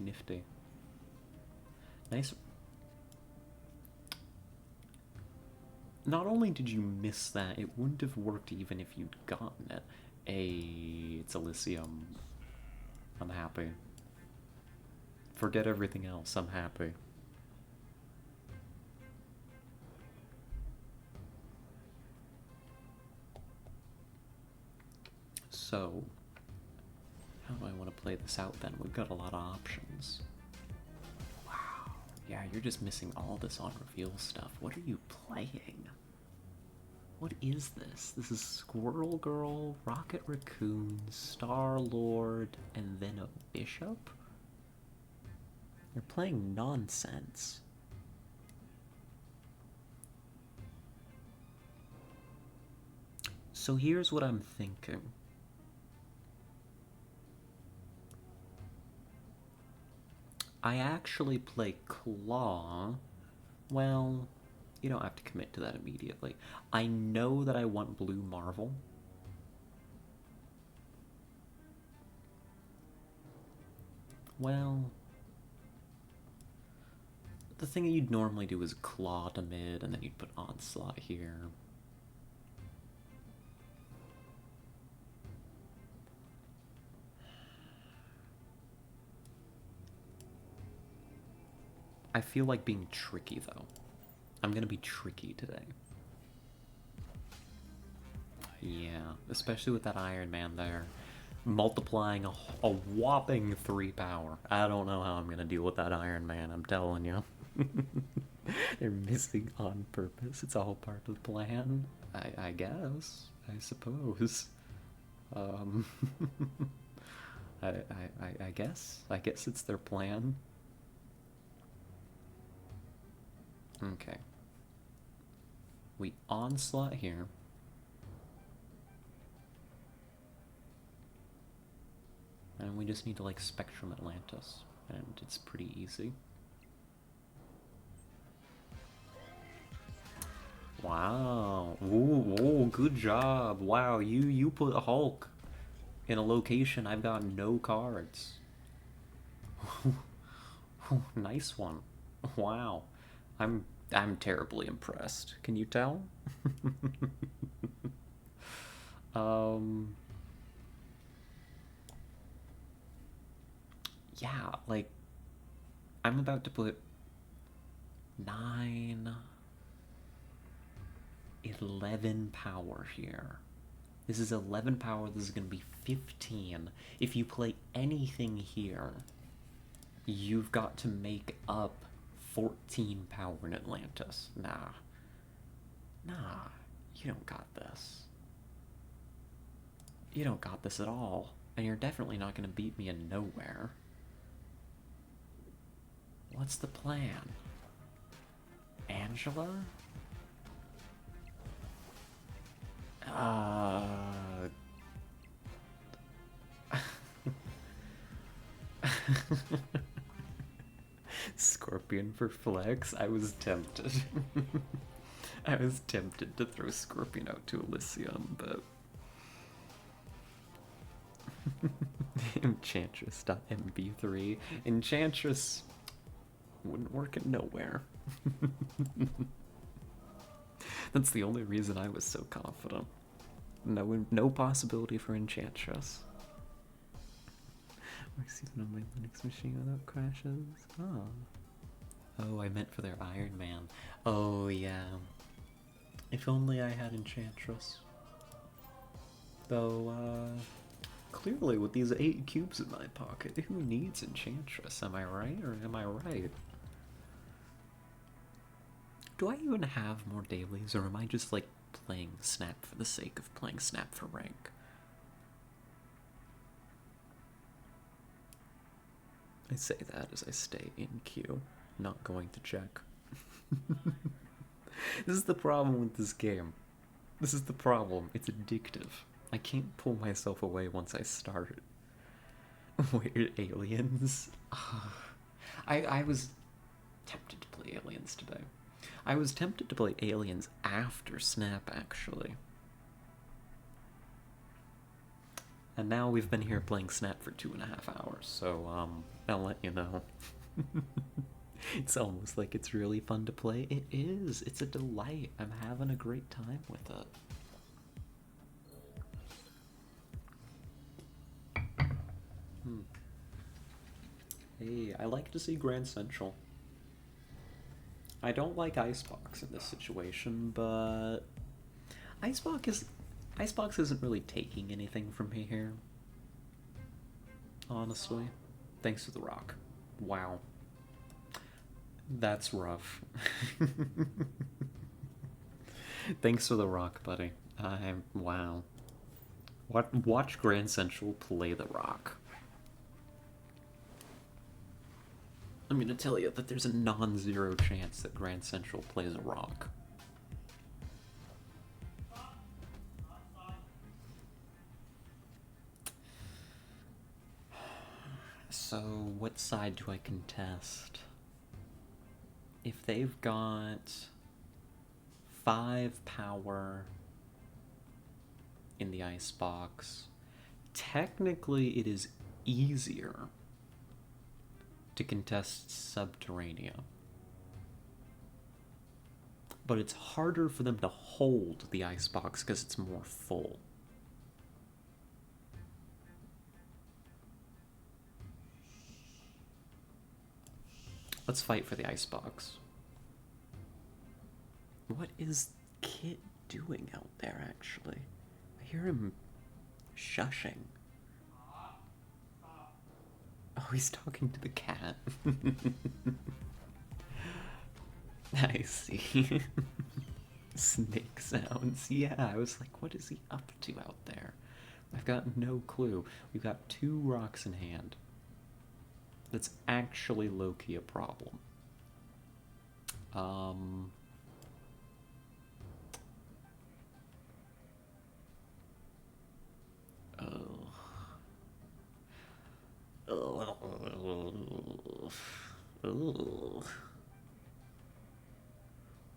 Nifty. Nice. Not only did you miss that, it wouldn't have worked even if you'd gotten it. It's Elysium. I'm happy. Forget everything else, I'm happy. So, how do I want to play this out then? We've got a lot of options. Wow. Yeah, you're just missing all this on reveal stuff. What are you playing? What is this? This is Squirrel Girl, Rocket Raccoon, Star-Lord, and then a bishop? You're playing nonsense. So here's what I'm thinking. I actually play Claw. Well, you don't have to commit to that immediately. I know that I want Blue Marvel. Well, the thing that you'd normally do is claw to mid, and then you'd put onslaught here. I feel like being tricky, though. I'm gonna be tricky today. Yeah, especially with that Iron Man there. Multiplying a whopping 3 power. I don't know how I'm gonna deal with that Iron Man, I'm telling you. They're missing on purpose. It's all part of the plan. I guess. I suppose. Um, I guess. I guess it's their plan. Okay. We onslaught here. And we just need to like Spectrum Atlantis. And it's pretty easy. Wow. Ooh, good job. Wow, you put a Hulk in a location I've got no cards. Nice one. Wow. I'm terribly impressed. Can you tell? um yeah, like I'm about to put 9 11 power here. This is 11 power, this is going to be 15. If you play anything here, you've got to make up 14 power in Atlantis. Nah. Nah, you don't got this. You don't got this at all. And you're definitely not going to beat me in nowhere. What's the plan? Angela? Scorpion for flex? I was tempted. I was tempted to throw Scorpion out to Elysium, but... Enchantress.mb3. Enchantress wouldn't work in nowhere. That's the only reason I was so confident. No possibility for Enchantress. Works even on my Linux machine without crashes. Oh. Oh, I meant for their Iron Man. Oh, yeah. If only I had Enchantress. Though, clearly with these 8 cubes in my pocket, who needs Enchantress? Am I right, or am I right? Do I even have more dailies, or am I just, like, playing Snap for the sake of playing Snap for rank? I say that as I stay in queue, not going to check. This is the problem with this game. This is the problem. It's addictive. I can't pull myself away once I start. Weird aliens. I was tempted to play aliens today. I was tempted to play aliens after Snap, actually. And now we've been here playing Snap for 2.5 hours, so, I'll let you know. It's almost like it's really fun to play. It is. It's a delight. I'm having a great time with it. Hey, I like to see Grand Central. I don't like Icebox in this situation, but Icebox isn't really taking anything from me here. Honestly. Thanks to the rock. Wow. That's rough. Thanks for the rock, buddy. Wow. Watch Grand Central play the rock. I'm gonna tell you that there's a non-zero chance that Grand Central plays a rock. So, what side do I contest? If they've got 5 power in the Icebox, technically it is easier to contest Subterranea. but it's harder for them to hold the icebox because it's more full. Let's fight for the icebox. What is Kit doing out there, actually? I hear him shushing. Oh, he's talking to the cat. I see. Snake sounds. Yeah, I was like, what is he up to out there? I've got no clue. We've got 2 rocks in hand. That's actually low-key a problem.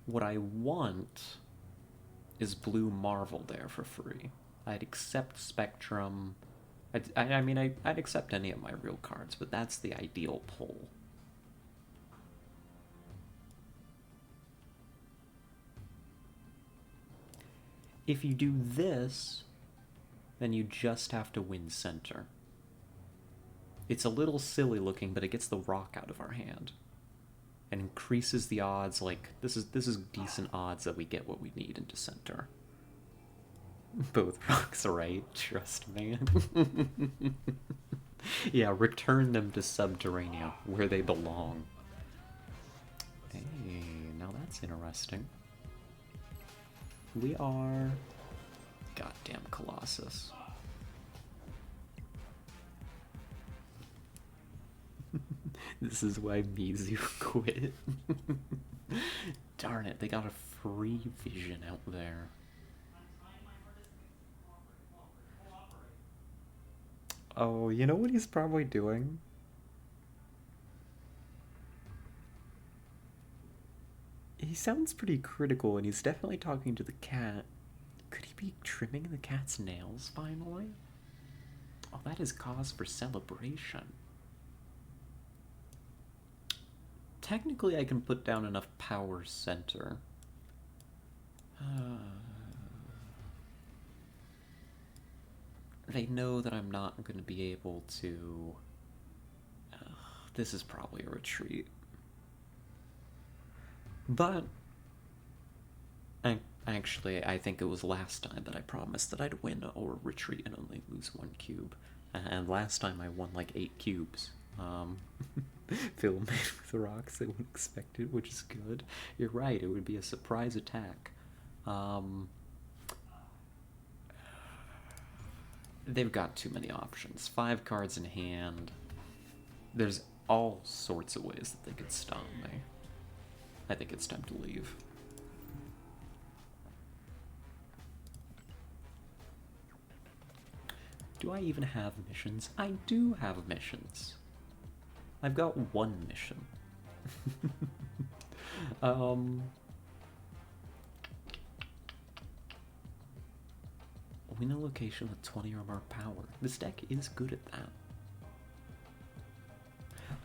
What I want is Blue Marvel there for free. I'd accept Spectrum. I mean, I'd accept any of my real cards, but that's the ideal pull. If you do this, then you just have to win center. It's a little silly looking, but it gets the rock out of our hand. And increases the odds, like, this is decent odds that we get what we need into center. Both rocks, right? Trust me. Yeah, return them to Subterranea, where they belong. Hey, now that's interesting. We are... Goddamn Colossus. This is why Mizu quit. Darn it, they got a free vision out there. Oh, you know what he's probably doing? He sounds pretty critical, and he's definitely talking to the cat. Could he be trimming the cat's nails, finally? Oh, that is cause for celebration. Technically, I can put down enough power center. They know that I'm not going to be able to... this is probably a retreat. But... actually, I think it was last time that I promised that I'd win or retreat and only lose 1 cube. And last time I won like 8 cubes. Filled with rocks I wouldn't expect it, which is good. You're right, it would be a surprise attack. They've got too many options. 5 cards in hand. There's all sorts of ways that they could stun me. I think it's time to leave. Do I even have missions? I do have missions. I've got 1 mission. Win a location with 20 or more power. This deck is good at that.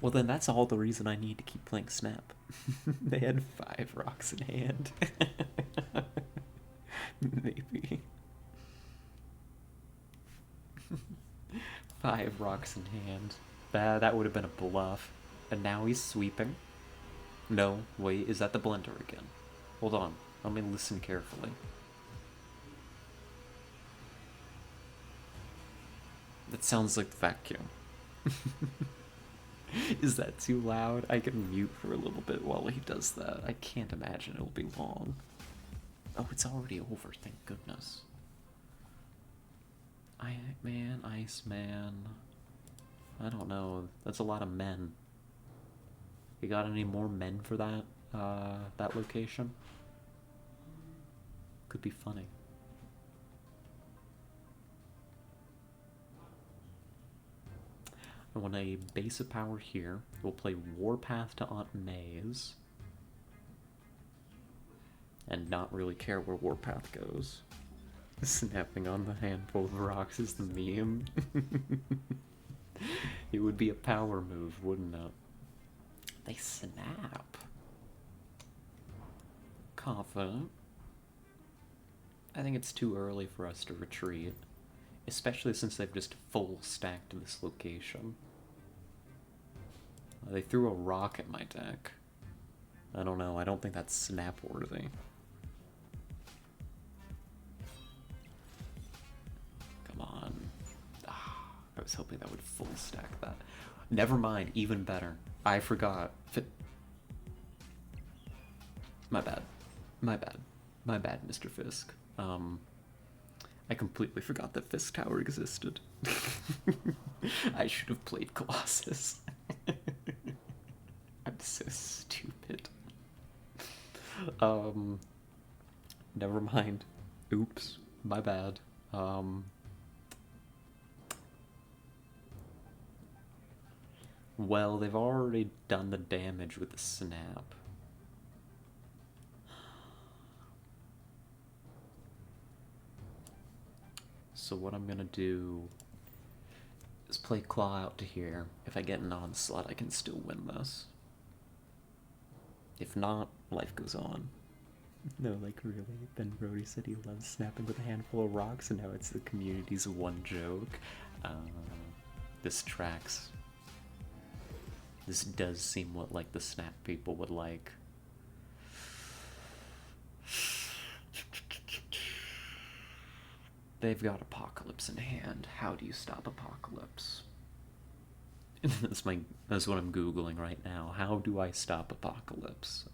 Well, then that's all the reason I need to keep playing Snap. They had 5 rocks in hand. Maybe. 5 rocks in hand. That would have been a bluff. And now he's sweeping. No, wait, is that the blender again? Hold on, let me listen carefully. That sounds like the vacuum. Is that too loud? I can mute for a little bit while he does that. I can't imagine it'll be long. Oh, it's already over, thank goodness. Iceman. I don't know. That's a lot of men. You got any more men for that, that location? Could be funny. I want a base of power here. We'll play Warpath to Aunt May's. And not really care where Warpath goes. Snapping on the handful of rocks is the meme. It would be a power move, wouldn't it? They snap. confident. I think it's too early for us to retreat, especially since they've just full stacked this location. They threw a rock at my deck. I don't know, I don't think that's snap-worthy. Come on. I was hoping that would full stack that. Never mind, even better. I forgot. My bad. My bad. My bad, Mr. Fisk. I completely forgot that Fisk Tower existed. I should have played Colossus. I'm so stupid. Never mind. Oops. My bad. Well, they've already done the damage with the snap. So what I'm gonna do is play Claw out to here. If I get an onslaught, I can still win this. If not, life goes on. No, like really? Ben Brody said he loves snapping with a handful of rocks, and now it's the community's one joke. This tracks. This does seem what like the snap people would like. They've got Apocalypse in hand. How do you stop Apocalypse? That's what I'm Googling right now. How do I stop Apocalypse?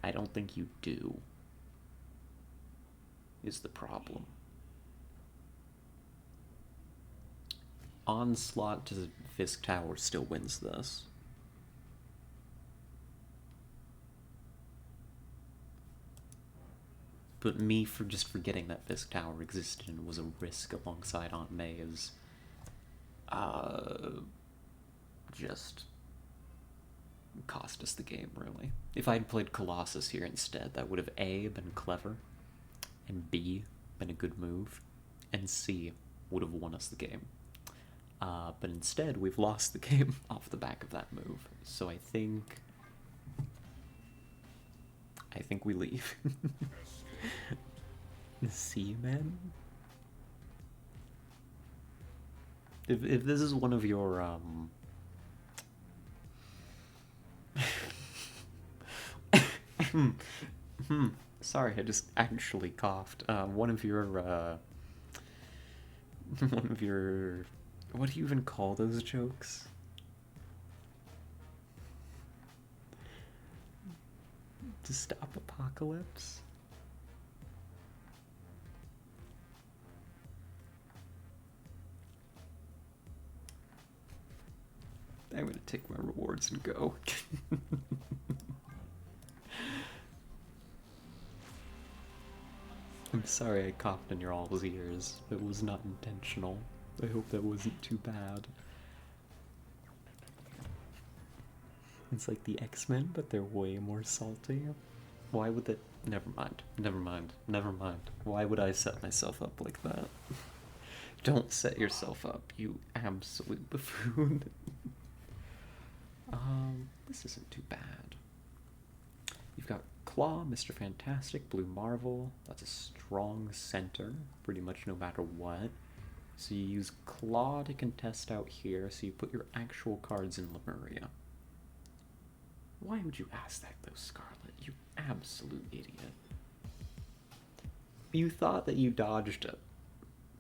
I don't think you do, is the problem. Onslaught to Fisk Tower still wins this. But me for just forgetting that Fisk Tower existed and was a risk alongside Aunt May is just cost us the game, really. If I'd played Colossus here instead, that would have A, been clever, and B, been a good move, and C, would have won us the game. But instead, we've lost the game off the back of that move. So I think we leave. See you, man. If this is one of your sorry, I just actually coughed. One of your what do you even call those jokes? To stop Apocalypse? I'm gonna take my rewards and go. I'm sorry I coughed in your all's ears. It was not intentional. I hope that wasn't too bad. It's like the X-Men, but they're way more salty. Why would that? Never mind. Never mind. Never mind. Why would I set myself up like that? Don't set yourself up, you absolute buffoon. This isn't too bad. You've got Claw, Mr. Fantastic, Blue Marvel. That's a strong center, pretty much no matter what. So you use Claw to contest out here, so you put your actual cards in Lemuria. Why would you ask that, though, Scarlet? You absolute idiot. You thought that you dodged it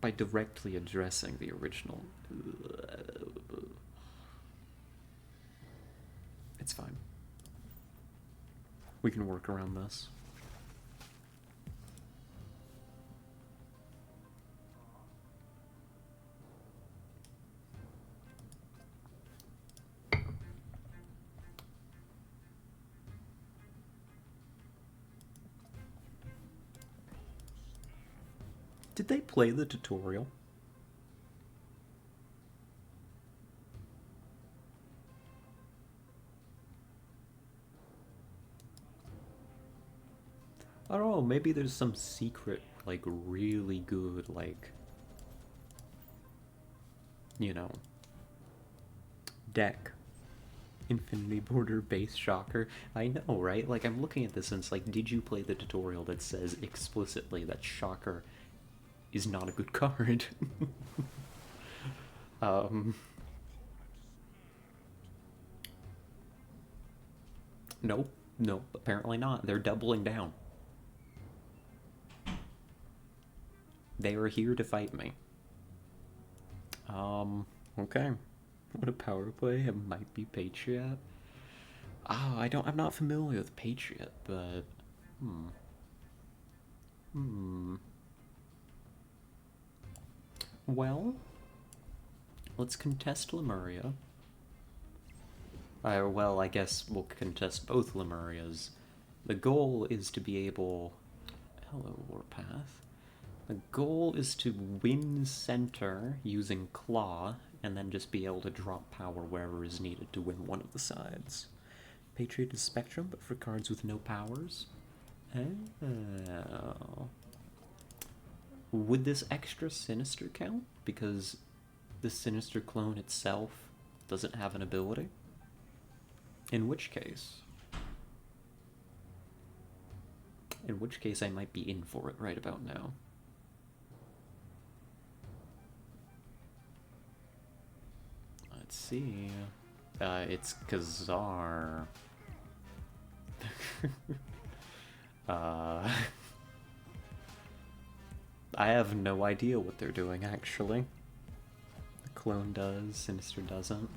by directly addressing the original. It's fine. We can work around this. Did they play the tutorial? I don't know, maybe there's some secret, like, really good, like, you know, deck Infinity Border base shocker. I know, right? Like, I'm looking at this and it's like, did you play the tutorial that says explicitly that shocker is not a good card? Nope, nope, apparently not. They're doubling down. They are here to fight me. Okay. What a power play. It might be Patriot. Oh, I'm not familiar with Patriot, but hmm. Hmm. Well, let's contest Lemuria. Well, I guess we'll contest both Lemurias. The goal is to be able... Hello, Warpath. The goal is to win center using Claw, and then just be able to drop power wherever is needed to win one of the sides. Patriot is Spectrum, but for cards with no powers. Oh. Would this extra Sinister count? Because the Sinister clone itself doesn't have an ability? In which case I might be in for it right about now. Let's see. It's Khazar. I have no idea what they're doing, actually. The clone does, Sinister doesn't.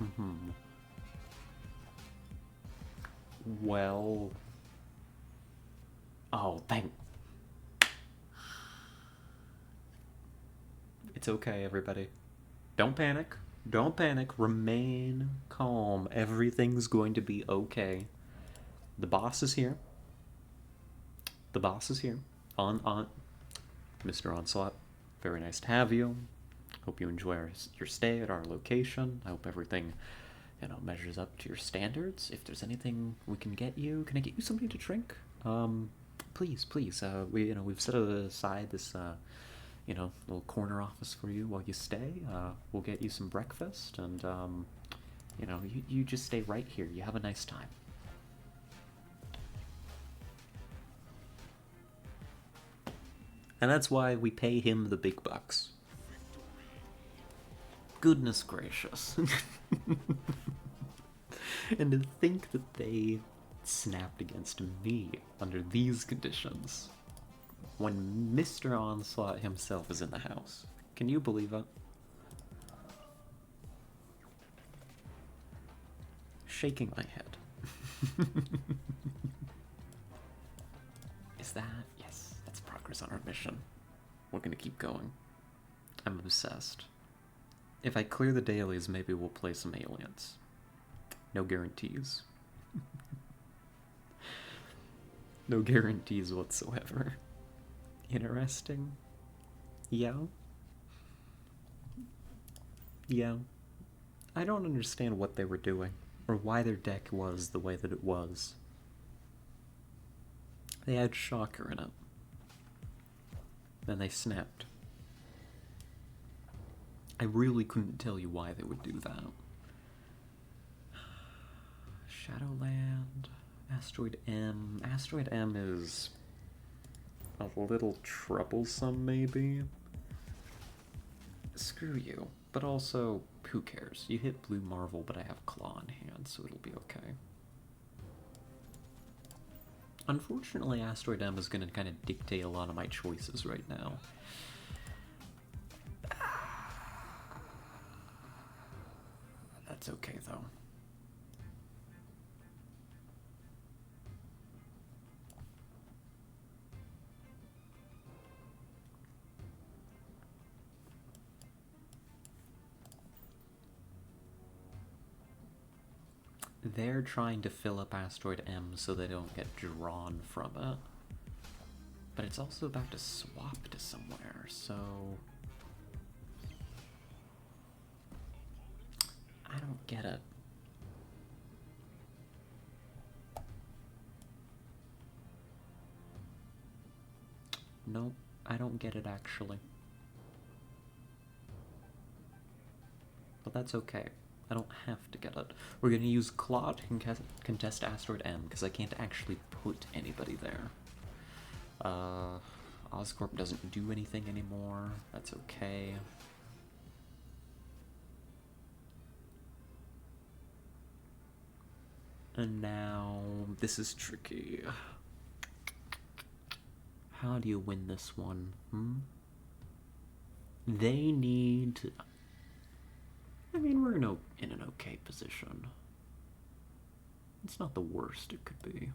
Well... Oh, thank... It's okay, everybody. Don't panic. Don't panic. Remain calm. Everything's going to be okay. The boss is here. The boss is here. On. Mr. Onslaught, very nice to have you. Hope you enjoy your stay at our location. I hope everything, measures up to your standards. If there's anything we can get you, can I get you something to drink? Please. We've set aside this, little corner office for you while you stay. We'll get you some breakfast, and, you just stay right here. You have a nice time. And that's why we pay him the big bucks. Goodness gracious. And to think that they snapped against me under these conditions when Mr. Onslaught himself is in the house. Can you believe it? Shaking my head. Is that? Yes, that's progress on our mission. We're gonna keep going. I'm obsessed. If I clear the dailies, maybe we'll play some aliens. No guarantees. No guarantees whatsoever. Interesting. Yeah. Yeah. I don't understand what they were doing, or why their deck was the way that it was. They had Shocker in it. Then they snapped. I really couldn't tell you why they would do that. Shadowland, Asteroid M. Asteroid M is a little troublesome, maybe. Screw you. But also, who cares? You hit Blue Marvel, but I have Claw in hand, so it'll be okay. Unfortunately, Asteroid M is going to kind of dictate a lot of my choices right now. That's okay, though. They're trying to fill up Asteroid M so they don't get drawn from it. But it's also about to swap to somewhere, so... I don't get it. Nope, I don't get it actually. But that's okay. I don't have to get it. We're gonna use Claw to contest Asteroid M, because I can't actually put anybody there. Oscorp doesn't do anything anymore. That's okay. And now, this is tricky. How do you win this one? They need... I mean, we're in an okay position. It's not the worst it could be.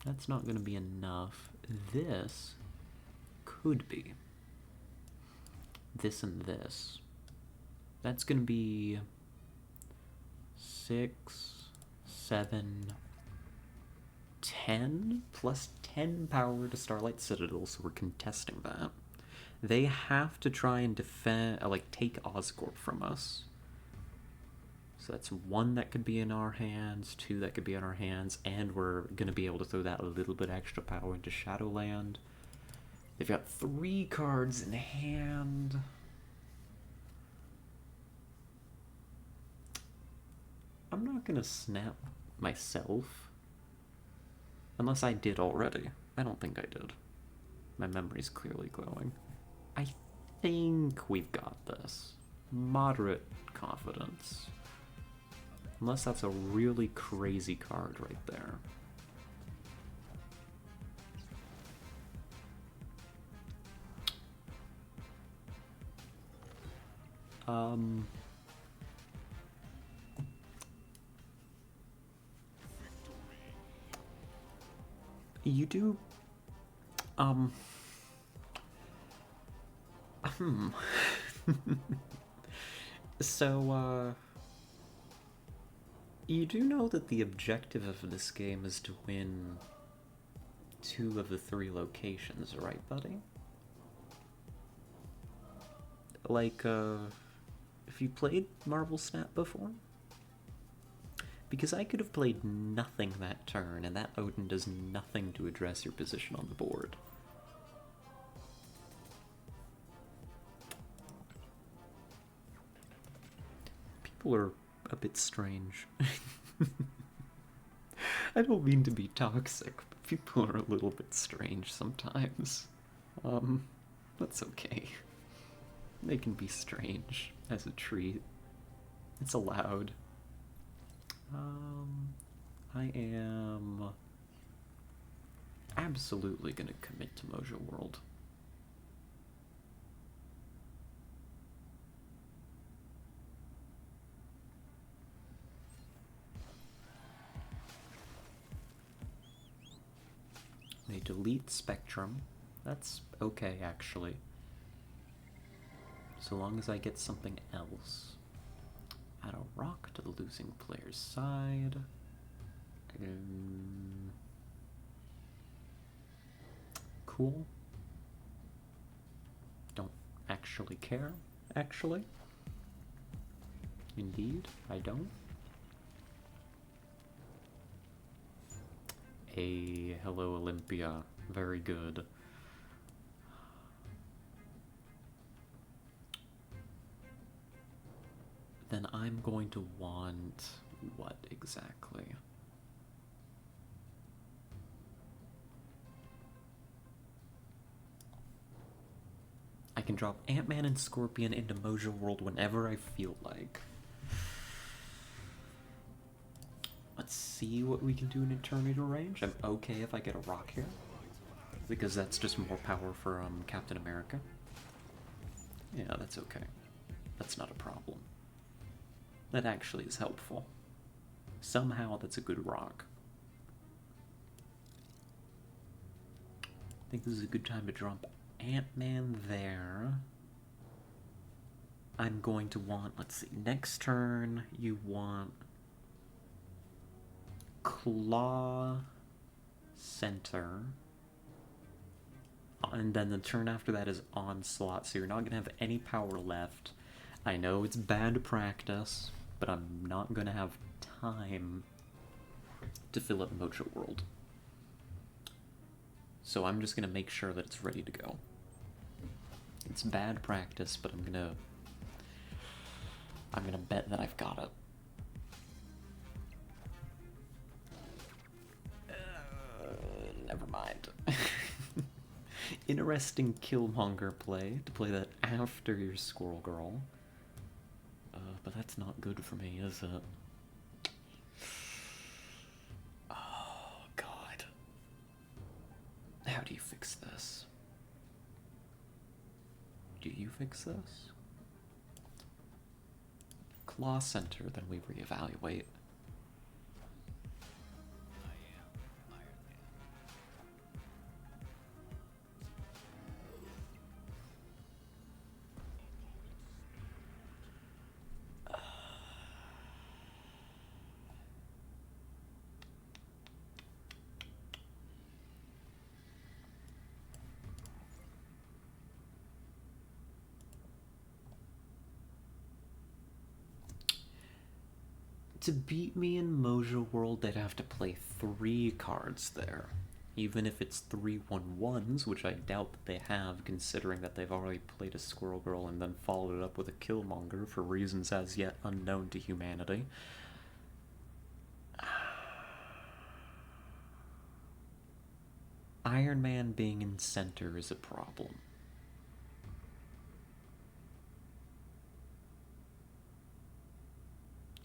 That's not going to be enough. This could be. This and this. That's going to be 6, 7, 10 plus 10 power to Starlight Citadel, so we're contesting that. They have to try and defend, like, take Oscorp from us. So that's 1 that could be in our hands, 2 that could be in our hands, and we're going to be able to throw that a little bit extra power into Shadowland. They've got 3 cards in hand. I'm not going to snap myself. Unless I did already. I don't think I did. My memory's clearly glowing. I think we've got this. Moderate confidence. Unless that's a really crazy card right there. You do, So, you do know that the objective of this game is to win 2 of the 3 locations, right, buddy? Like, if you played Marvel Snap before? Because I could have played nothing that turn, and that Odin does nothing to address your position on the board. People are a bit strange. I don't mean to be toxic, but people are a little bit strange sometimes. That's okay. They can be strange as a treat. It's allowed. I am absolutely gonna commit to Mojo World. They delete Spectrum. That's okay, actually. So long as I get something else. Add a rock to the losing player's side. Cool. Don't actually care, actually. Indeed, I don't. Hello Olympia. Very good. Then I'm going to want what exactly? I can drop Ant-Man and Scorpion into Mojo World whenever I feel like. Let's see what we can do in Eternity Range. I'm okay if I get a rock here, because that's just more power for Captain America. Yeah, that's okay. That's not a problem. That actually is helpful. Somehow that's a good rock. I think this is a good time to drop Ant-Man there. I'm going to want, let's see, next turn you want Claw Center. And then the turn after that is Onslaught, so you're not going to have any power left. I know it's bad practice, but I'm not going to have time to fill up Mojo World. So I'm just going to make sure that it's ready to go. It's bad practice, but I'm going to I'm gonna bet that I've got it. Never mind. Interesting Killmonger play, to play that after your Squirrel Girl. But that's not good for me, is it? Oh, God. How do you fix this? Do you fix this? Claw Center, then we reevaluate. To beat me in Mojo World, they'd have to play 3 cards there. Even if it's 3/1/1s, which I doubt that they have, considering that they've already played a Squirrel Girl and then followed it up with a Killmonger for reasons as yet unknown to humanity. Iron Man being in center is a problem.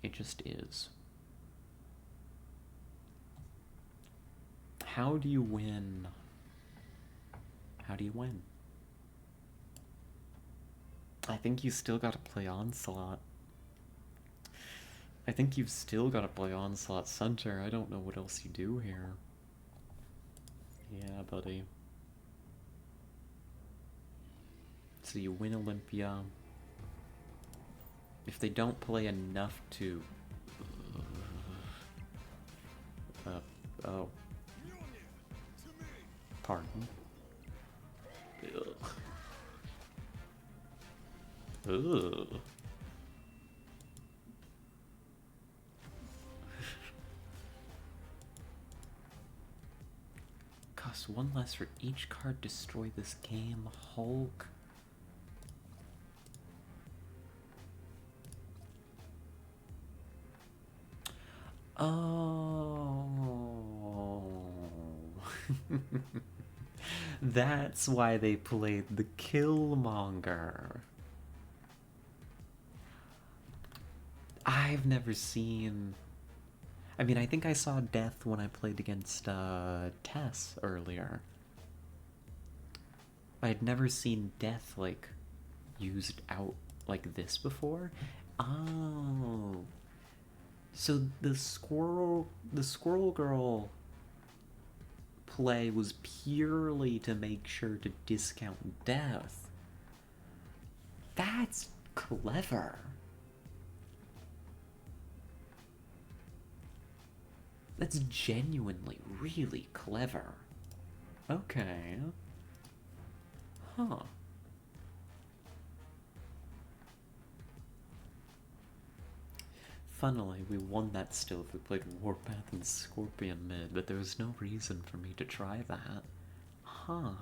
It just is. How do you win? How do you win? I think you still gotta play Onslaught. I think you've still gotta play Onslaught Center. I don't know what else you do here. Yeah, buddy. So you win Olympia. If they don't play enough to... oh. Pardon. Ugh. Ugh. Costs 1 less for each card destroy this game. Hulk. Oh. That's why they played the Killmonger. I've never seen... I mean, I think I saw Death when I played against Tess earlier. I had never seen Death, like, used out like this before. Oh. So the Squirrel Girl play was purely to make sure to discount Death. That's clever. That's genuinely really clever. Okay. Huh. Funnily, we won that still if we played Warpath and Scorpion mid, but there was no reason for me to try that. Huh.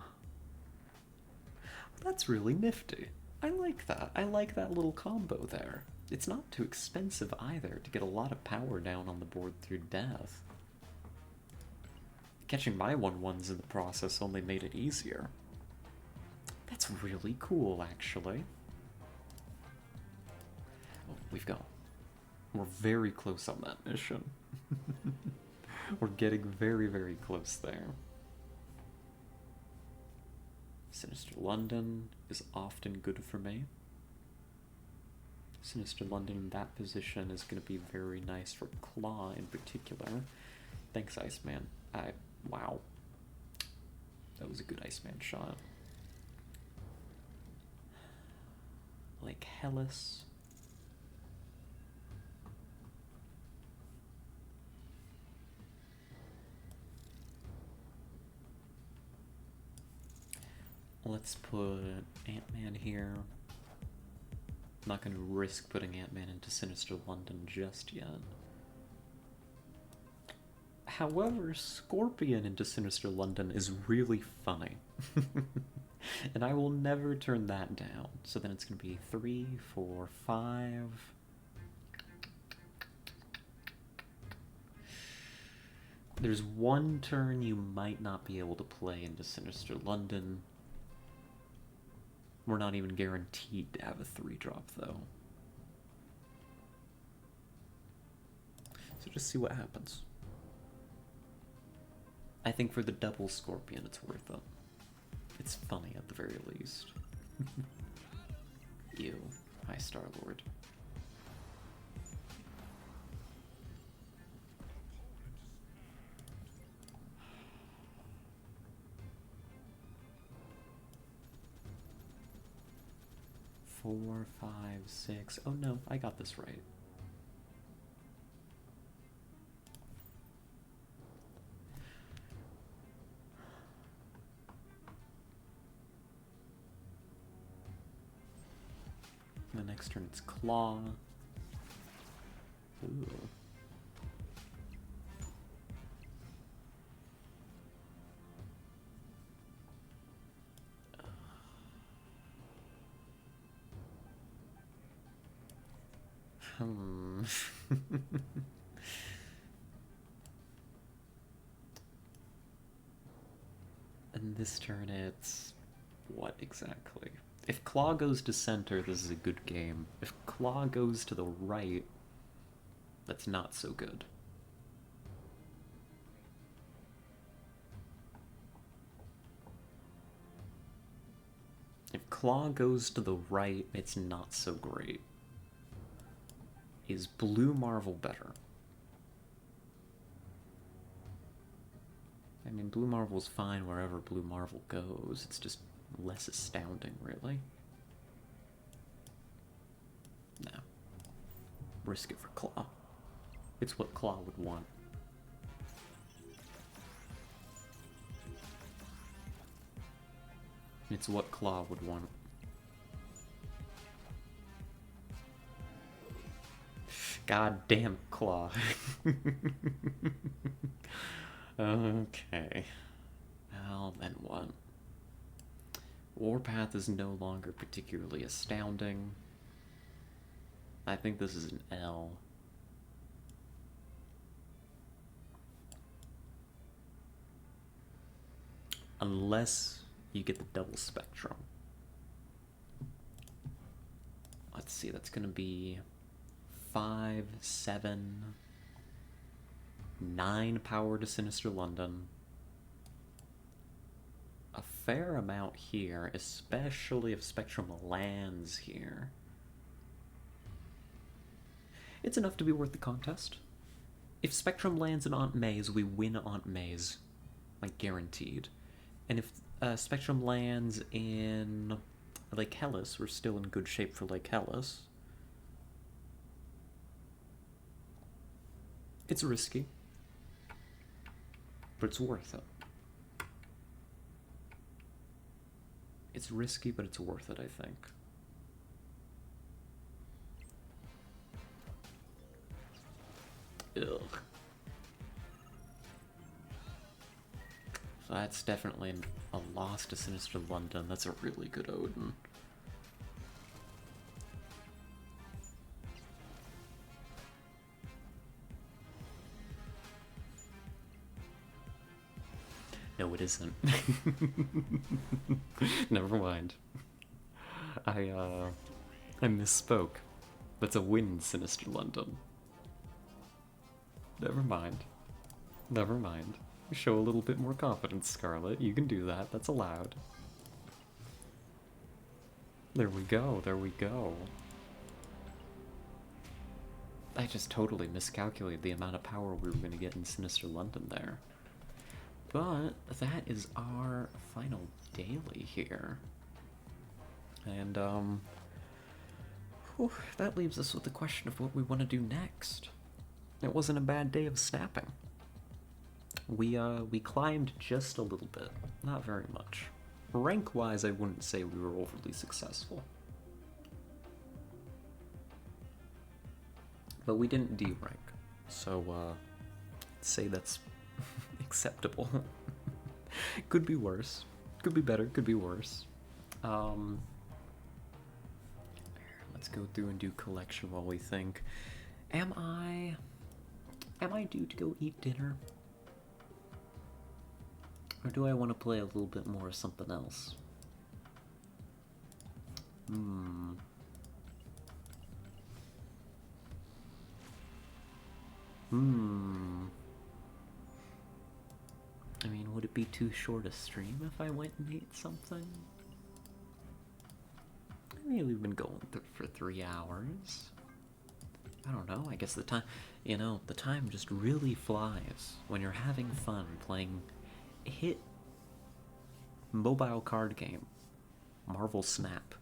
That's really nifty. I like that. I like that little combo there. It's not too expensive either to get a lot of power down on the board through Death. Catching my 1/1s in the process only made it easier. That's really cool, actually. Oh, we've got... We're very close on that mission. We're getting very, very close there. Sinister London is often good for me. Sinister London in that position is going to be very nice for Claw in particular. Thanks, Iceman. Wow. That was a good Iceman shot. Like Hellas. Let's put Ant-Man here. I'm not going to risk putting Ant-Man into Sinister London just yet. However, Scorpion into Sinister London is really funny. And I will never turn that down. So then it's going to be 3, 4, 5. There's one turn you might not be able to play into Sinister London. We're not even guaranteed to have a 3-drop, though. So just see what happens. I think for the double Scorpion, it's worth it. It's funny at the very least. Ew. Hi, Star-Lord. Four, 5, 6. Oh no, I got this right. The next turn it's Claw. Ooh. Hmm. And this turn it's... what exactly? If Claw goes to center, this is a good game. If Claw goes to the right, that's not so good. If Claw goes to the right, it's not so great. Is Blue Marvel better? I mean, Blue Marvel's fine wherever Blue Marvel goes. It's just less astounding, really. No. Risk it for Claw. It's what Claw would want. It's what Claw would want. God damn Claw. Okay. Well, then what? Warpath is no longer particularly astounding. I think this is an L. Unless you get the double Spectrum. Let's see, that's gonna be 5, 7, 9 power to Sinister London. A fair amount here, especially if Spectrum lands here. It's enough to be worth the contest. If Spectrum lands in Aunt May's, we win Aunt May's. Like, guaranteed. And if Spectrum lands in Lake Hellas, we're still in good shape for Lake Hellas. It's risky, but it's worth it. It's risky, but it's worth it, I think. Ugh. So that's definitely a loss to Sinister London. That's a really good Odin. No, it isn't. Never mind. I misspoke. That's a win, Sinister London. Never mind. Never mind. Show a little bit more confidence, Scarlet. You can do that. That's allowed. There we go. There we go. I just totally miscalculated the amount of power we were going to get in Sinister London there. But that is our final daily here. And, whew, that leaves us with the question of what we want to do next. It wasn't a bad day of snapping. We climbed just a little bit, not very much. Rank-wise, I wouldn't say we were overly successful. But we didn't D-rank, so, say that's acceptable. Could be worse. Could be better, could be worse. Let's go through and do collection while we think. Am I due to go eat dinner? Or do I want to play a little bit more of something else? Hmm. Hmm. I mean, would it be too short a stream if I went and ate something? I mean, we've been going for 3 hours. I don't know, I guess the time, the time just really flies when you're having fun playing a hit mobile card game, Marvel Snap.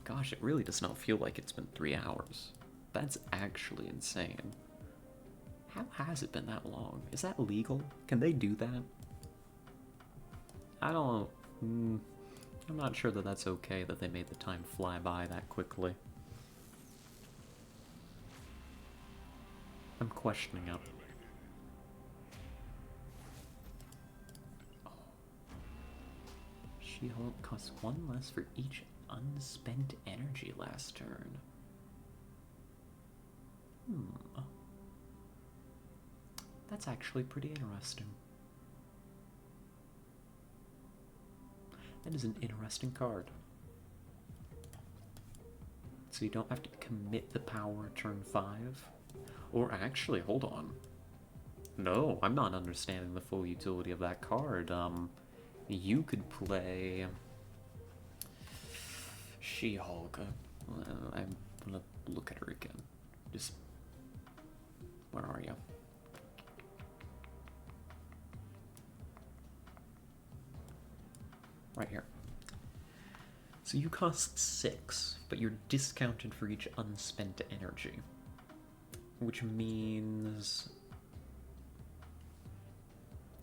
Gosh, it really does not feel like it's been 3 hours. That's actually insane. How has it been that long? Is that legal? Can they do that? I don't. I'm not sure that that's okay that they made the time fly by that quickly. I'm questioning it. Oh. She-Hulk costs 1 less for each unspent energy last turn. That's actually pretty interesting. That is an interesting card. So you don't have to commit the power turn 5. Or actually, hold on. No, I'm not understanding the full utility of that card. You could play She-Hulk. I'm gonna look at her again. Just, where are you? Right here. So you cost 6, but you're discounted for each unspent energy. Which means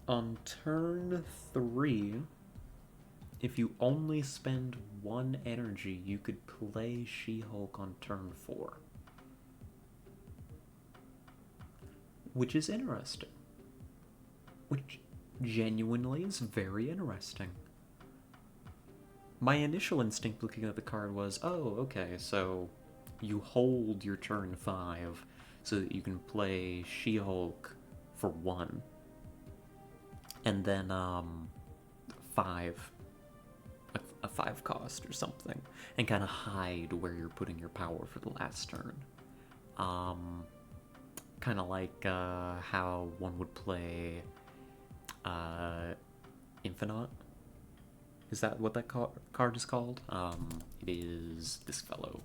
on turn 3, if you only spend 1 energy, you could play She-Hulk on turn 4. Which is interesting. Which genuinely is very interesting. My initial instinct looking at the card was, oh, okay, so you hold your turn 5 so that you can play She-Hulk for 1. And then, 5. A 5 cost or something. And kind of hide where you're putting your power for the last turn. Kind of like how one would play Infinite. Is that what that card is called? It is this fellow.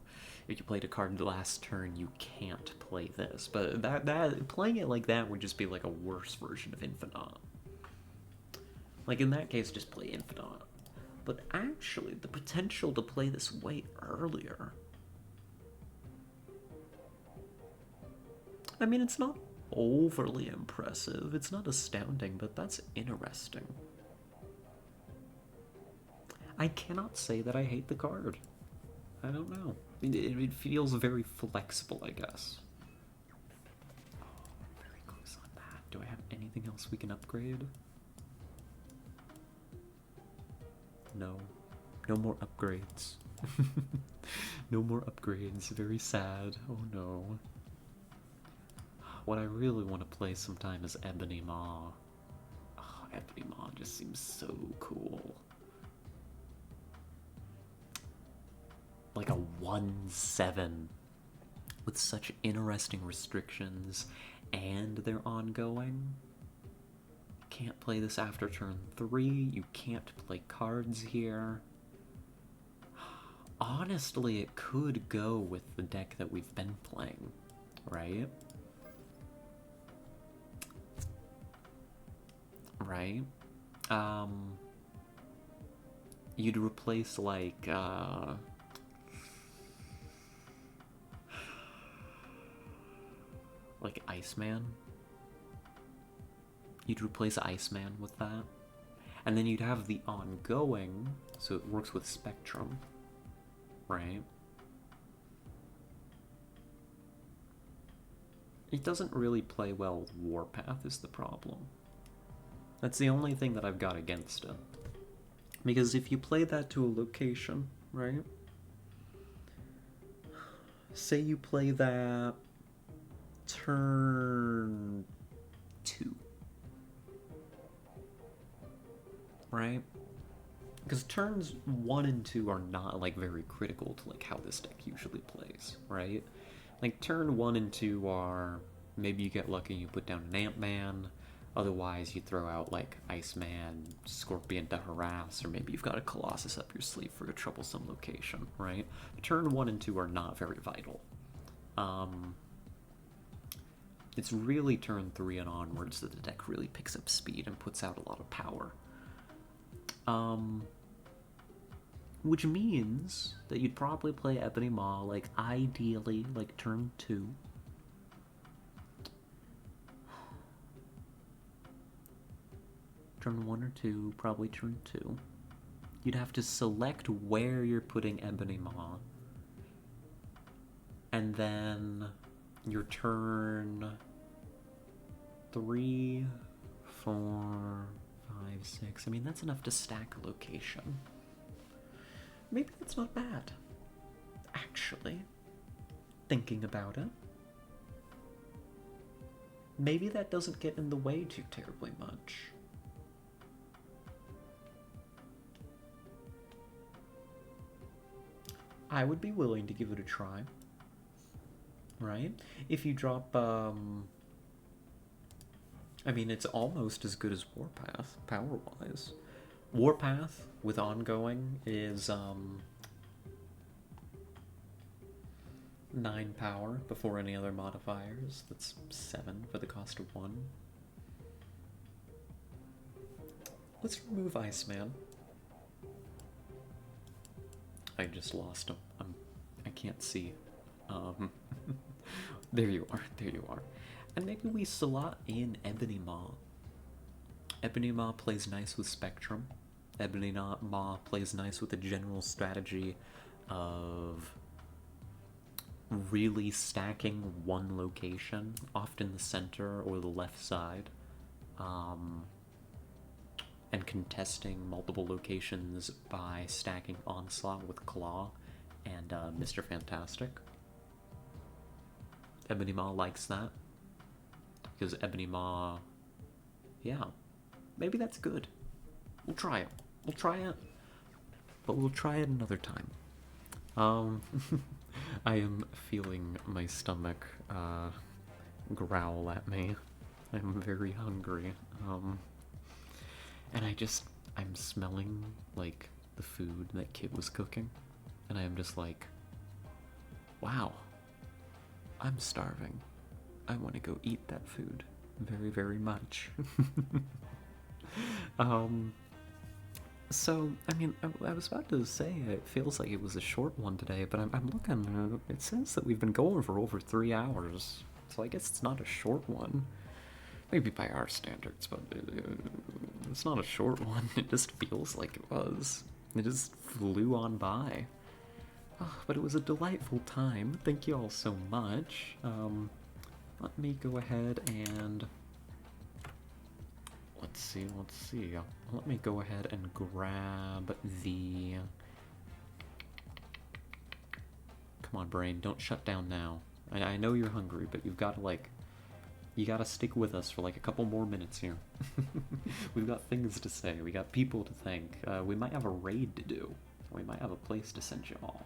If you played a card last turn, you can't play this. But that playing it like that would just be like a worse version of Infinite. Like in that case, just play Infinite. But actually, the potential to play this way earlier. I mean, it's not overly impressive. It's not astounding, but that's interesting. I cannot say that I hate the card. I don't know. It feels very flexible, I guess. Oh, very close on that. Do I have anything else we can upgrade? No. No more upgrades. No more upgrades. Very sad. Oh no. What I really want to play sometime is Ebony Maw. Oh, Ebony Maw just seems so cool. Like a 1/7 with such interesting restrictions, and they're ongoing. You can't play this after turn 3. You can't play cards here. Honestly, it could go with the deck that we've been playing, right? Right? You'd replace like Iceman. You'd replace Iceman with that. And then you'd have the ongoing, so it works with Spectrum, right? It doesn't really play well with Warpath is the problem. That's the only thing that I've got against it. Because if you play that to a location, right? Say you play that turn 2. right? Because turns 1 and 2 are not, like, very critical to, like, how this deck usually plays, right? Like, turn 1 and 2 are, maybe you get lucky and you put down an Ant-Man, otherwise you throw out, like, Iceman, Scorpion to harass, or maybe you've got a Colossus up your sleeve for a troublesome location, right? Turn 1 and 2 are not very vital. It's really turn 3 and onwards that the deck really picks up speed and puts out a lot of power. Which means that you'd probably play Ebony Maw, like, ideally, like, turn 2. Turn 1 or 2, probably turn 2. You'd have to select where you're putting Ebony Maw. And then your turn 3, 4, 5, 6. I mean, that's enough to stack a location. Maybe that's not bad, actually, thinking about it. Maybe that doesn't get in the way too terribly much. I would be willing to give it a try, right? If you drop, I mean, it's almost as good as Warpath, power-wise. Warpath with ongoing is 9 power before any other modifiers. That's 7 for the cost of 1. Let's remove Iceman. I just lost him. I can't see. There you are. There you are. And maybe we slot in Ebony Maw. Ebony Maw plays nice with Spectrum. Ebony Maw plays nice with the general strategy of really stacking one location, often the center or the left side, and contesting multiple locations by stacking Onslaught with Claw and Mr. Fantastic. Ebony Maw likes that, because Ebony Maw, yeah, maybe that's good. We'll try it. We'll try it, but we'll try it another time. I am feeling my stomach growl at me. I'm very hungry. And I'm smelling, like, the food that Kit was cooking, and I'm just like, wow, I'm starving. I want to go eat that food very, very much. So, I mean, I was about to say it feels like it was a short one today, but I'm looking, it says that we've been going for over 3 hours, so I guess it's not a short one. Maybe by our standards, but it's not a short one. It just feels like it was. It just flew on by. Oh, but it was a delightful time. Thank you all so much. Let me go ahead and... Let's see. Let me go ahead and grab the... Come on, brain, don't shut down now. I know you're hungry, but you've got to, like... You gotta stick with us for like a couple more minutes here. We've got things to say, we got people to thank. We might have a raid to do. We might have a place to send you all.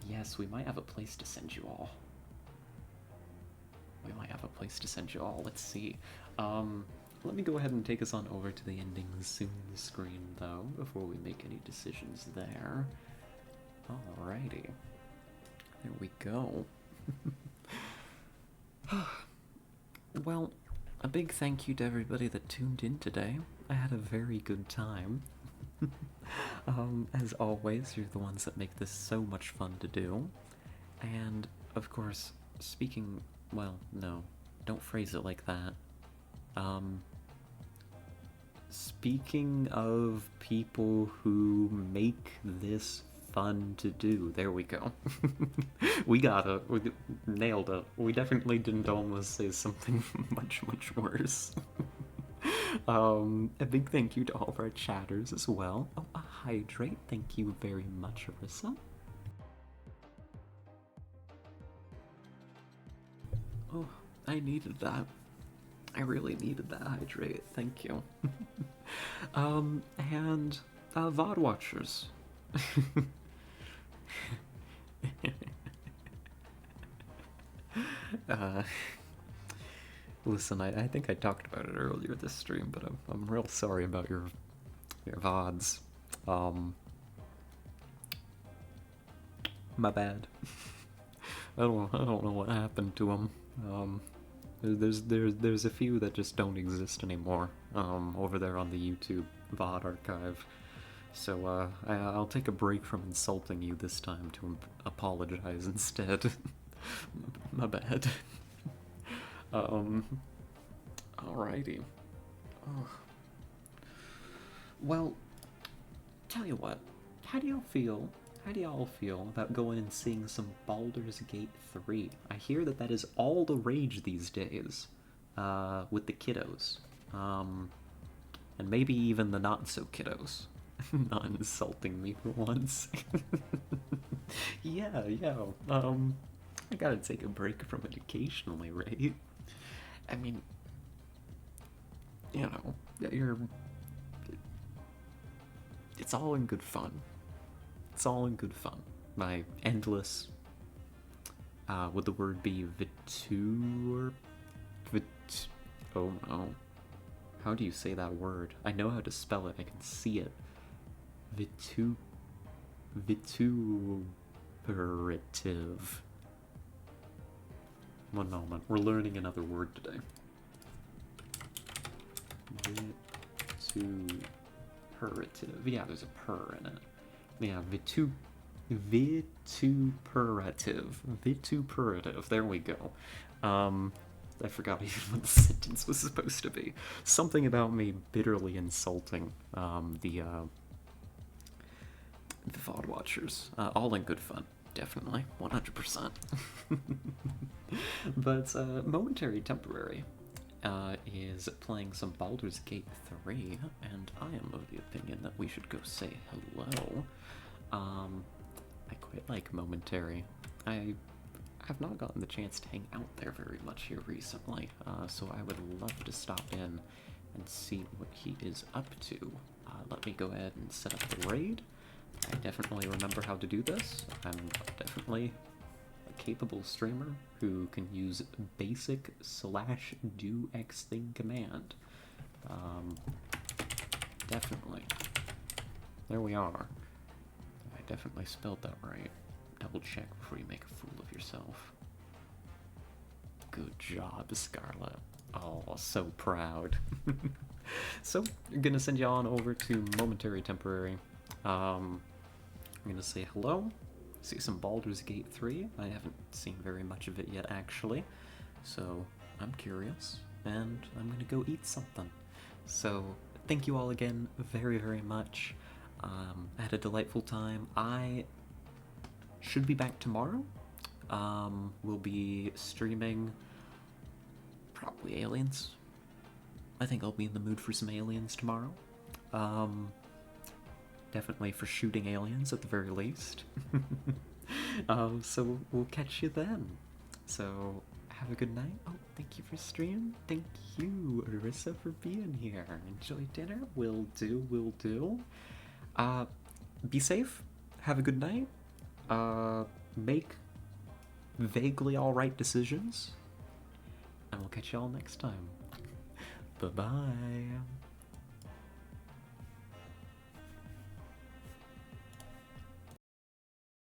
Yes, we might have a place to send you all. Let's see. Let me go ahead and take us on over to the ending soon screen, though, before we make any decisions there. Alrighty. There we go. Well, a big thank you to everybody that tuned in today. I had a very good time. As always, you're the ones that make this so much fun to do. And, of course, speaking... Well, no. Don't phrase it like that. Speaking of people who make this fun to do, there we go. We nailed it. We definitely didn't almost say something much, much worse. A big thank you to all of our chatters as well. Oh, a hydrate. Thank you very much, Arissa. Oh, I needed that. I really needed that hydrate. Thank you. And VOD watchers. uh, Listen, I think I talked about it earlier this stream, but I'm real sorry about your VODs. My bad. I don't know what happened to them. There's a few that just don't exist anymore. Over there on the YouTube VOD archive. So I'll take a break from insulting you this time to apologize instead. My bad. Alrighty. Oh. Well, tell you what. How do y'all feel? How do y'all feel about going and seeing some Baldur's Gate 3? I hear that is all the rage these days, with the kiddos. And maybe even the not-so-kiddos. Not insulting me for once. Yeah, I gotta take a break from it occasionally, right? I mean, you know, it's all in good fun. It's all in good fun. My endless, would the word be oh no. How do you say that word? I know how to spell it, I can see it. Vituperative. One moment, we're learning another word today. Vituperative. Yeah, there's a purr in it. Yeah, vituperative. There we go. I forgot even what the sentence was supposed to be. Something about me bitterly insulting the VOD watchers. All in good fun, definitely, 100%. But Momentary Temporary is playing some Baldur's Gate 3, and I am of the opinion that we should go say hello. I quite like Momentary. I have not gotten the chance to hang out there very much here recently, so I would love to stop in and see what he is up to. Let me go ahead and set up the raid. I definitely remember how to do this. I'm definitely a capable streamer who can use basic /do X thing command. Definitely. There we are. I definitely spelled that right. Double check before you make a fool of yourself. Good job, Scarlet. Oh, so proud. So, I'm gonna send you on over to Momentary Temporary. I'm gonna say hello, see some Baldur's Gate 3. I haven't seen very much of it yet, actually. So, I'm curious, and I'm gonna go eat something. So, thank you all again very, very much. I had a delightful time. I should be back tomorrow. We'll be streaming probably Aliens. I think I'll be in the mood for some Aliens tomorrow. Definitely for shooting aliens at the very least. So we'll catch you then. So have a good night. Oh, thank you for streaming. Thank you, Arissa, for being here. Enjoy dinner. Will do. Be safe. Have a good night. Make vaguely alright decisions. And we'll catch y'all next time. Bye-bye.